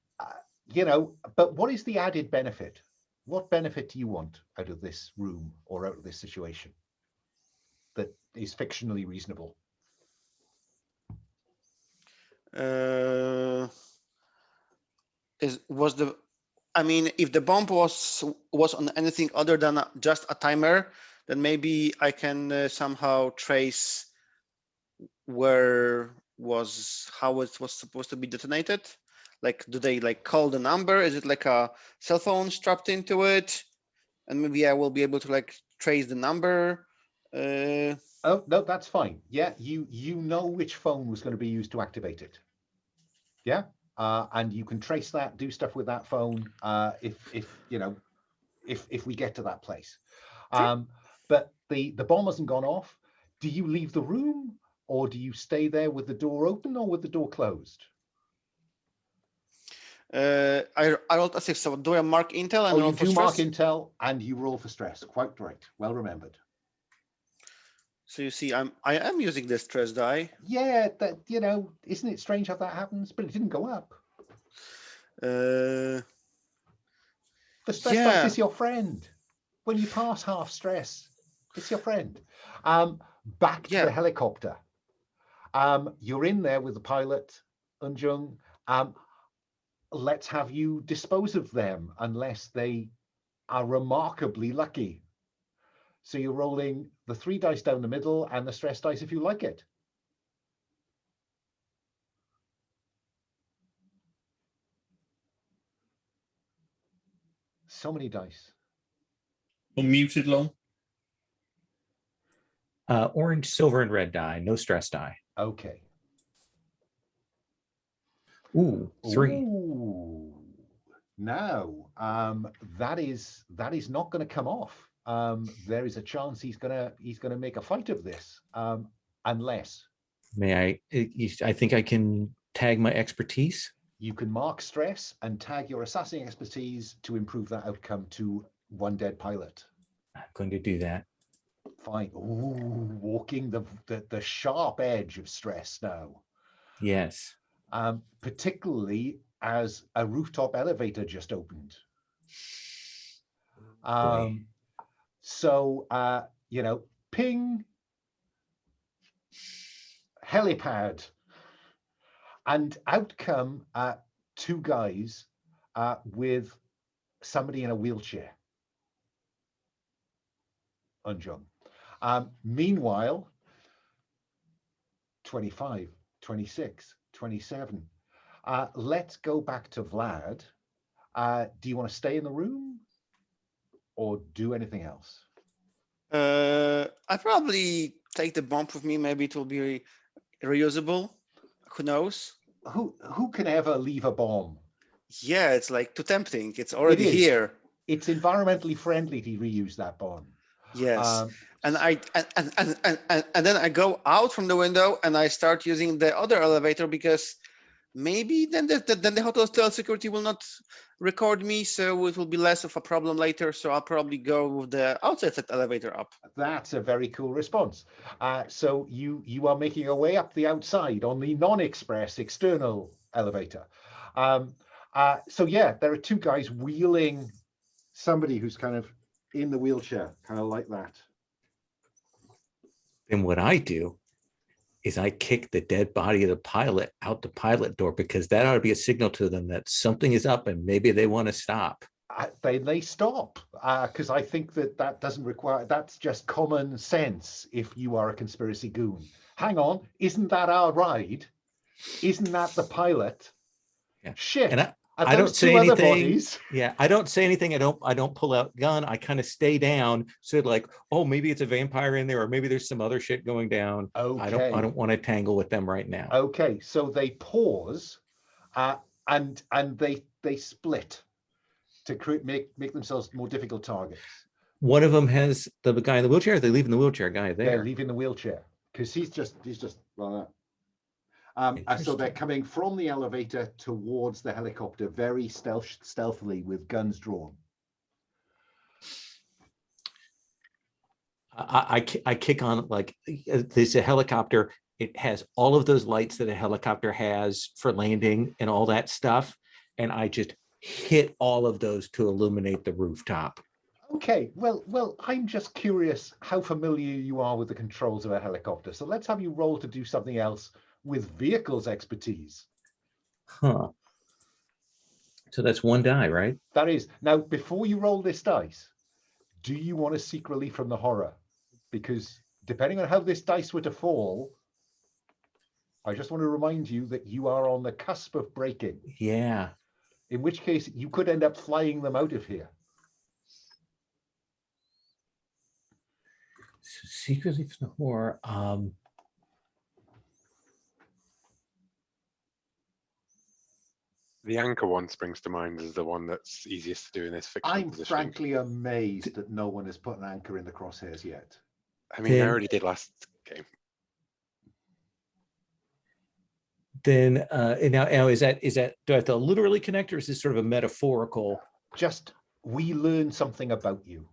what is the added benefit? What benefit do you want out of this room or out of this situation that is fictionally reasonable? If the bomb was on anything other than just a timer, then maybe I can somehow trace how it was supposed to be detonated. Like, do they call the number? Is it like a cell phone strapped into it? And maybe I will be able to trace the number. Oh, no, that's fine. Yeah, you know which phone was going to be used to activate it. Yeah, and you can trace that, do stuff with that phone if we get to that place. Sure. But the bomb hasn't gone off. Do you leave the room, or do you stay there with the door open or with the door closed? I rolled a 6, so do I mark intel and roll You for do stress? mark intel and you roll for stress. Quite right. Well remembered. So you see, I am using the stress die. Yeah, that isn't it strange how that happens? But it didn't go up. The stress dice is your friend. When you pass half stress, it's your friend. Back to the helicopter. You're in there with the pilot, Eun-Jung. Let's have you dispose of them unless they are remarkably lucky. So you're rolling the 3 dice down the middle and the stress dice if you like it. So many dice. Unmuted long. Orange, silver, and red die. No stress die. Okay. Ooh, 3. Ooh. Now, that is not going to come off. There is a chance he's gonna make a fight of this, unless. May I think I can tag my expertise. You can mark stress and tag your assassin expertise to improve that outcome to 1 dead pilot. I'm going to do that. Fine. Ooh, walking the sharp edge of stress now. Yes. Particularly as a rooftop elevator just opened. So, ping, helipad, and out come 2 guys with somebody in a wheelchair. Eun-Jung. Meanwhile, 25, 26, 27. Let's go back to Vlad. Do you want to stay in the room or do anything else? I probably take the bomb with me. Maybe it will be reusable. Who knows? Who can ever leave a bomb? Yeah, it's too tempting. It's already here. It's environmentally friendly to reuse that bomb. Yes. And then I go out from the window and I start using the other elevator because maybe then the hotel security will not record me, so it will be less of a problem later. So I'll probably go with the outside elevator up. That's a very cool response. So you are making your way up the outside on the non-express external elevator. So yeah, there are 2 guys wheeling somebody who's kind of in the wheelchair, kind of like that. Then what I do is I kick the dead body of the pilot out the pilot door, because that ought to be a signal to them that something is up and maybe they want to stop. They stop, because I think that doesn't require, that's just common sense if you are a conspiracy goon. Hang on, isn't that our ride? Isn't that the pilot? Yeah. Shit. And I don't say anything. Bodies? Yeah, I don't say anything. I don't pull out gun. I kind of stay down. So oh, maybe it's a vampire in there, or maybe there's some other shit going down. Okay. I don't want to tangle with them right now. Okay, so they pause, and they split to make themselves more difficult targets. One of them has the guy in the wheelchair. They're leaving the wheelchair guy there. They're leaving the wheelchair because he's just like that. So they're coming from the elevator towards the helicopter very stealthily with guns drawn. I kick on like there's a helicopter. It has all of those lights that a helicopter has for landing and all that stuff, and I just hit all of those to illuminate the rooftop. Okay, well, I'm just curious how familiar you are with the controls of a helicopter. So let's have you roll to do something else with vehicles expertise. Huh. So that's one die, right? That is. Now, before you roll this dice, do you want to seek relief from the horror? Because depending on how this dice were to fall, I just want to remind you that you are on the cusp of breaking. Yeah. In which case, you could end up flying them out of here. So secretly from the horror. The anchor one springs to mind as the one that's easiest to do in this fictional I'm positioning. frankly amazed that no one has put an anchor in the crosshairs yet. I mean, I Then- already did last game. Then and now is that do I have to literally connect, or is this sort of a metaphorical? Just, we learn something about you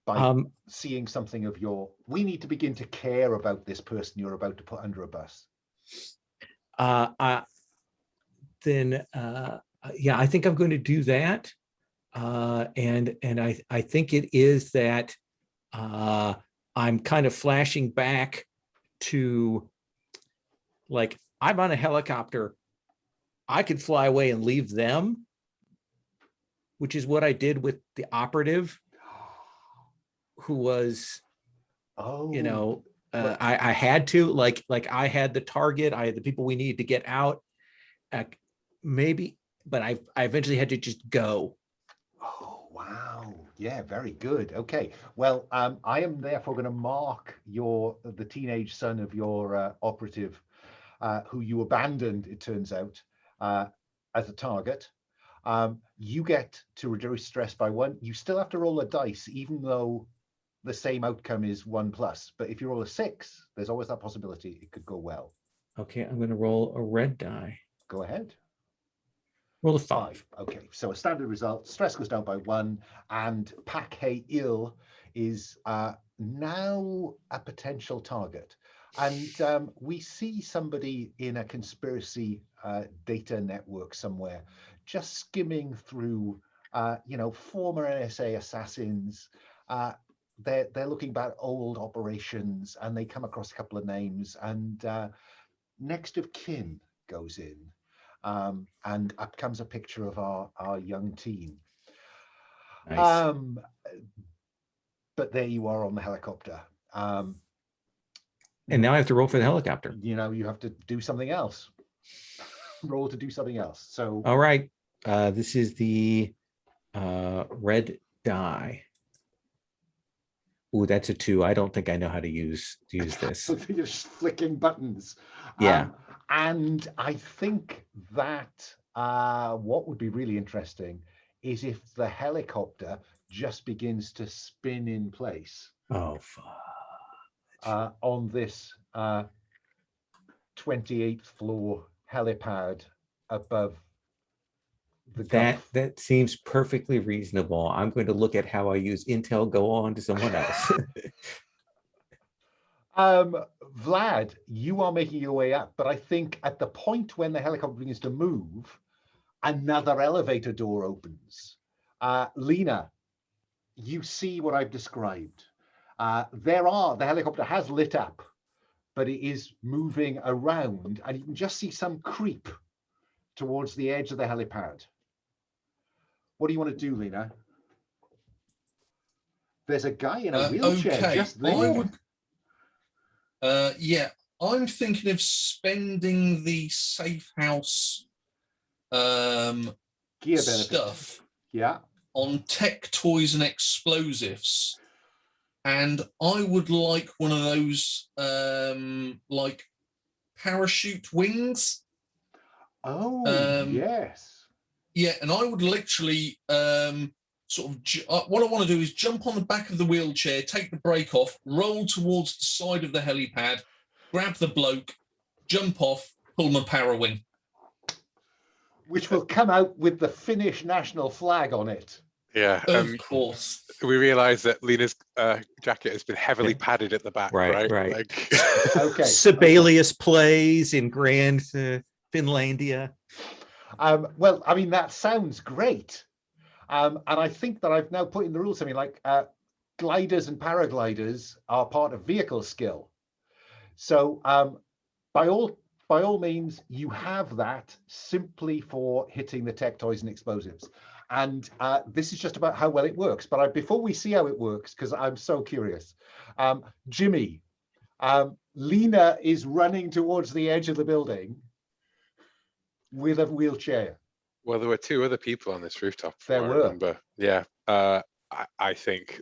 by seeing something of your, we need to begin to care about this person you're about to put under a bus. Then yeah, I think I'm going to do that. And I think it is that I'm kind of flashing back to, like, I'm on a helicopter. I could fly away and leave them, which is what I did with the operative, who was, you know, I had to, like I had the target, I had the people we needed to get out. Maybe, but I eventually had to just go. Oh, wow. Yeah, very good. Okay. Well, I am therefore going to mark the teenage son of your operative, who you abandoned, it turns out, as a target. You get to reduce stress by 1. You still have to roll a dice, even though the same outcome is 1+. But if you roll a 6, there's always that possibility it could go well. Okay, I'm going to roll a red die. Go ahead. Roll a 5. Okay, so a standard result, stress goes down by 1, and Pak Hei Il is now a potential target. And we see somebody in a conspiracy data network somewhere, just skimming through, former NSA assassins. They're looking back at old operations, and they come across a couple of names, and next of kin goes in. And up comes a picture of our young teen. Nice. But there you are on the helicopter. And now I have to roll for the helicopter. You have to do something else. Roll to do something else. So all right. This is the red die. Ooh, that's a 2. I don't think I know how to use this. You're just flicking buttons. Yeah. And I think that what would be really interesting is if the helicopter just begins to spin in place. Oh, fuck. On this 28th floor helipad above the Gulf. That seems perfectly reasonable. I'm going to look at how I use intel, go on to someone else. Vlad, you are making your way up, but I think at the point when the helicopter begins to move, another elevator door opens. Lena, you see what I've described. The helicopter has lit up, but it is moving around, and you can just see some creep towards the edge of the helipad. What do you want to do, Lena? There's a guy in a wheelchair just there. I'm thinking of spending the safe house Gear stuff benefit. on tech toys and explosives, and I would like one of those like parachute wings. Yes. Yeah, and I would literally what I want to do is jump on the back of the wheelchair, take the brake off, roll towards the side of the helipad, grab the bloke, jump off, pull my para wing. Which will come out with the Finnish national flag on it. Yeah. Of course. We realize that Lena's jacket has been heavily padded at the back, right? Right. Like, Okay. Sibelius plays in Grand Finlandia. Well, I mean, that sounds great. And I think that I've now put in the rules something like gliders and paragliders are part of vehicle skill. So by all means, you have that simply for hitting the tech toys and explosives. And this is just about how well it works. But before we see how it works, because I'm so curious, Jimmy, Lena is running towards the edge of the building with a wheelchair. well, there were two other people on this rooftop. There I were. remember. Yeah. I think,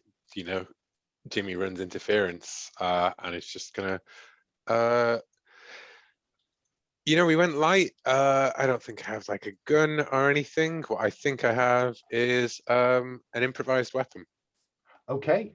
Jimmy runs interference, and it's just gonna. We went light. I don't think I have like a gun or anything. What I think I have is an improvised weapon. Okay.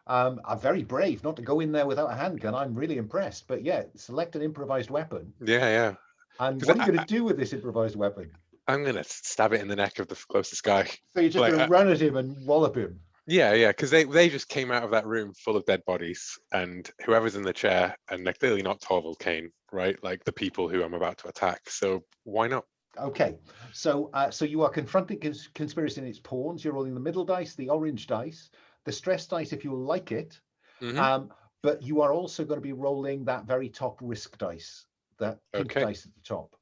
I'm very brave not to go in there without a handgun. I'm really impressed. But yeah, select an improvised weapon. Yeah. And 'Cause what are you going to do with this improvised weapon? I'm gonna stab it in the neck of the closest guy. So you're just Like, going to run at him and wallop him. Yeah, because they just came out of that room full of dead bodies, and whoever's in the chair, and they're clearly not Torvald Kane, right? Like the people who I'm about to attack. So why not? Okay, so you are confronting conspiracy in its pawns. You're rolling the middle dice, the orange dice, the stress dice if you like it. Mhm. But you are also going to be rolling that very top risk dice, that pink Okay. dice at the top,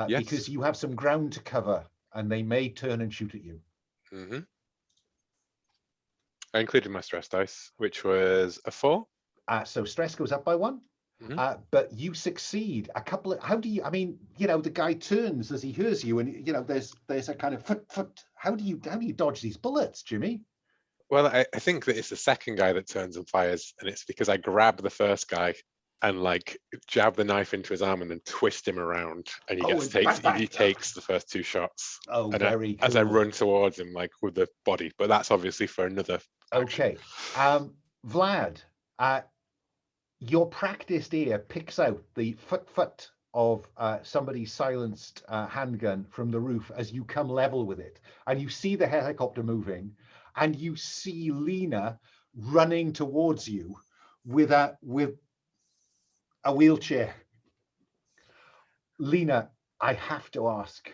Yes. because you have some ground to cover, and they may turn and shoot at you. Mhm. I included my stress dice, which was a 4. So stress goes up by 1. But you succeed a couple of. How do you? I mean, the guy turns as he hears you, and there's a kind of foot. How do you dodge these bullets, Jimmy? Well, I think that it's the second guy that turns and fires, and it's because I grab the first guy and like jab the knife into his arm and then twist him around, and he takes the first 2 shots. Oh, and very cool. As I run towards him, like with the body, but that's obviously for another action. Okay, Vlad, your practiced ear picks out the foot of somebody's silenced handgun from the roof as you come level with it, and you see the helicopter moving, and you see Lena running towards you with a wheelchair. Lena, I have to ask,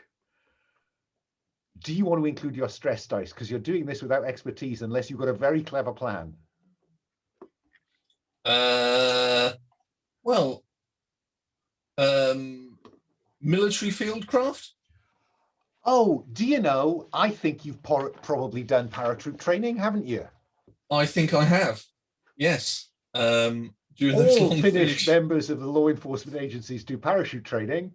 do you want to include your stress dice? Because you're doing this without expertise unless you've got a very clever plan. Well, military fieldcraft? Oh, do you know, I think you've probably done paratroop training, haven't you? I think I have, yes. During those all Finnish members of the law enforcement agencies do parachute training.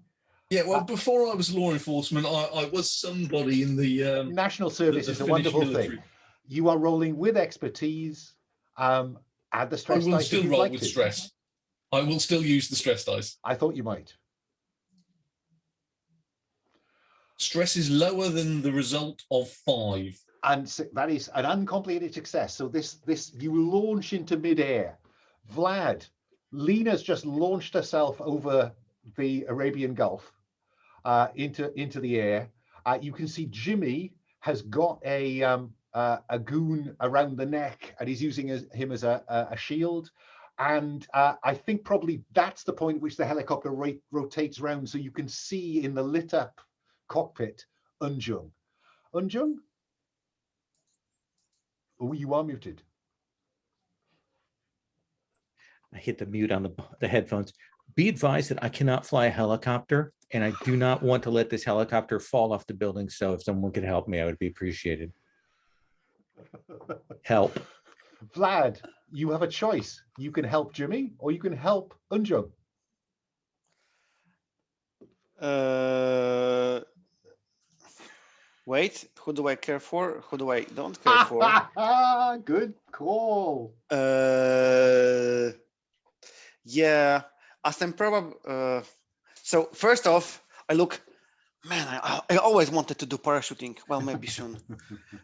Yeah, well, before I was law enforcement, I was somebody in the national service is a wonderful military thing. You are rolling with expertise. Add the stress dice. I will still roll with stress. I will still use the stress dice. I thought you might. Stress is lower than the result of 5. And that is an uncomplicated success. So this you launch into midair. Vlad, Lena's just launched herself over the Arabian Gulf into the air. You can see Jimmy has got a goon around the neck, and he's using him as a shield. And I think probably that's the point at which the helicopter rotates around, so you can see in the lit up cockpit Eun-Jung. Eun-Jung? Oh, you are muted. I hit the mute on the headphones. Be advised that I cannot fly a helicopter, and I do not want to let this helicopter fall off the building. So if someone could help me, I would be appreciated. Help. Vlad, you have a choice. You can help Jimmy, or you can help Eun-Jung. Wait, who do I care for? Who do I don't care for? Good call. Yeah, as I'm probably. So first off, I look. Man, I always wanted to do parachuting. Well, maybe soon.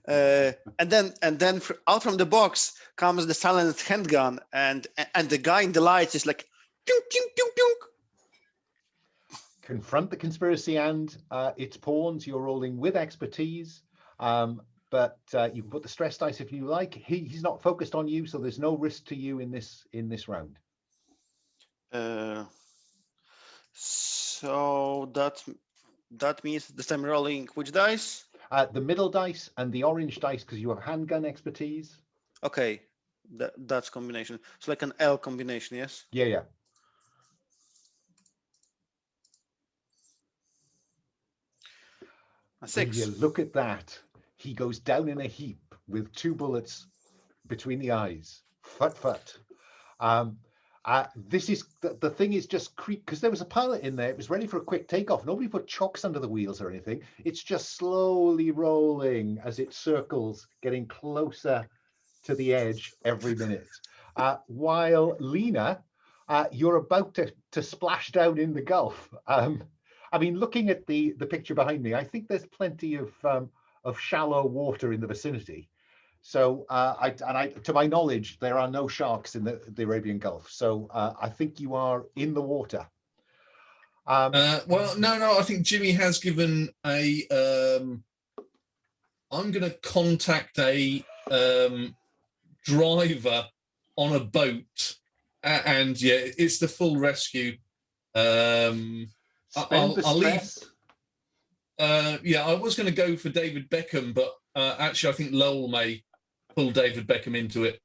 And then out from the box comes the silenced handgun, and the guy in the lights is like, pew, pew, pew, pew. Confront the conspiracy and its pawns. You're rolling with expertise. but you can put the stress dice if you like. He's not focused on you, so there's no risk to you in this round. So that means that I'm rolling which dice? The middle dice and the orange dice, because you have handgun expertise. Okay, that's combination. It's like an L combination, yes? Yeah, yeah. A When 6. you look at that, he goes down in a heap with 2 bullets between the eyes. Fut fut. This is the thing is just creep, because there was a pilot in there. It was ready for a quick takeoff. Nobody put chocks under the wheels or anything. It's just slowly rolling as it circles, getting closer to the edge every minute. While Lena, you're about to splash down in the Gulf. I mean, looking at the picture behind me, I think there's plenty of shallow water in the vicinity. So, to my knowledge, there are no sharks in the Arabian Gulf. So, I think you are in the water. Well, no, I think Jimmy has given a. I'm going to contact a driver on a boat, and yeah, it's the full rescue. Spend the I'll leave. stress. Yeah, I was going to go for David Beckham, but actually, I think Lowell may pull David Beckham into it.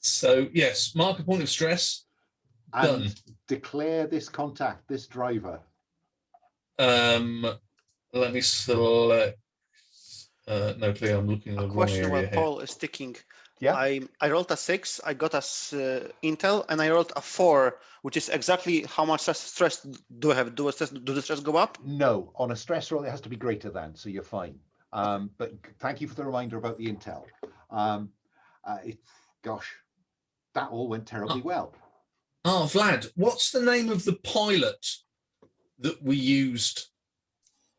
So yes, mark a point of stress. And Done. declare this contact, this driver. Let me select. No, clear. I'm looking at the A wrong question area while here. Paul is sticking. Yeah. I rolled a 6. I got us intel, and I rolled a 4, which is exactly how much stress do I have? Do the stress go up? No, on a stress roll, it has to be greater than, so you're fine. But thank you for the reminder about the intel. Gosh, that all went terribly well. Oh, Vlad, what's the name of the pilot that we used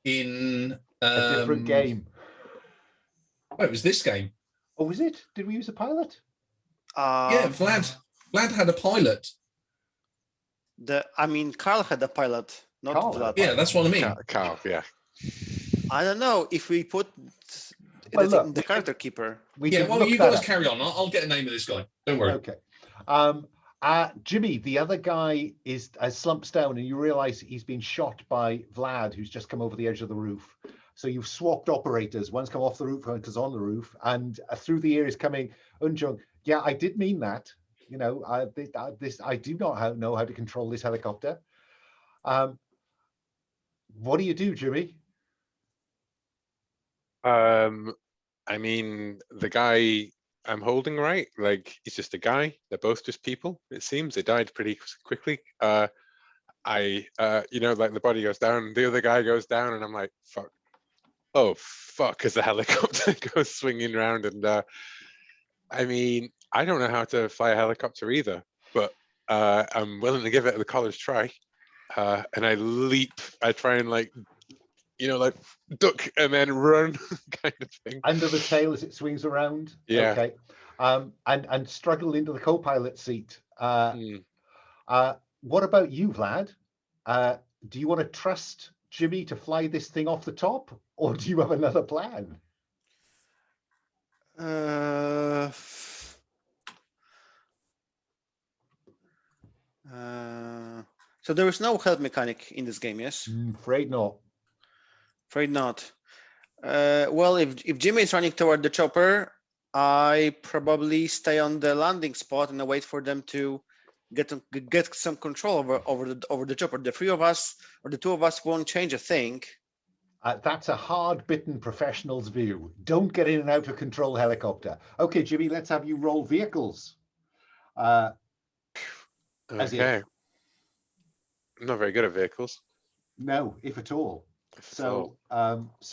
in A different game. Oh, it was this game. Oh, was it? Did we use a pilot? Yeah, Vlad had a pilot. Carl had a pilot, not Carl had a Vlad. Yeah, that's what I mean. Carl, yeah. I don't know if we put Well, look, the character keeper. Yeah, well, you guys carry on. I'll get the name of this guy. Don't worry. Okay. Jimmy, the other guy slumps down, and you realize he's been shot by Vlad, who's just come over the edge of the roof. So you've swapped operators. One's come off the roof, one's on the roof, and through the ear is coming Eun-Jung. Yeah, I did mean that. You know, I do not know how to control this helicopter. What do you do, Jimmy? I mean, the guy I'm holding, right? Like, he's just a guy. They're both just people. It seems they died pretty quickly. Like the body goes down, the other guy goes down, and I'm like, fuck. Oh fuck! As the helicopter goes swinging around, and I mean, I don't know how to fly a helicopter either, but I'm willing to give it the college try. And I leap. I try and like duck and then run, kind of thing. Under the tail as it swings around. Yeah. Okay. And struggle into the co-pilot seat. What about you, Vlad? Do you want to trust Jimmy to fly this thing off the top, or do you have another plan? So there is no help mechanic in this game, yes? Afraid not. Afraid not. Well, if Jimmy is running toward the chopper, I probably stay on the landing spot and I wait for them to get some control over the chopper. The 3 of us or the 2 of us won't change a thing. That's a hard-bitten professional's view. Don't get in and out of control helicopter. Okay, Jimmy, let's have you roll vehicles. Okay. I'm not very good at vehicles. No, if at all. So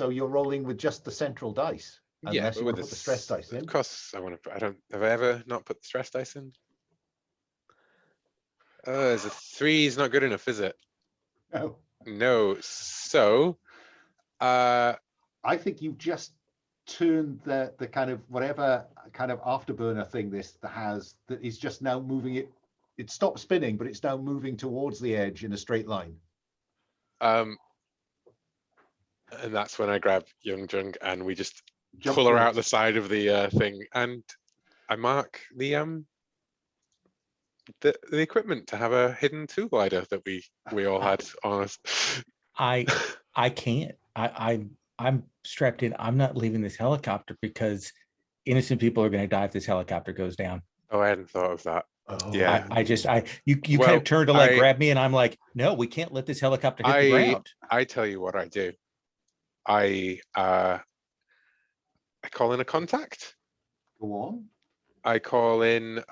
you're rolling with just the central dice, unless you want to put the stress dice in. Of course, have I ever not put the stress dice in? There's a 3 is not good enough, is it? No. So, I think you've just turned the kind of whatever kind of afterburner thing that is just now moving it. It stopped spinning, but it's now moving towards the edge in a straight line. And that's when I grab Eun-Jung and we just Jump pull her through out it. the side of the thing, and I mark the equipment to have a hidden tool glider that we all had on us. I can't. I'm strapped in. I'm not leaving this helicopter because innocent people are going to die if this helicopter goes down. Oh, I hadn't thought of that. Oh. Yeah. You kind Well, of turned to like grab me, and I'm like, no, we can't let this helicopter hit the ground. I tell you what I do. I call in a contact. Go on. I call in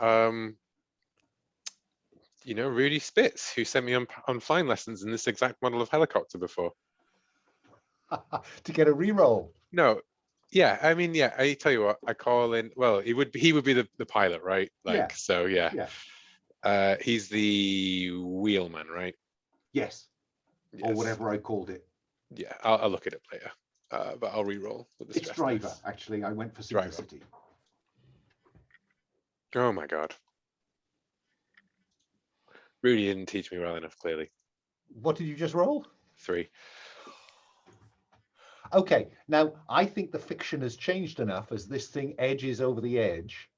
Rudy Spitz, who sent me on flying lessons in this exact model of helicopter before. To get a reroll. No, yeah, I mean, yeah, I tell you what, I call in. Well, he would be the pilot, right? Like, Yeah. so yeah. He's the wheelman, right? Yes. Yes. Or whatever I called it. Yeah, I'll look it up later. But I'll re-roll with the It's stress driver, dice. actually. I went for Driver. simplicity. Oh my god. Rudy didn't teach me well enough, clearly. What did you just roll? 3. Okay, now I think the fiction has changed enough as this thing edges over the edge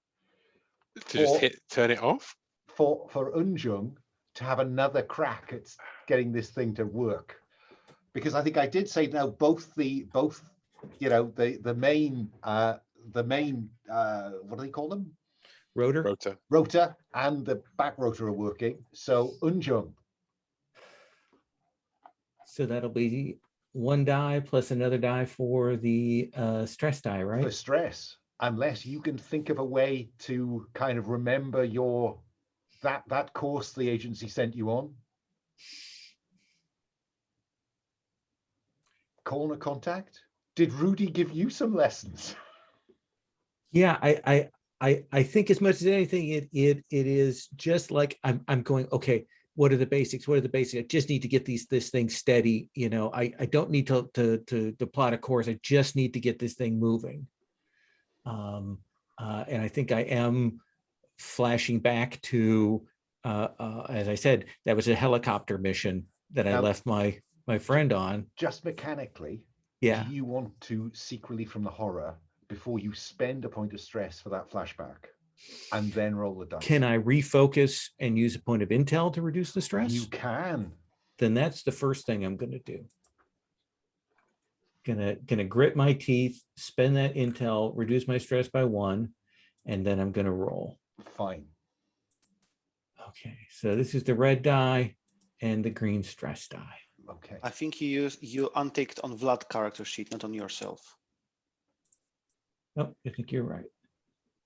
To just turn it off? for Eun-Jung to have another crack at getting this thing to work. Because I think I did say now both the main what do they call them? Rotor and the back rotor are working. So Eun-Jung. So that'll be 1 die plus another die for the stress die, right? For stress, unless you can think of a way to kind of remember that course the agency sent you on. Call a contact. Did Rudy give you some lessons? Yeah, I think as much as anything, it is just like I'm going, okay, what are the basics? What are the basics? I just need to get this thing steady. I don't need to plot a course. I just need to get this thing moving. And I think I am flashing back to, as I said, that was a helicopter mission that I left my friend on. Just mechanically, yeah. Do you want to seek relief from the horror before you spend a point of stress for that flashback and then roll the dice? Can I refocus and use a point of intel to reduce the stress? You can. Then that's the first thing I'm going to do. Gonna grit my teeth, spend that intel, reduce my stress by 1, and then I'm going to roll. Fine. Okay, so this is the red die and the green stress die. Okay. I think you unticked on Vlad character sheet, not on yourself. Oh, I think you're right.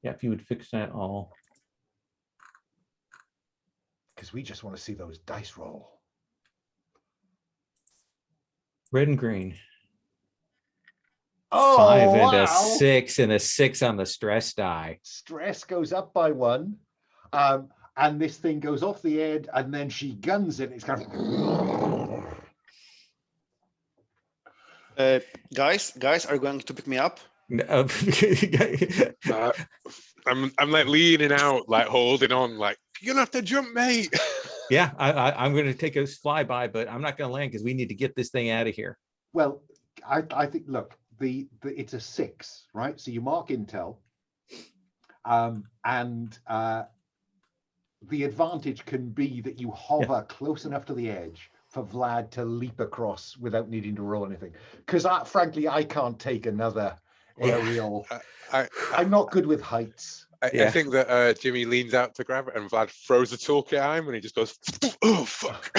Yeah, if you would fix that all. Because we just want to see those dice roll. Red and green. Oh, 5 and wow. a 6 and a 6 on the stress die. Stress goes up by 1. And this thing goes off the edge, and then she guns it. It's kind of. Guys, are you going to pick me up? No. I'm like leaning out, like holding on, like you're gonna have to jump, mate. Yeah, I'm going to take a flyby, but I'm not going to land because we need to get this thing out of here. Well, I think, look, it's a 6, right? So you mark intel, and the advantage can be that you hover close enough to the edge for Vlad to leap across without needing to roll anything. Because frankly, I can't take another aerial. I'm not good with heights. I think that Jimmy leans out to grab it, and Vlad throws a toolkit at him, and he just goes, "Oh fuck!"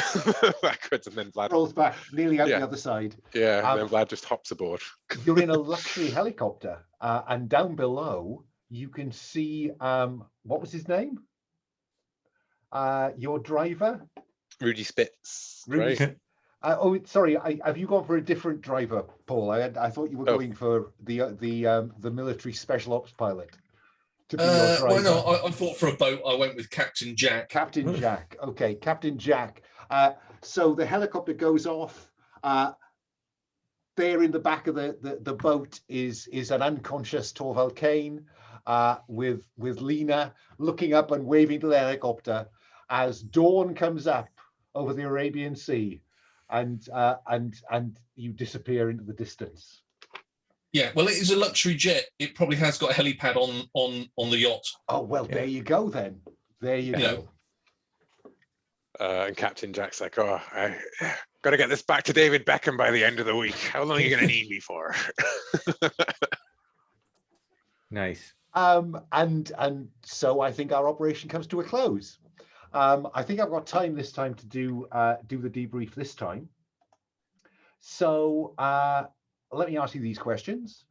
backwards, and then Vlad rolls back, nearly out the other side. Yeah, and then Vlad just hops aboard. You're in a luxury helicopter, and down below you can see what was his name? Your driver, Rudy Spitz. Right? Sorry. Have you gone for a different driver, Paul? I thought you were going for the military special ops pilot. Well, no, I fought for a boat. I went with Captain Jack. Captain Jack. Okay, Captain Jack. So the helicopter goes off. There in the back of the boat is an unconscious Torvald Kane with Lena looking up and waving to the helicopter as dawn comes up over the Arabian Sea. and you disappear into the distance. Yeah, well, it is a luxury jet. It probably has got a helipad on the yacht. Oh well, there you go then. There you go. And Captain Jack's like, "Oh, I got to get this back to David Beckham by the end of the week. How long are you going to need me for?" Nice. And so I think our operation comes to a close. I think I've got time this time to do the debrief this time. So let me ask you these questions.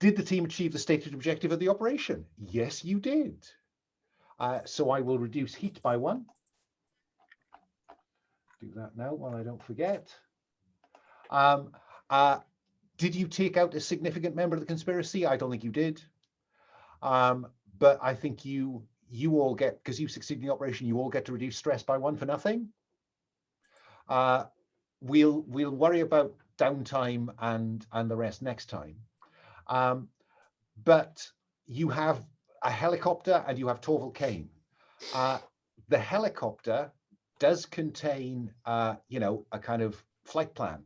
Did the team achieve the stated objective of the operation? Yes, you did. So I will reduce heat by 1. Do that now while I don't forget. Did you take out a significant member of the conspiracy? I don't think you did. But I think you all get, because you succeeded in the operation, you all get to reduce stress by 1 for nothing. We'll worry about downtime and the rest next time. But you have a helicopter and you have Torval Kane. The helicopter does contain, a kind of flight plan,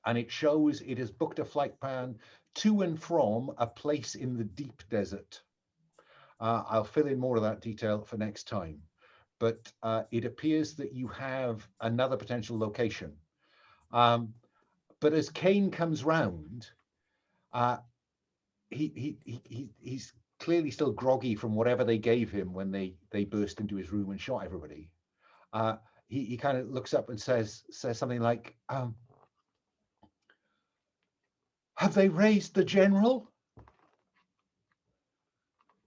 and it shows it has booked a flight plan to and from a place in the deep desert. I'll fill in more of that detail for next time, but it appears that you have another potential location. But as Kane comes round, he's clearly still groggy from whatever they gave him when they burst into his room and shot everybody. He kind of looks up and says something like, "Have they raised the general?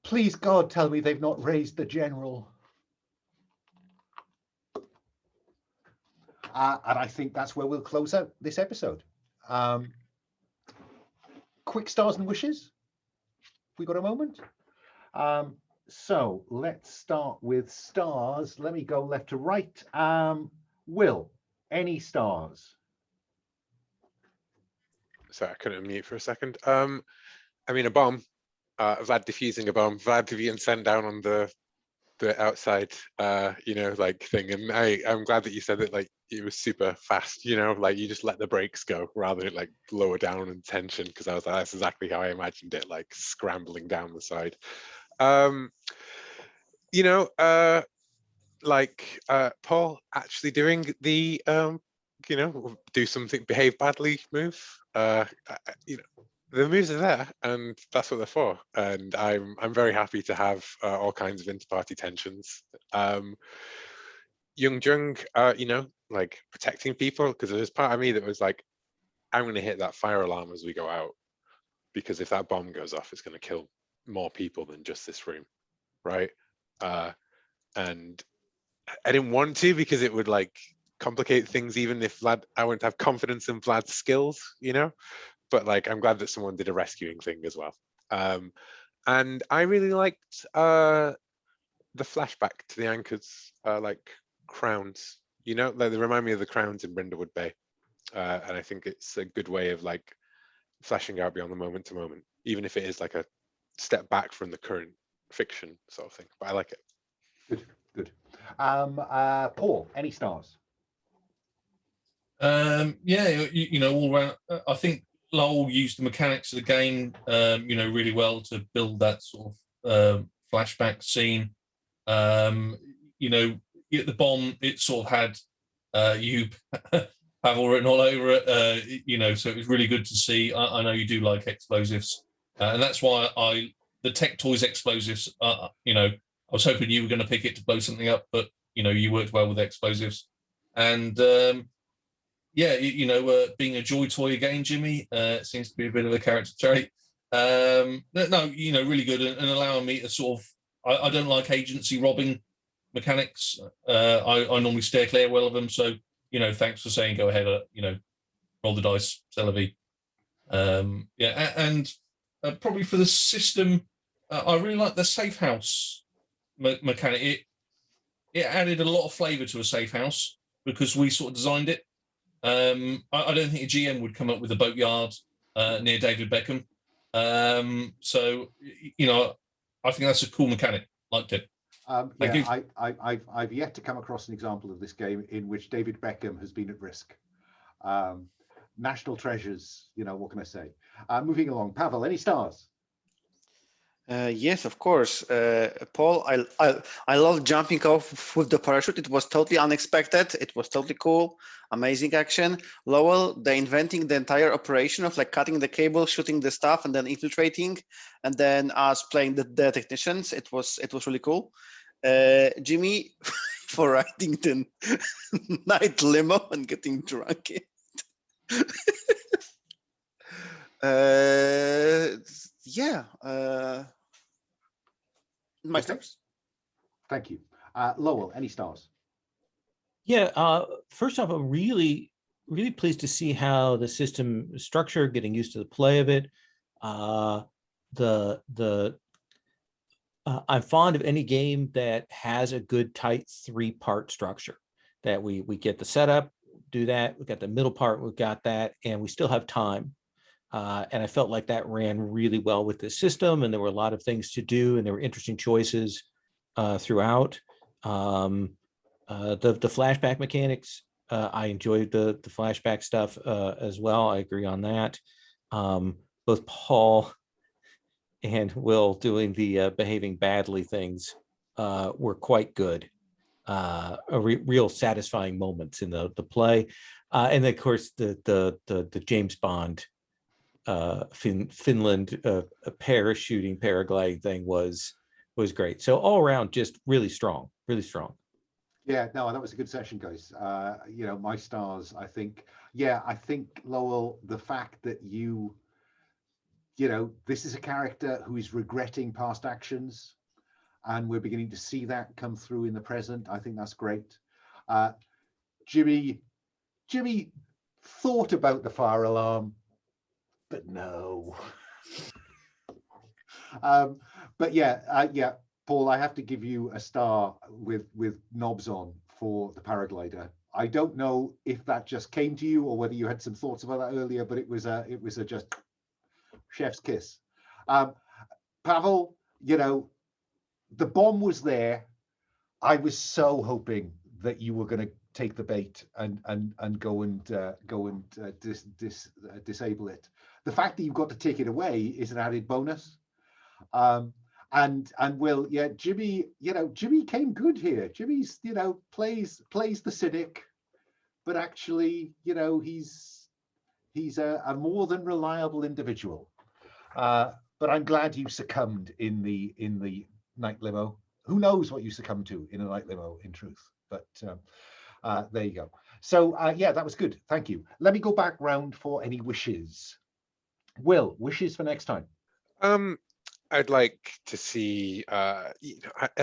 Please, God, tell me they've not raised the general." And I think that's where we'll close out this episode. Quick stars and wishes. We got a moment? So let's start with stars. Let me go left to right. Will, any stars? Sorry, I couldn't unmute for a second. I mean, a bomb. Vlad defusing a bomb. Vlad being sent down on the outside, thing. And I'm glad that you said that, like, it was super fast. Like you just let the brakes go rather than like lower down in tension. Because I was like, that's exactly how I imagined it, like scrambling down the side. Paul actually doing the do something, behave badly move. The moves are there, and that's what they're for. And I'm very happy to have all kinds of inter-party tensions. Eun-Jung, like protecting people, because there's part of me that was like, I'm going to hit that fire alarm as we go out, because if that bomb goes off, it's going to kill more people than just this room, right? And I didn't want to, because it would like complicate things, even if I wouldn't have confidence in Vlad's skills, but like I'm glad that someone did a rescuing thing as well. And I really liked the flashback to the anchors, like crowns, like they remind me of the crowns in Brindlewood Bay. And I think it's a good way of like flashing out beyond the moment to moment, even if it is like a step back from the current fiction sort of thing, but I like it. Good. Paul, any stars? All around, I think Lowell used the mechanics of the game, really well to build that sort of flashback scene. The bomb, it sort of had you Pavel written all over it, so it was really good to see. I know you do like explosives, and that's why the Tech Toys explosives, I was hoping you were going to pick it to blow something up, but, you worked well with explosives. And, being a joy toy again, Jimmy, seems to be a bit of a character trait. Really good, and allowing me to sort of, I don't like agency robbing mechanics. I normally steer clear well of them. So, thanks for saying go ahead, roll the dice, Celebi. And probably for the system, I really like the safe house mechanic. It added a lot of flavor to a safe house because we sort of designed it. I don't think a GM would come up with a boatyard near David Beckham. I think that's a cool mechanic. Liked it. Thank you. I've yet to come across an example of this game in which David Beckham has been at risk. National treasures, what can I say? Moving along, Pavel, any stars? Yes, of course. Paul, I love jumping off with the parachute. It was totally unexpected. It was totally cool. Amazing action. Lowell, they inventing the entire operation of like cutting the cable, shooting the stuff, and then infiltrating, and then us playing the technicians. It was really cool. Jimmy, for riding the night limo and getting drunk. Yeah. My Okay. stars. Thank you. Lowell, any stars? Yeah, first off, I'm really pleased to see how the system is structured, getting used to the play of it. I'm fond of any game that has a good tight 3-part structure, that we get the setup, do that, we got the middle part, we've got that, and we still have time. And I felt like that ran really well with this system, and there were a lot of things to do, and there were interesting choices throughout. The flashback mechanics, I enjoyed the flashback stuff as well. I agree on that. Both Paul and Will doing the behaving badly things were quite good. Real satisfying moments in the play, and of course the James Bond Finland parachuting paragliding thing was great. So all around, just really strong. Yeah, no, that was a good session, guys. My stars, I think Lowell, the fact that this is a character who is regretting past actions, and we're beginning to see that come through in the present. I think that's great. Jimmy thought about the fire alarm, but no. But yeah, Paul, I have to give you a star with knobs on for the paraglider. I don't know if that just came to you or whether you had some thoughts about that earlier, but it was a just chef's kiss. Pavel, the bomb was there. I was so hoping that you were going to take the bait and go and disable it. The fact that you've got to take it away is an added bonus. And Will, yeah, Jimmy came good here. Jimmy's, plays the cynic, but actually, he's a more than reliable individual. But I'm glad you succumbed in the night limo. Who knows what you succumbed to in a night limo, in truth. But there you go. So yeah, that was good. Thank you. Let me go back round for any wishes. Will, wishes for next time? I'd like to see, I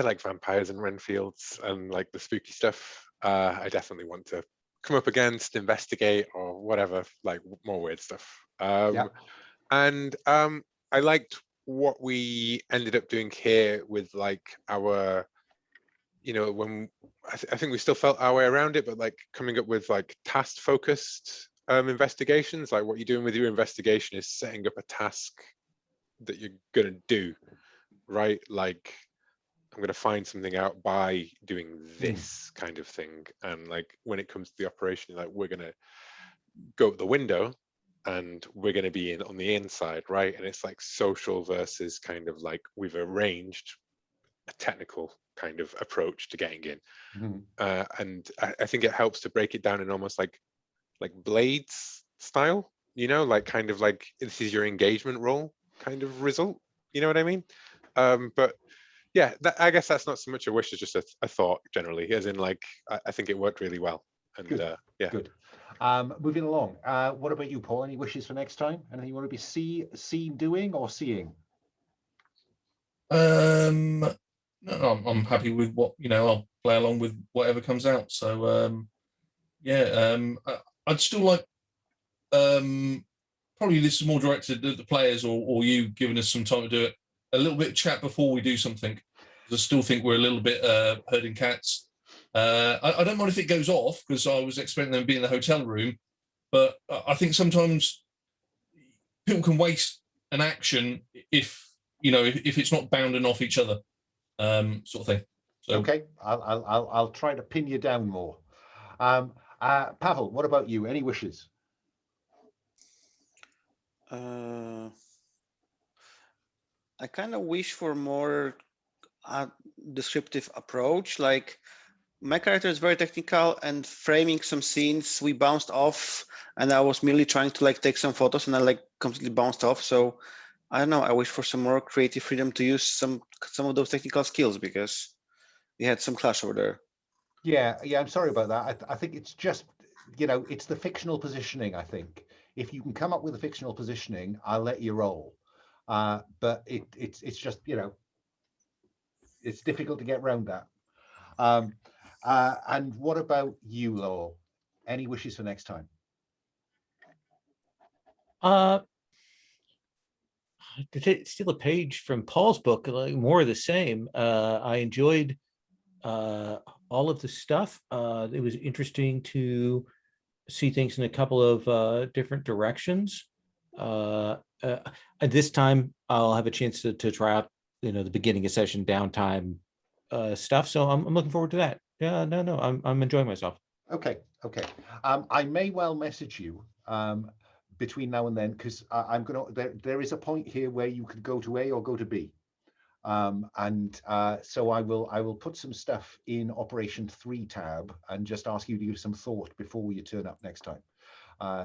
like vampires and Renfields and like the spooky stuff. I definitely want to come up against, investigate, or whatever, like more weird stuff. And I liked what we ended up doing here with like our, when I think we still felt our way around it, but like coming up with like task focused investigations. Like what you're doing with your investigation is setting up a task that you're gonna do, right? Like I'm gonna find something out by doing this kind of thing. And like when it comes to the operation, like we're gonna go out the window and we're gonna be on the inside, right? And it's like social versus kind of like we've arranged a technical kind of approach to getting in. And I think it helps to break it down in almost like Blades style, like kind of like this is your engagement role kind of result, you know what I mean? But yeah, I guess that's not so much a wish as just a thought generally, as in like I think it worked really well. And good. Yeah, good. Moving along, what about you, Paul? Any wishes for next time? Anything you want to be seen doing or seeing? No, I'm happy with what I'll play along with whatever comes out. So I'd still like probably this is more directed at the players or you giving us some time to do it. A little bit of chat before we do something. I still think we're a little bit herding cats. I don't mind if it goes off because I was expecting them to be in the hotel room, but I think sometimes people can waste an action if it's not bounding off each other, sort of thing. So Okay, I'll try to pin you down more. Pavel, what about you? Any wishes? I kind of wish for more descriptive approach. Like my character is very technical, and framing some scenes we bounced off, and I was merely trying to like take some photos, and I like completely bounced off. So I don't know. I wish for some more creative freedom to use some of those technical skills, because we had some clash over there. Yeah, I'm sorry about that. I think it's just, it's the fictional positioning. I think if you can come up with a fictional positioning, I'll let you roll. But it's just, it's difficult to get around that. And what about you, Lowell? Any wishes for next time? To steal a page from Paul's book, like more of the same. I enjoyed all of the stuff. It was interesting to see things in a couple of different directions. At this time, I'll have a chance to try out, the beginning of session downtime stuff. So I'm looking forward to that. Yeah, no, I'm enjoying myself. Okay. I may well message you between now and then, because I'm gonna. There is a point here where you could go to A or go to B. So I will put some stuff in Operation 3 tab and just ask you to give some thought before you turn up next time.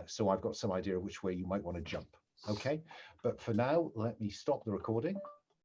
So I've got some idea of which way you might want to jump. Okay, but for now, let me stop the recording.